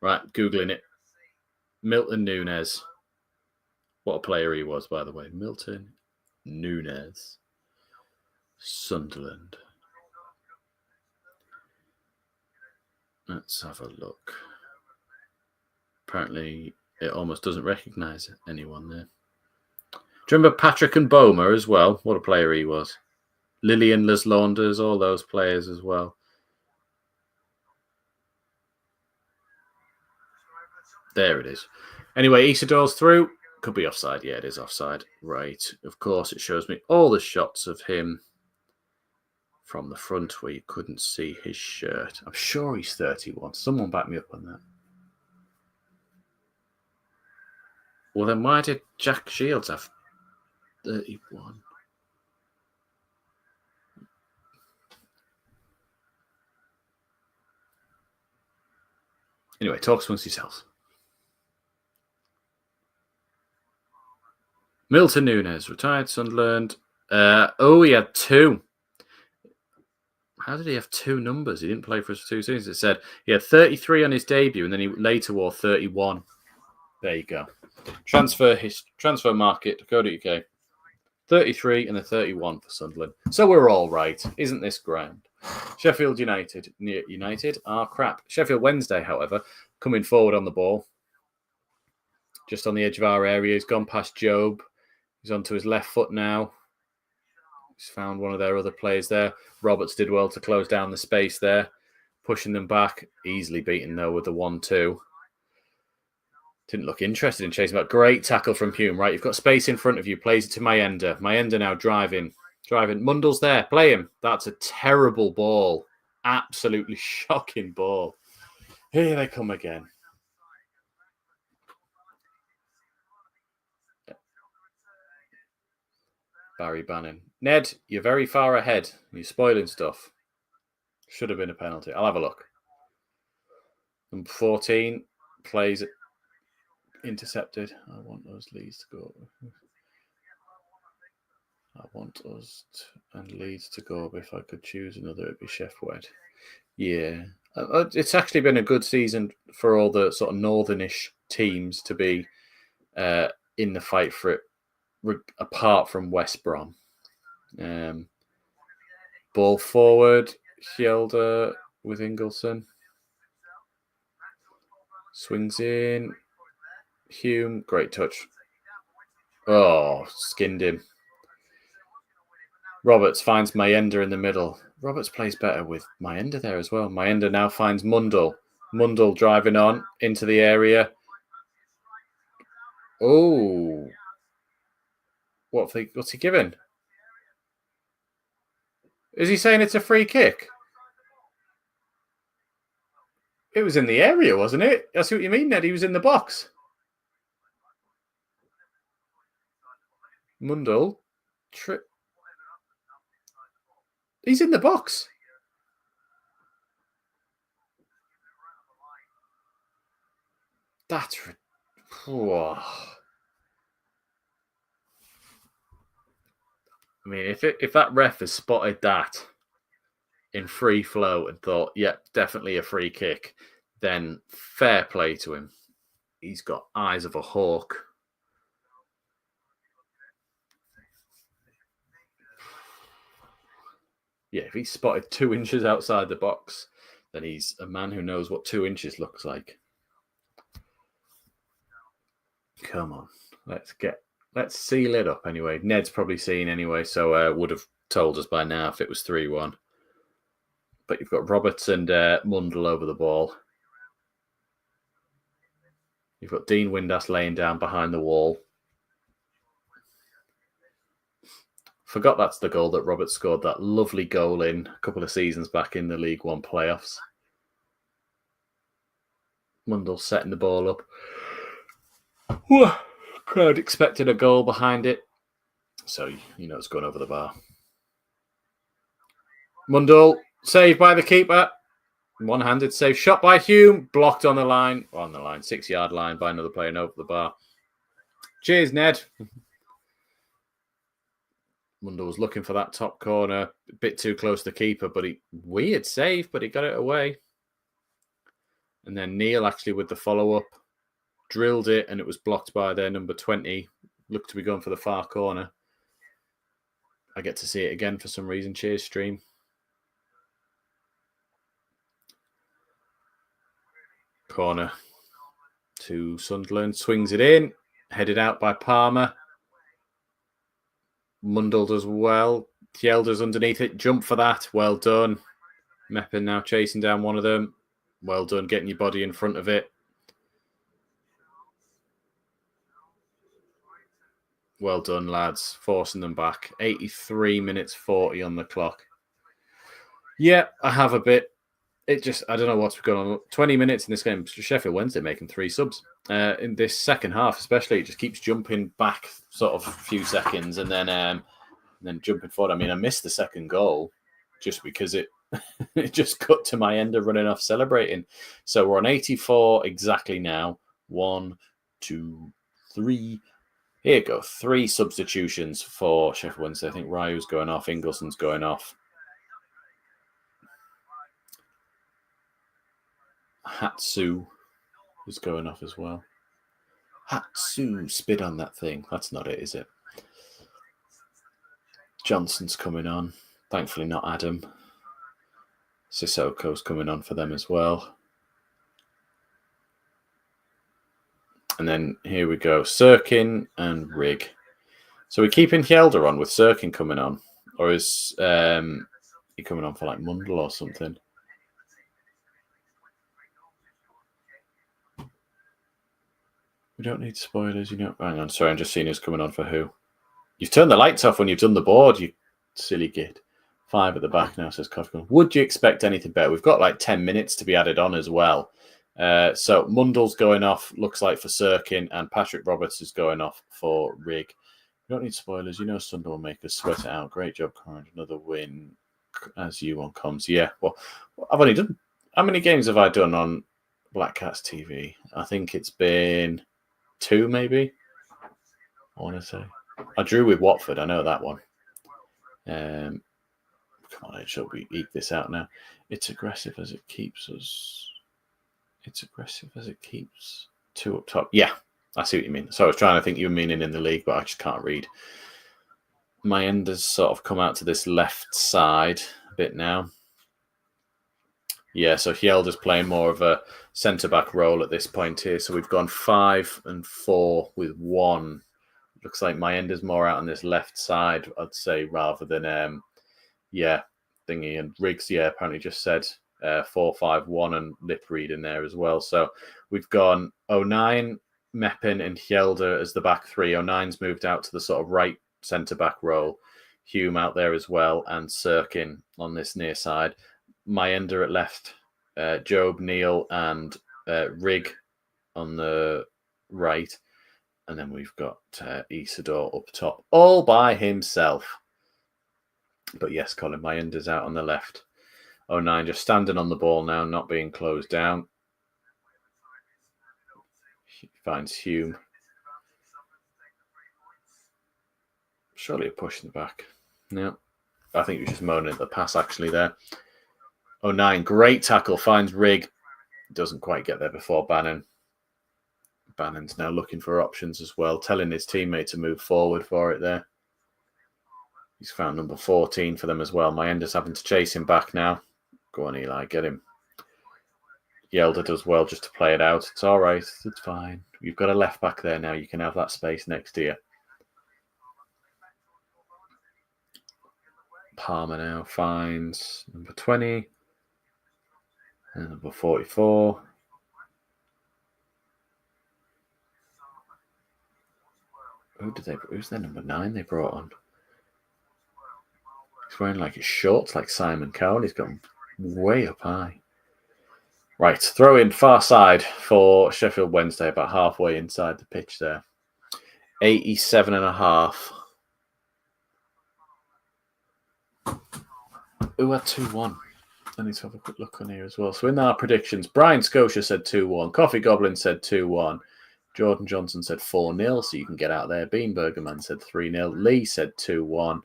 Right, Googling it. Milton Nunes. What a player he was, by the way. Milton Nunes. Sunderland. Let's have a look. Apparently, it almost doesn't recognise anyone there. Do you remember Patrick and Boma as well? What a player he was. Lillian Leslaunders, all those players as well. There it is. Anyway, Isidor's through. Could be offside. Yeah, it is offside. Right. Of course, it shows me all the shots of him from the front where you couldn't see his shirt. I'm sure he's 31. Someone back me up on that. Well, then why did Jack Shields have 31? Anyway, talk amongst yourselves. Milton Nunes, retired Sunderland. He had 2. How did he have 2 numbers? He didn't play for us for 2 seasons. It said he had 33 on his debut, and then he later wore 31. There you go. Transfer market, go.uk. 33 and a 31 for Sunderland. So we're all right. Isn't this grand? Sheffield United are crap. Sheffield Wednesday, however, coming forward on the ball. Just on the edge of our area. He's gone past Job. He's onto his left foot now. He's found one of their other players there. Roberts did well to close down the space there. Pushing them back. Easily beaten, though, with the 1-2. Didn't look interested in chasing back. Great tackle from Hume. Right, you've got space in front of you. Plays it to Mayenda. Mayenda now driving. Mundle's there. Play him. That's a terrible ball. Absolutely shocking ball. Here they come again. Barry Bannon. Ned, you're very far ahead. You're spoiling stuff. Should have been a penalty. I'll have a look. Number 14 plays it. Intercepted. I want those Leeds to go. And Leeds to go. But if I could choose another, it'd be Sheffield. Yeah. It's actually been a good season for all the sort of northernish teams to be in the fight for it, apart from West Brom. Ball forward, Shelder with Ingleson. Swings in. Hume, great touch. Oh, skinned him. Roberts finds Mayenda in the middle. Roberts plays better with Mayenda there as well. Mayenda now finds Mundle. Mundle driving on into the area. Oh. What's he giving? Is he saying it's a free kick? It was in the area, wasn't it? I see what you mean, Ned. He was in the box. Mundle. He's in the box. That's... Whoa. I mean, if that ref has spotted that in free flow and thought, yeah, definitely a free kick, then fair play to him. He's got eyes of a hawk. Yeah, if he's spotted 2 inches outside the box, then he's a man who knows what 2 inches looks like. Come on, let's seal it up anyway. Ned's probably seen anyway, so would have told us by now if it was 3-1. But you've got Roberts and Mundell over the ball. You've got Dean Windass laying down behind the wall. Forgot that's the goal that Roberts scored, that lovely goal in a couple of seasons back in the League One playoffs. Mundell setting the ball up. Crowd expected a goal behind it. So, you know it's going over the bar. Mundell, saved by the keeper. One-handed save, shot by Hume, blocked on the line. 6-yard line by another player and over the bar. Cheers, Ned. Mundell was looking for that top corner, a bit too close to the keeper, but weird save, but he got it away. And then Neil actually with the follow-up, drilled it, and it was blocked by their number 20. Looked to be going for the far corner. I get to see it again for some reason. Cheers, stream. Corner to Sunderland. Swings it in. Headed out by Palmer. Mundell does well. Kjelder's underneath it. Jump for that. Well done. Meppen now chasing down one of them. Well done getting your body in front of it. Well done, lads. Forcing them back. 83 minutes 40 on the clock. Yeah, I have a bit. I don't know what's going on. 20 minutes in this game. Sheffield Wednesday making 3 subs. In this second half, especially, it just keeps jumping back sort of a few seconds and then jumping forward. I mean, I missed the second goal just because it just cut to my ender running off celebrating. So we're on 84 exactly now. 1, 2, 3. Here you go. 3 substitutions for Sheffield Wednesday. I think Ryu's going off. Ingleson's going off. Hatsu is going off as well. Hatsu, spit on that thing. That's not it, is it? Johnson's coming on. Thankfully not Adam. Sissoko's coming on for them as well. And then here we go. Sirkin and Rig. So we're keeping Kjelder on with Sirkin coming on. Or is he coming on for like Mundell or something? We don't need spoilers, you know. Hang on, sorry, I'm just seeing who's coming on for who. You've turned the lights off when you've done the board, you silly git. 5 at the back now, says Coffee. Would you expect anything better? We've got like 10 minutes to be added on as well. So Mundell's going off, looks like for Sirkin, and Patrick Roberts is going off for Rig. We don't need spoilers, you know Sunderland will make us sweat it out. Great job, Corin. Another win as you on comms. Yeah, well, I've only done... How many games have I done on Black Cats TV? I think it's been 2 maybe, I want to say. I drew with Watford, I know that one. Come on, shall we eke this out now? It's aggressive as it keeps us. It's aggressive as it keeps 2 up top. Yeah, I see what you mean. So I was trying to think you were meaning in the league, but I just can't read. My end has sort of come out to this left side a bit now. Yeah, so Kjelder's playing more of a centre-back role at this point here. So we've gone 5 and 4 with 1. Looks like my end is more out on this left side, I'd say, rather than, thingy. And Riggs, apparently just said 4-5-1 and lip read in there as well. So we've gone 09, Meppen and Kjelder as the back 3. 09's moved out to the sort of right centre-back role. Hume out there as well, and Sirkin on this near side. My ender at left, Job, Neil, and Rig on the right. And then we've got Isidore up top, all by himself. But yes, Colin, my ender's out on the left. 09 just standing on the ball now, not being closed down. He finds Hume. Surely a push in the back. No, I think he was just moaning at the pass actually there. 09, great tackle, finds Rig. Doesn't quite get there before Bannon. Bannon's now looking for options as well, telling his teammate to move forward for it there. He's found number 14 for them as well. Mayenda's having to chase him back now. Go on, Eli, get him. Yelder does well just to play it out. It's all right. It's fine. You've got a left back there now. You can have that space next to you. Palmer now finds number 20 and number 44. Who's their number 9 they brought on? He's wearing like his shorts like Simon Cowell. He's gone way up high. Right, throw in far side for Sheffield Wednesday, about halfway inside the pitch there. 87.5. Who had 2-1? I need to have a quick look on here as well. So in our predictions, Brian Scotia said 2-1. Coffee Goblin said 2-1. Jordan Johnson said 4-0, so you can get out there. Beanburger Man said 3-0. Lee said 2-1.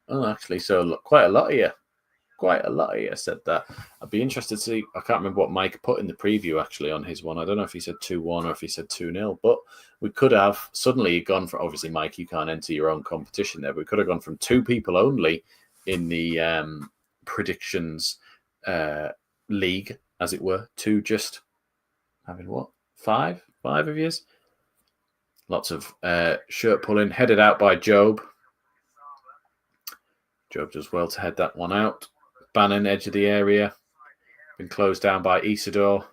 Actually, so look, quite a lot of you said that. I'd be interested to see. I can't remember what Mike put in the preview actually on his one. I don't know if he said 2-1 or if he said 2-0, but we could have suddenly gone from, obviously, Mike, you can't enter your own competition there. We could have gone from 2 people only in the predictions league, as it were, to just having what? 5 of yous? Lots of shirt pulling, headed out by Job. Job does well to head that one out. Bannon, edge of the area. Been closed down by Isidore.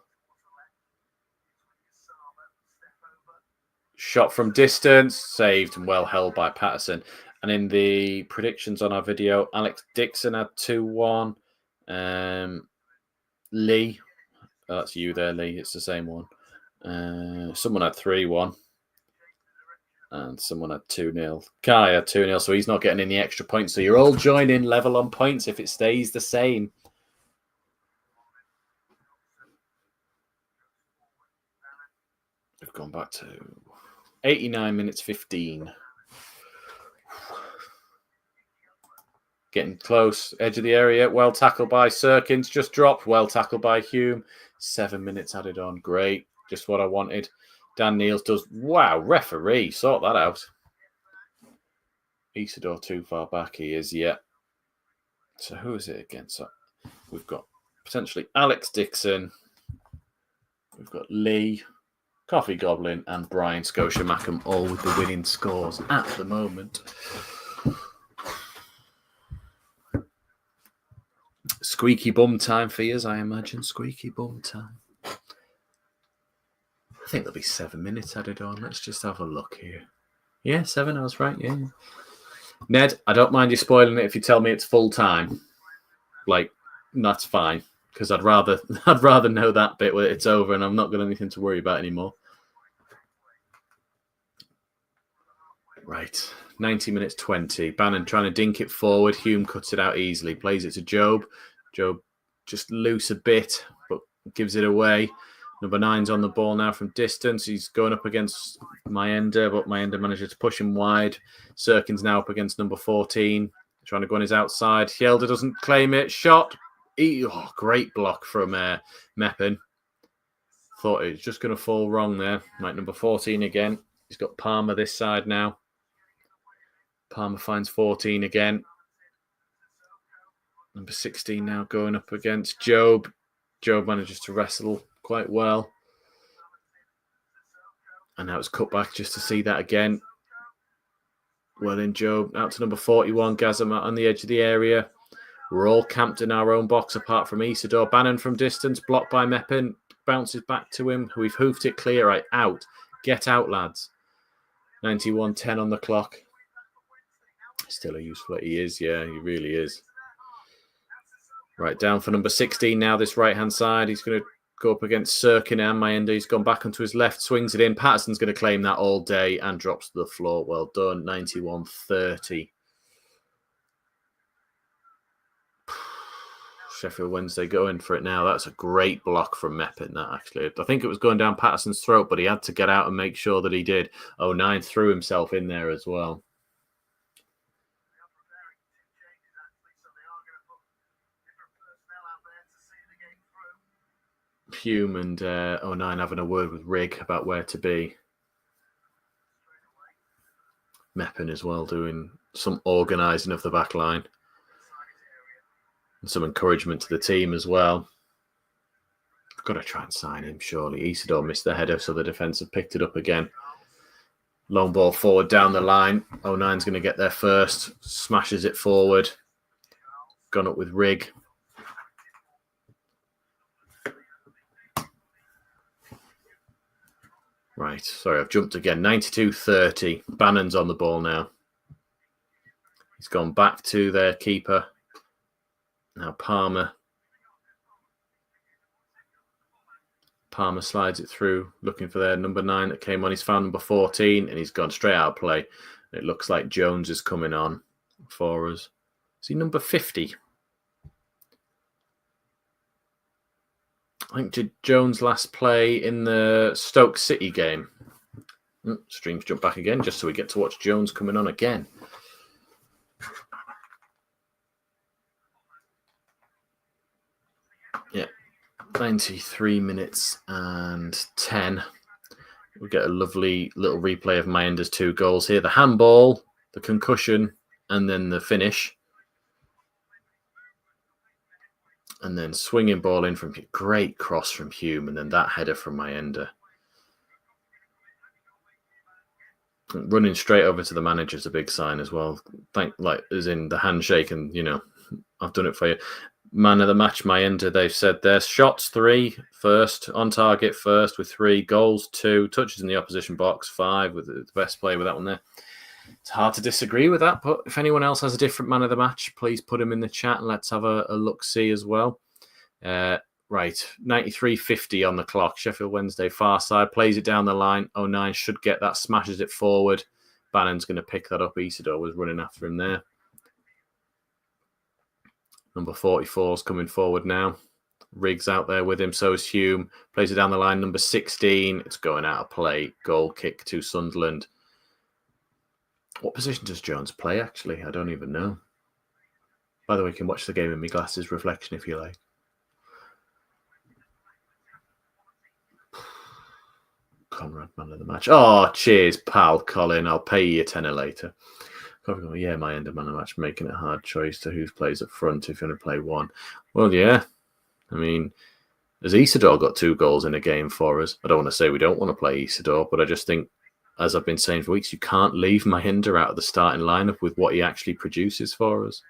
Shot from distance. Saved and well held by Patterson. And in the predictions on our video, Alex Dixon had 2-1. Lee. Oh, that's you there, Lee. It's the same one. Someone had 3-1. And someone had 2-0. Kai had 2-0, so he's not getting any extra points. So you're all joining level on points if it stays the same. We've gone back to 89 minutes 15. Getting close. Edge of the area. Well tackled by Serkins. Just dropped. Well tackled by Hume. 7 minutes added on. Great. Just what I wanted. Dan Neils does. Wow, referee. Sort that out. Isidore too far back. He is, yeah. So who is it again? So we've got potentially Alex Dixon. We've got Lee, Coffee Goblin, and Brian Scotia Mackham, all with the winning scores at the moment. Squeaky bum time for you, I imagine. Squeaky bum time. I think there'll be 7 minutes added on. Let's just have a look here. Yeah, 7, I was right, yeah. Ned, I don't mind you spoiling it if you tell me it's full time. Like, that's fine. Because I'd rather know that bit where it's over and I've not got anything to worry about anymore. Right. 90 minutes 20. Bannon trying to dink it forward. Hume cuts it out easily. Plays it to Job. Job just loose a bit, but gives it away. Number 9's on the ball now from distance. He's going up against Mayenda, but Mayenda manages to push him wide. Serkin's now up against number 14. Trying to go on his outside. Yelder doesn't claim it. Shot. Great block from Meppen. Thought it was just going to fall wrong there. Right, number 14 again. He's got Palmer this side now. Palmer finds 14 again. Number 16 now going up against Job. Job manages to wrestle quite well. And now it's cut back just to see that again. Well in Job. Out to number 41. Gazama on the edge of the area. We're all camped in our own box apart from Isidore. Bannon from distance. Blocked by Meppen. Bounces back to him. We've hoofed it clear. Right, out. Get out, lads. 91:10 on the clock. Still a useful. He is, yeah, he really is. Right, down for number 16 now, this right-hand side. He's going to go up against Sirkin and Mayenda. He's gone back onto his left, swings it in. Patterson's going to claim that all day and drops to the floor. Well done, 91:30. Sheffield Wednesday going for it now. That's a great block from Meppen, that actually. I think it was going down Patterson's throat, but he had to get out and make sure that he did. 09 threw himself in there as well. Hume and 09 having a word with Rig about where to be. Meppen as well doing some organising of the back line. And some encouragement to the team as well. Got to try and sign him, surely. Isidore missed the header, so the defence have picked it up again. Long ball forward down the line. 09's going to get there first. Smashes it forward. Gone up with Rig. Right, sorry, I've jumped again. 92-30. Bannon's on the ball now. He's gone back to their keeper. Now Palmer. Palmer slides it through, looking for their number 9 that came on. He's found number 14, and he's gone straight out of play. It looks like Jones is coming on for us. Is he number 50? I think did Jones last play in the Stoke City game? Streams jump back again just so we get to watch Jones coming on again. Yeah, 93 minutes and 10. We get a lovely little replay of Mayenda's 2 goals here. The handball, the concussion, and then the finish. And then swinging ball in from great cross from Hume, and then that header from Mayenda. Running straight over to the manager is a big sign as well. As in the handshake, and I've done it for you. Man of the match, Mayenda. They've said their shots 3 first, on target first with 3 goals, 2 touches in the opposition box, 5 with the best player with that one there. It's hard to disagree with that, but if anyone else has a different man of the match, please put him in the chat and let's have a look-see as well. Right, 93.50 on the clock. Sheffield Wednesday, far side, plays it down the line. 09 should get that, smashes it forward. Bannon's going to pick that up. Isidore was running after him there. Number 44 is coming forward now. Riggs out there with him, so is Hume. Plays it down the line. Number 16, it's going out of play. Goal kick to Sunderland. What position does Jones play, actually? I don't even know. By the way, you can watch the game in my glasses reflection if you like. Conrad, man of the match. Oh, cheers, pal, Colin. I'll pay you a tenner later. Yeah, my end of man of the match, making it a hard choice to who plays up front if you're going to play one. Well, yeah. I mean, has Isidore got 2 goals in a game for us? I don't want to say we don't want to play Isidore, but I just think, as I've been saying for weeks, you can't leave Mayenda out of the starting lineup with what he actually produces for us.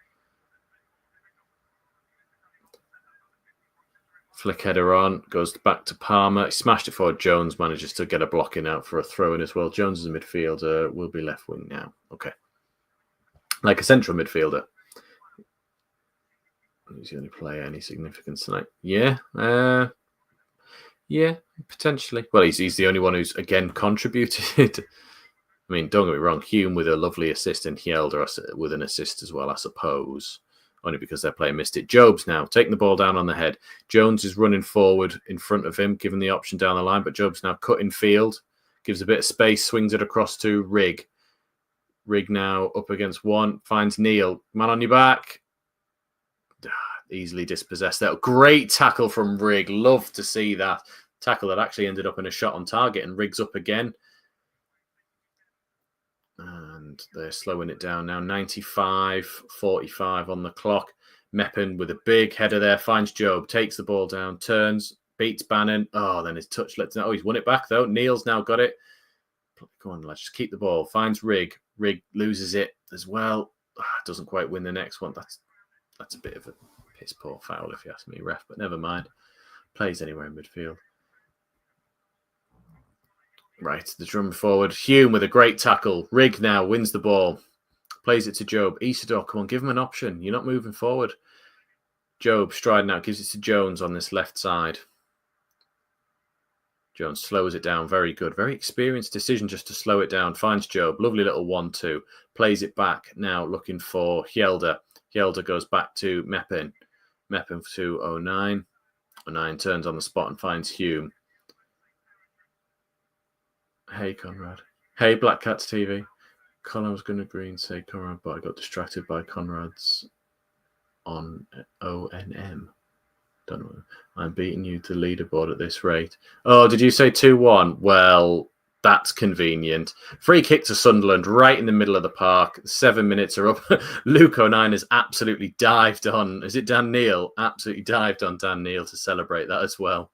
Flick header on, goes back to Palmer. He smashed it forward. Jones manages to get a blocking out for a throw in as well. Jones is a midfielder, will be left wing now. Okay. Like a central midfielder. He's going to play any significance tonight? Yeah. Yeah, potentially. Well, he's the only one who's, again, contributed. I mean, don't get me wrong, Hume with a lovely assist and Hjelde with an assist as well, I suppose. Only because their player missed it. Jobs now, taking the ball down on the head. Jones is running forward in front of him, given the option down the line, but Jobs now cutting field, gives a bit of space, swings it across to Rig. Rig now up against one, finds Neil. Man on your back. Easily dispossessed there. Great tackle from Rig. Love to see that. Tackle that actually ended up in a shot on target, and Rig's up again. And they're slowing it down now. 95-45 on the clock. Meppen with a big header there. Finds Job. Takes the ball down. Turns. Beats Bannon. Oh, then his touch lets know. Oh, he's won it back, though. Neil's now got it. Come on, let's just keep the ball. Finds Rig. Rig loses it as well. Doesn't quite win the next one. That's a bit of a piss poor foul, if you ask me, ref. But never mind. Plays anywhere in midfield. Right, the drum forward. Hume with a great tackle. Rig now wins the ball. Plays it to Job. Isidore, come on, give him an option. You're not moving forward. Job striding out, gives it to Jones on this left side. Jones slows it down. Very good. Very experienced decision just to slow it down. Finds Job. Lovely little 1-2. Plays it back now, looking for Hjelde. Hjelde goes back to Meppen. Meppen to 09. 09 turns on the spot and finds Hume. Hey, Conrad. Hey, Black Cats TV. Colin was going to agree and say Conrad, but I got distracted by Conrad's on ONM. Don't know. I'm beating you to leaderboard at this rate. Oh, did you say 2-1? Well, that's convenient. Free kick to Sunderland right in the middle of the park. 7 minutes are up. Luke O'Nien has absolutely dived on. Is it Dan Neil? Absolutely dived on Dan Neil to celebrate that as well.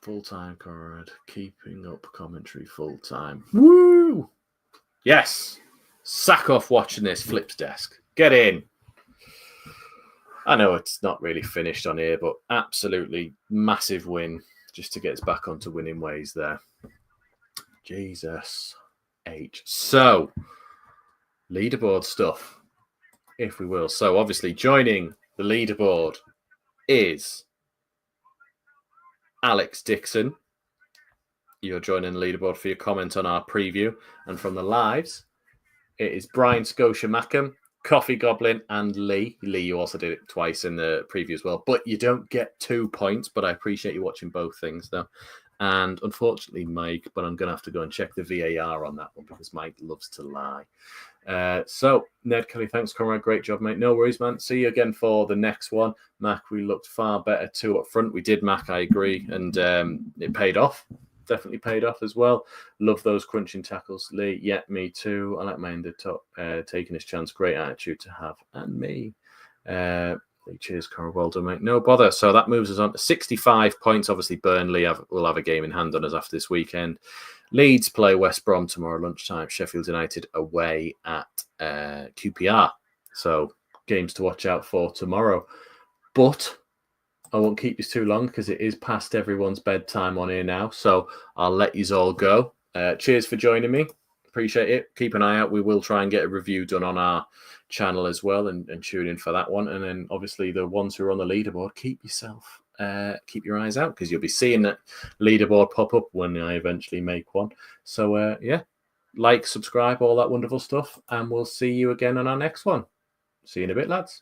Full-time, Conrad. Keeping up commentary full-time. Woo! Yes! Sack off watching this. Flip's desk. Get in. I know it's not really finished on here, but absolutely massive win just to get us back onto winning ways there. Jesus H. So, leaderboard stuff, if we will. So, obviously, joining the leaderboard is Alex Dixon. You're joining the leaderboard for your comment on our preview. And from the lives, it is Brian Scotia Mackham, Coffee Goblin, and Lee. Lee, you also did it twice in the preview as well, but you don't get 2 points. But I appreciate you watching both things, though. And unfortunately, Mike, but I'm going to have to go and check the VAR on that one because Mike loves to lie. So, Ned Kelly, thanks, Conrad. Great job, mate. No worries, man. See you again for the next one. Mac, we looked far better too up front. We did, Mac, I agree. And it paid off. Definitely paid off as well. Love those crunching tackles. Lee, yeah, me too. I like my end top taking his chance. Great attitude to have. And me. Cheers, Conrad. Well done, mate. No bother. So that moves us on to 65 points. Obviously, Burnley will have a game in hand on us after this weekend. Leeds play West Brom tomorrow lunchtime. Sheffield United away at QPR. So games to watch out for tomorrow. But I won't keep you too long because it is past everyone's bedtime on here now. So I'll let you all go. Cheers for joining me. Appreciate it. Keep an eye out. We will try and get a review done on our channel as well and tune in for that one. And then obviously the ones who are on the leaderboard, keep your eyes out because you'll be seeing that leaderboard pop up when I eventually make one. So yeah, like, subscribe, all that wonderful stuff. And we'll see you again on our next one. See you in a bit, lads.